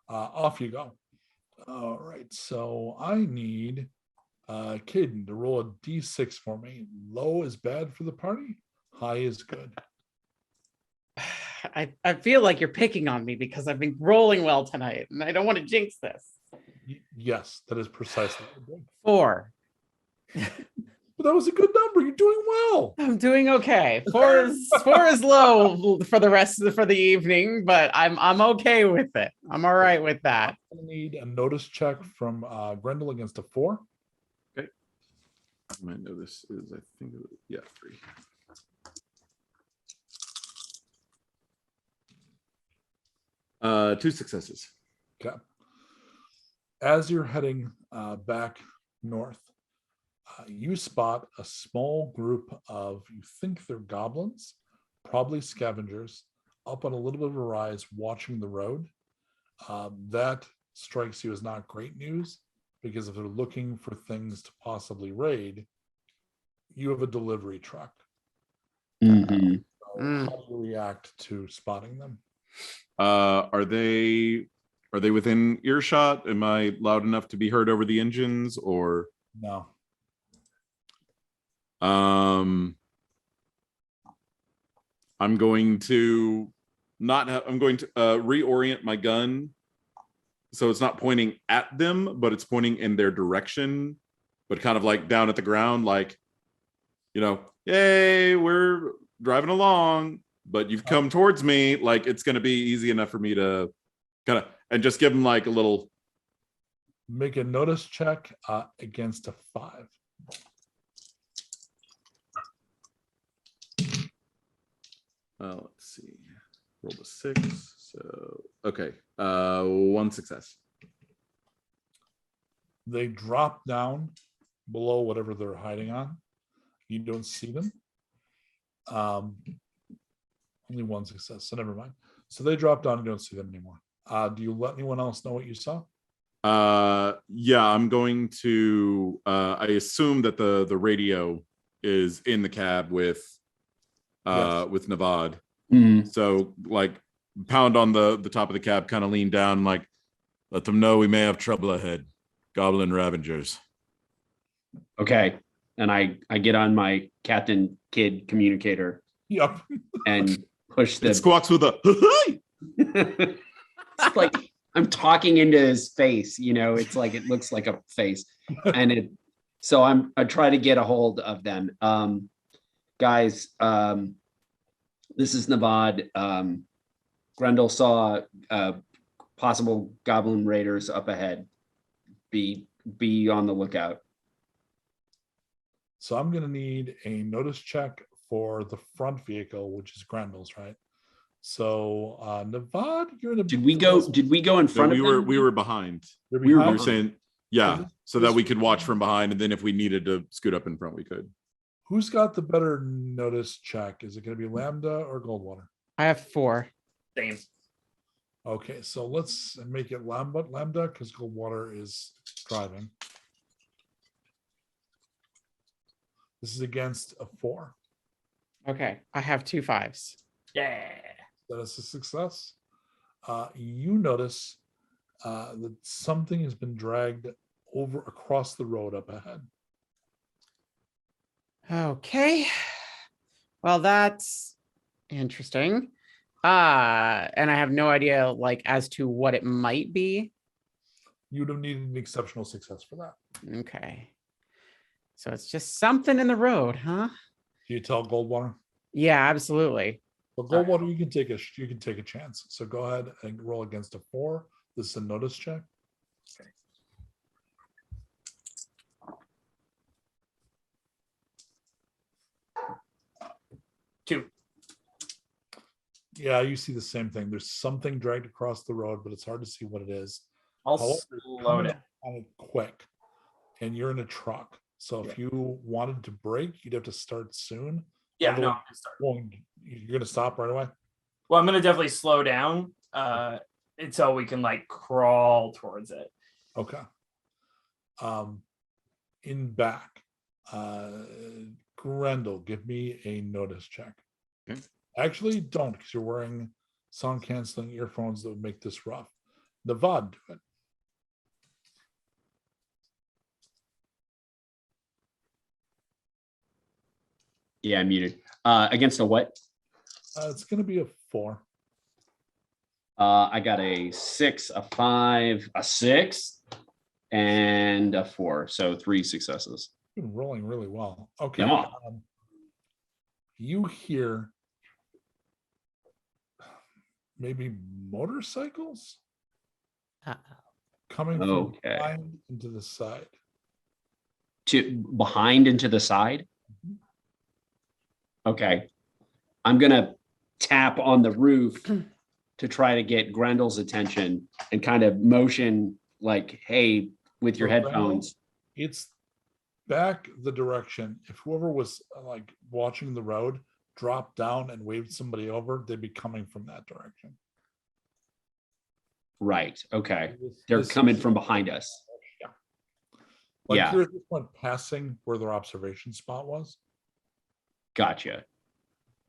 Off you go. All right. So I need Kdin, to roll a d6 for me. Low is bad for the party. High is good. I feel like you're picking on me because I've been rolling well tonight, and I don't want to jinx this. Yes, that is precisely what you're doing. 4. But that was a good number. You're doing well. I'm doing okay. 4 is low for the evening, but I'm okay with it. I'm all right with that. I need a notice check from Grendel against a 4. My notice is, I think, 3. 2 successes. Okay. As you're heading back north, you spot a small group of, you think they're goblins, probably scavengers, up on a little bit of a rise watching the road. That strikes you as not great news, because if they're looking for things to possibly raid, you have a delivery truck. Mhm. So how do you react to spotting them? Are they within earshot? Am I loud enough to be heard over the engines, or No. I'm going to reorient my gun so it's not pointing at them, but it's pointing in their direction, but kind of like down at the ground, like, yay, we're driving along, but you've come towards me. Like, it's going to be easy enough for me to kind of, and just give them like a little. Make a notice check against a 5. Let's see. Roll a 6. So, okay. 1 success. They drop down below whatever they're hiding on. You don't see them. Only 1 success, so never mind. So they drop down and you don't see them anymore. Do you let anyone else know what you saw? Yeah, I'm going to. I assume that the radio is in the cab with Navad. So like pound on the top of the cab, kind of lean down, like, let them know we may have trouble ahead. Goblin Ravengers. Okay. And I get on my Captain Kid communicator. Yep. And push the It squawks with a it's like I'm talking into his face, it's like it looks like a face. And I try to get a hold of them. Guys, this is Navad. Grendel saw possible goblin raiders up ahead. Be on the lookout. So I'm going to need a notice check for the front vehicle, which is Grendel's, right? So Navad, you're in a. Did we go in front of them? We were behind. We We were saying, yeah, so that we could watch from behind, and then if we needed to scoot up in front, we could. Who's got the better notice check? Is it going to be Lambda or Goldwater? I have 4. Same. Okay, so let's make it Lambda because Goldwater is driving. This is against a 4. Okay, I have 2 5s. Yeah. That is a success. You notice that something has been dragged over across the road up ahead. Okay. Well, that's interesting. And I have no idea as to what it might be. You would have needed an exceptional success for that. Okay. So it's just something in the road, huh? Do you tell Goldwater? Yeah, absolutely. Well, Goldwater, you can take a chance. So go ahead and roll against a 4. This is a notice check. Okay. Two. Yeah, you see the same thing. There's something dragged across the road, but it's hard to see what it is. I'll However, slow it. kind of quick, and you're in a truck. So if you wanted to brake, you'd have to start soon. Yeah, Otherwise, no, I'm gonna start. you're going to stop right away. Well, I'm gonna definitely slow down until we can crawl towards it. Okay. In back, Grendel, give me a notice check. Okay. Actually, don't, because you're wearing sound canceling earphones that would make this rough. Navad, do it. Yeah, I'm muted. Against a what? It's going to be a 4. I got a 6, a 5, a 6, and a 4. So 3 successes. Been rolling really well. Okay. Yeah. You hear maybe motorcycles coming from Okay. behind into the side. To behind into the side. Okay. I'm gonna tap on the roof to try to get Grendel's attention and kind of motion like, hey, with your So Grendel, headphones. it's back the direction. If whoever was like watching the road dropped down and waved somebody over, they'd be coming from that direction. Right. Okay. This- They're this coming is- from behind us. Yeah. Like Yeah. you're just one passing where their observation spot was. Gotcha.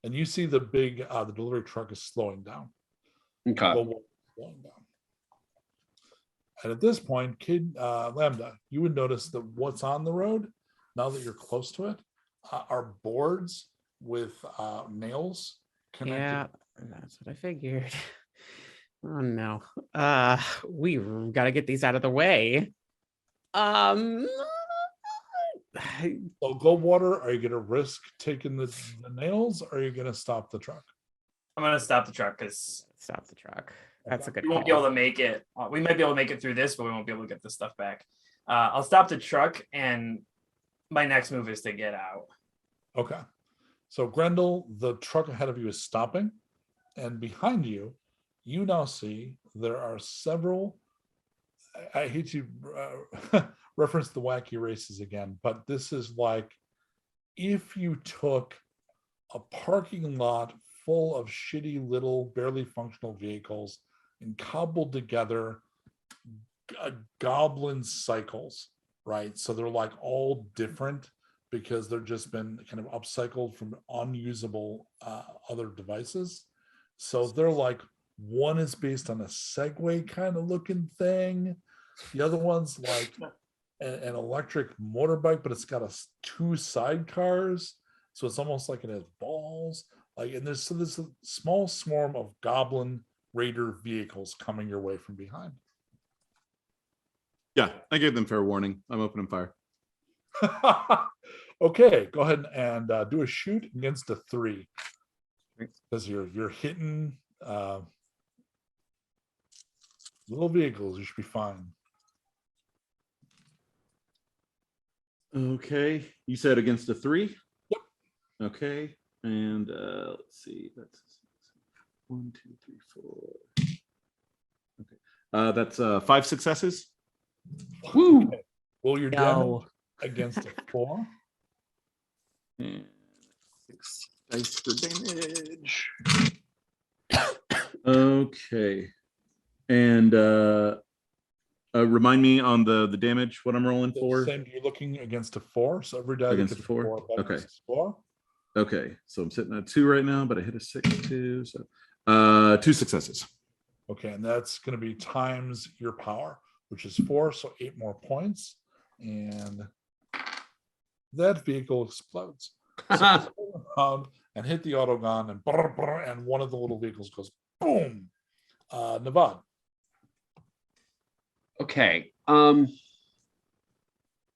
And you see the big the delivery truck is slowing down. Okay. Goldwater is slowing down. And at this point, Lambda, you would notice that what's on the road, now that you're close to it, are boards with nails connected. Yeah, that's what I figured. Oh no. We gotta get these out of the way. So Goldwater, are you going to risk taking the nails, or are you going to stop the truck? I'm gonna stop the truck because Stop the truck. That's a good we won't be able call. to make it. We might be able to make it through this, but we won't be able to get the stuff back. I'll stop the truck, and my next move is to get out. Okay. So Grendel, the truck ahead of you is stopping, and behind you, you now see there are several. I hate to reference the wacky races again, but this is like if you took a parking lot full of shitty little, barely functional vehicles and cobbled together goblin cycles, right? So they're like all different because they're just been kind of upcycled from unusable other devices. So they're like, one is based on a Segway kind of looking thing. The other one's like an electric motorbike, but it's got 2 sidecars. So it's almost like it has balls. Like, and there's this small swarm of goblin raider vehicles coming your way from behind. Yeah, I gave them fair warning. I'm opening fire. Okay, go ahead and do a shoot against a 3 because you're hitting little vehicles. You should be fine. Okay, you said against a 3. Yep. Okay, and let's see. That's 1, 2, 3, 4. Okay, that's 5 successes. Woo. Okay. Roll your No. damage against a 4. And 6 dice for damage. Okay, and remind me on the damage what I'm rolling for. Same, you're looking against a 4, so every die Against that gets a 4? 4 that Okay. is 4. Okay, so I'm sitting at 2 right now, but I hit a 6 too. So 2 successes. Okay, and that's going to be times your power, which is 4, so 8 more points, and that vehicle explodes. So turn around and hit the autogun, and brr, brr, and one of the little vehicles goes boom. Navad. Okay.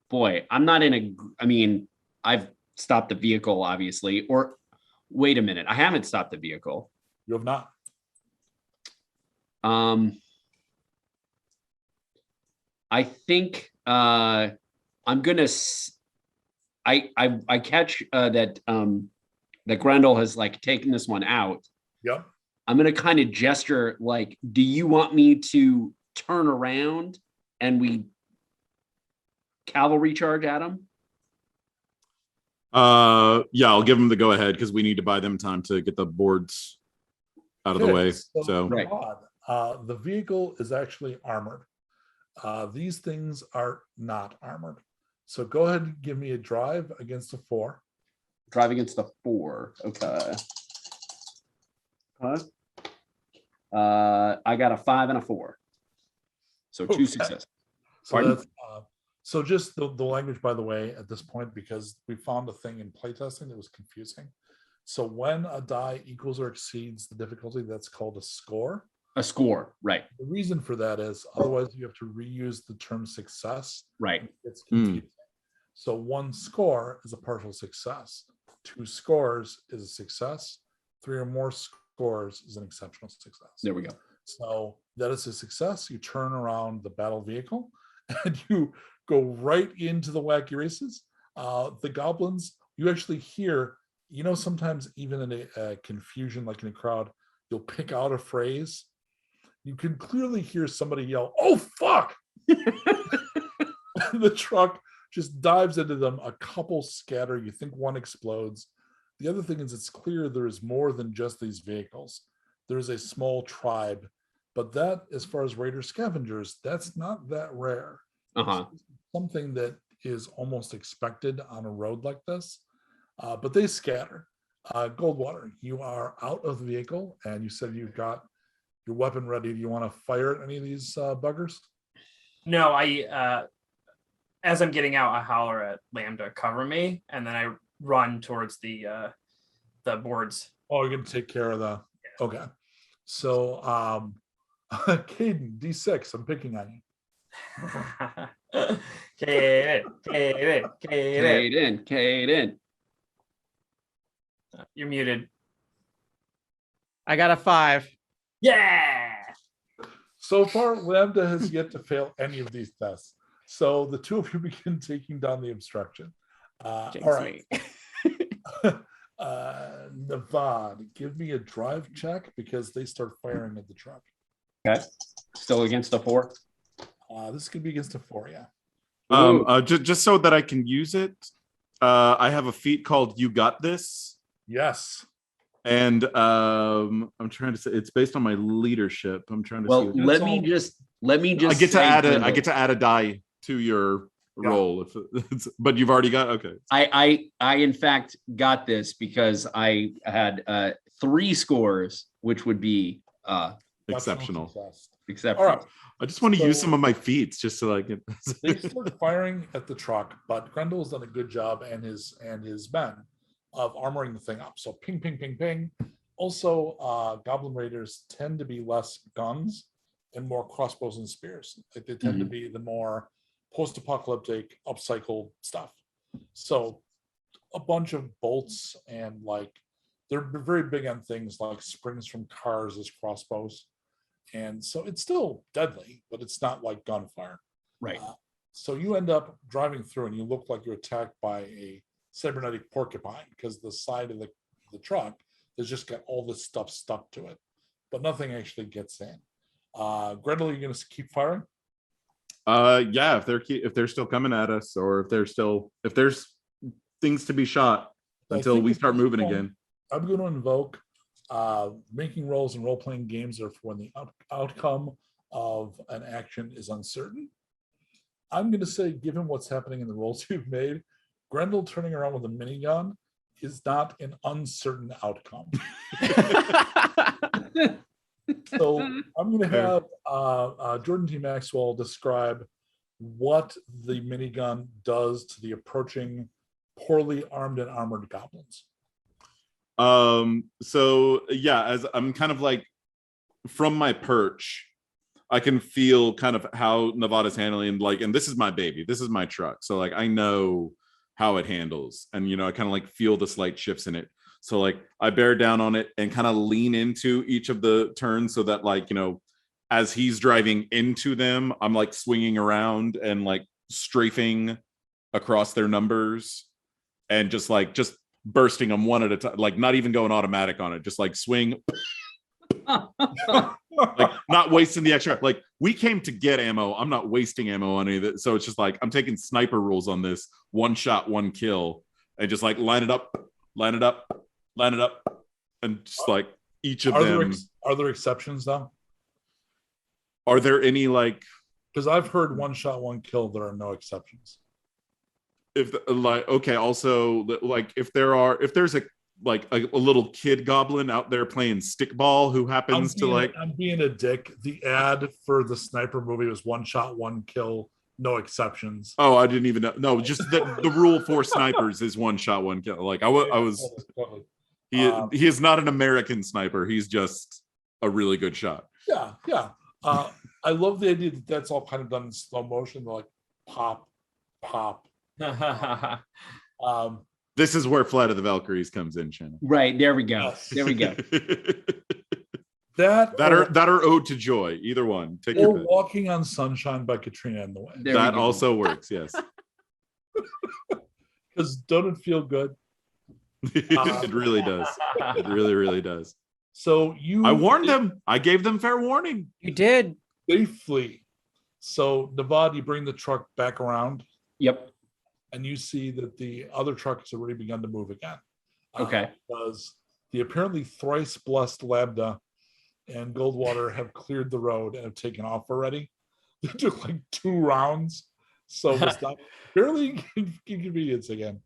Boy, I'm not in a. I mean, I've stopped the vehicle, obviously. Or wait a minute, I haven't stopped the vehicle. You have not. I think I'm gonna. I catch that that Grendel has like taken this one out. Yep. I'm gonna kind of gesture like, do you want me to turn around and we cavalry charge at him? Yeah, I'll give them the go ahead because we need to buy them time to get the boards out of the way. So Right. The vehicle is actually armored. These things are not armored. So go ahead and give me a drive against a 4. Drive against the 4. Okay. I got a 5 and a 4. So 2 Okay. successes. So Pardon? that's So just the language, by the way, at this point, because we found a thing in playtesting that was confusing. So when a die equals or exceeds the difficulty, that's called a score. A score, right? The reason for that is otherwise you have to reuse the term success. Right. It's confusing. So 1 score is a partial success. 2 scores is a success. 3 or more scores is an exceptional success. There we go. So that is a success. You turn around the battle vehicle and you go right into the wacky races. The goblins, you actually hear, sometimes even in a confusion, like in a crowd, you'll pick out a phrase. You can clearly hear somebody yell, "Oh, fuck!" The truck just dives into them. A couple scatter. You think one explodes. The other thing is it's clear there is more than just these vehicles. There is a small tribe, but that, as far as raider scavengers, that's not that rare. Something that is almost expected on a road like this, but they scatter. Goldwater, you are out of the vehicle, and you said you've got your weapon ready. Do you want to fire at any of these buggers? No, as I'm getting out, I holler at Lambda, "Cover me," and then I run towards the boards. Oh, you're gonna take care of the. Okay, so Kdin, D6. I'm picking on you. Kdin. You're muted. I got a 5. Yeah. So far, Lambda has yet to fail any of these tests. So the two of you begin taking down the obstruction. All right. Navad, give me a drive check because they start firing at the truck. Okay. Still against a 4? This could be against a 4, yeah. Just so that I can use it, I have a feat called "You Got This." Yes. And I'm trying to say it's based on my leadership. I'm trying to see. Let me just. I get to add a die to your roll, but you've already got. Okay. I in fact got this because I had 3 scores, which would be exceptional. Exceptional. All right. I just want to use some of my feats just so I can. They start firing at the truck, but Grendel's done a good job, and his men, of armoring the thing up. So ping, ping, ping, ping. Also, Goblin Raiders tend to be less guns and more crossbows and spears. Like they tend to be the more post-apocalyptic, upcycled stuff. So a bunch of bolts and they're very big on things like springs from cars as crossbows. And so it's still deadly, but it's not like gunfire. Right. So you end up driving through and you look like you're attacked by a cybernetic porcupine because the side of the truck has just got all this stuff stuck to it, but nothing actually gets in. Grendel, are you going to keep firing? Yeah, if they're still coming at us, or if there's things to be shot until we start moving again. I'm going to invoke making rolls and role-playing games are for when the outcome of an action is uncertain. I'm going to say, given what's happening in the rolls you've made, Grendel turning around with a minigun is not an uncertain outcome. So I'm going to have Jordan T. Maxwell describe what the minigun does to the approaching poorly armed and armored goblins. So yeah, as I'm kind of like from my perch, I can feel kind of how Nevada's handling, and this is my baby, this is my truck. So I know how it handles, and I kind of feel the slight shifts in it. So I bear down on it and kind of lean into each of the turns so that as he's driving into them, I'm swinging around and strafing across their numbers and just bursting them one at a time, not even going automatic on it, just swing. Not wasting the extra. We came to get ammo. I'm not wasting ammo on any of it. So it's just I'm taking sniper rules on this: 1 shot, 1 kill, and just line it up, and just each of them. Are there exceptions though? Are there any Because I've heard 1 shot, 1 kill. There are no exceptions. If okay, also if there's a little kid goblin out there playing stickball who happens I'm being a dick. The ad for the sniper movie was 1 shot, 1 kill, no exceptions. Oh, I didn't even know. No, just the rule for snipers is one shot, one kill. Like I was. Totally. He is not an American sniper. He's just a really good shot. Yeah. I love the idea that that's all kind of done in slow motion. They're like pop, pop. This is where Flight of the Valkyries comes in, Shannon. Right, there we go. Yes. There we go. that are Ode to Joy. Either one. Take or your pick. Walking on Sunshine by Katrina and the Way. There That we go. also works, yes. Because don't it feel good? It really does. It really, really does. So I warned them. I gave them fair warning. You did. They flee. So Navad, you bring the truck back around Yep. and you see that the other truck has already begun to move again. Okay. Because the apparently thrice blessed Lambda and Goldwater have cleared the road and have taken off already. They took like 2 rounds. So it's not barely inconvenience again.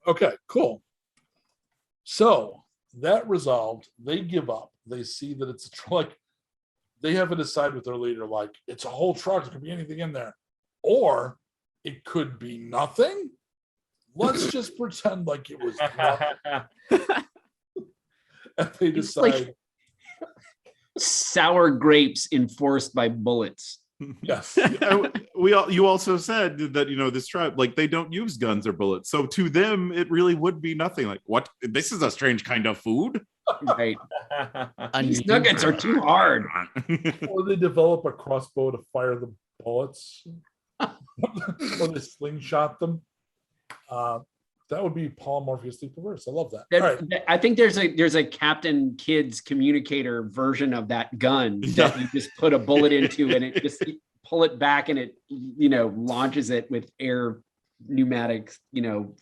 Okay, cool. So that resolved, they give up. They see that it's like they haven't decided with their leader, like it's a whole truck, there could be anything in there, or it could be nothing. Let's just pretend like it was nothing. And they It's decide, like sour grapes enforced by bullets. yes, You also said that this tribe, like, they don't use guns or bullets, so to them it really would be nothing. Like, what? This is a strange kind of food. Right. These nuggets are too hard. or they develop a crossbow to fire the bullets, or they slingshot them. That would be polymorphously perverse. I love that. All right. I think there's a Captain Kids communicator version of that gun that you just put a bullet into and it just pull it back and it launches it with air pneumatics.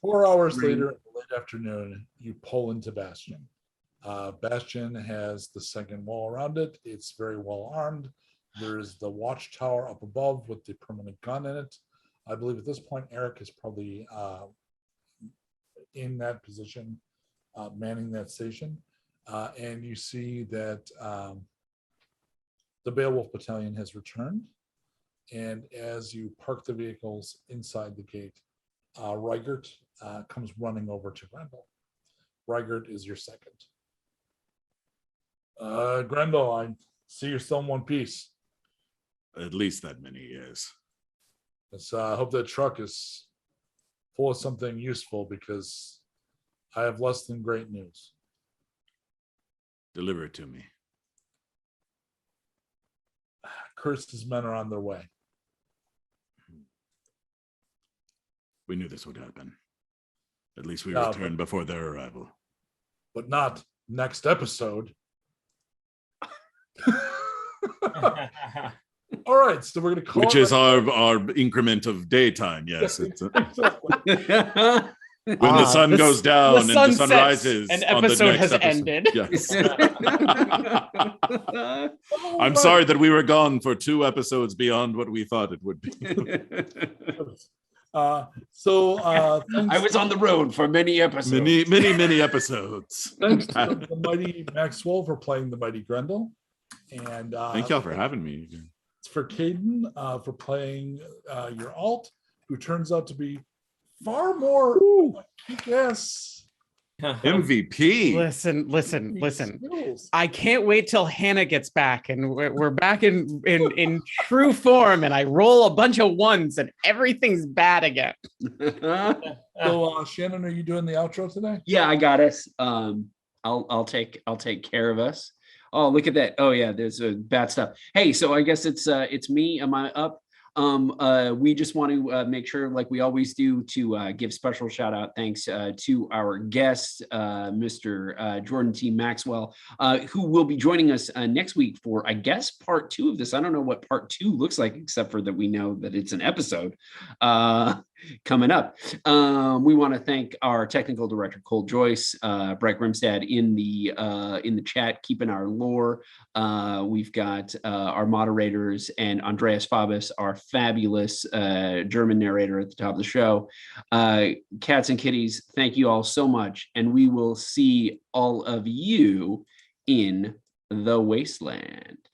4 hours later, in the late afternoon, you pull into Bastion. Bastion has the second wall around it. It's very well armed. There's the watchtower up above with the permanent gun in it. I believe at this point, Eric is probably in that position, manning that station. And you see that the Beowulf Battalion has returned. And as you park the vehicles inside the gate, Reigert comes running over to Grendel. Reigert is your second. Grendel, I see you're still in one piece. At least that many years. Let's hope that truck is full of something useful, because I have less than great news. Deliver it to me. Kirst's men are on their way. We knew this would happen. At least we No, returned before their arrival. But not next episode. All right, so we're going to call Which it is our increment of daytime. Yes. It's, exactly. when the sun goes down and the sun sets, rises. An on the episode next has ended. Yes. All I'm right. sorry that we were gone for 2 episodes beyond what we thought it would be. Thanks, I was on the road for many episodes. many episodes. thanks to the mighty Maxwell for playing the mighty Grendel. And Thank y'all for having me. it's for Kdin for playing your alt, who turns out to be far more kick-ass. MVP. Listen. skills. I can't wait till Hannah gets back and we're back in true form and I roll a bunch of ones and everything's bad again. So Shannon, are you doing the outro today? Yeah, I got us. I'll take care of us. Oh, look at that. Oh yeah, there's bad stuff. Hey, so I guess it's me. Am I up? We just want to make sure, like we always do, to give special shout out thanks to our guest, Mr. Jordan T. Maxwell, who will be joining us next week for, I guess, part 2 of this. I don't know what part 2 looks like, except for that we know that it's an episode coming up. We want to thank our technical director, Colt, Joyce, Brett Grimstad in the chat, keeping our lore. We've got our moderators and Andreas Fabus, our fabulous German narrator at the top of the show. Cats and kitties, thank you all so much. And we will see all of you in the wasteland.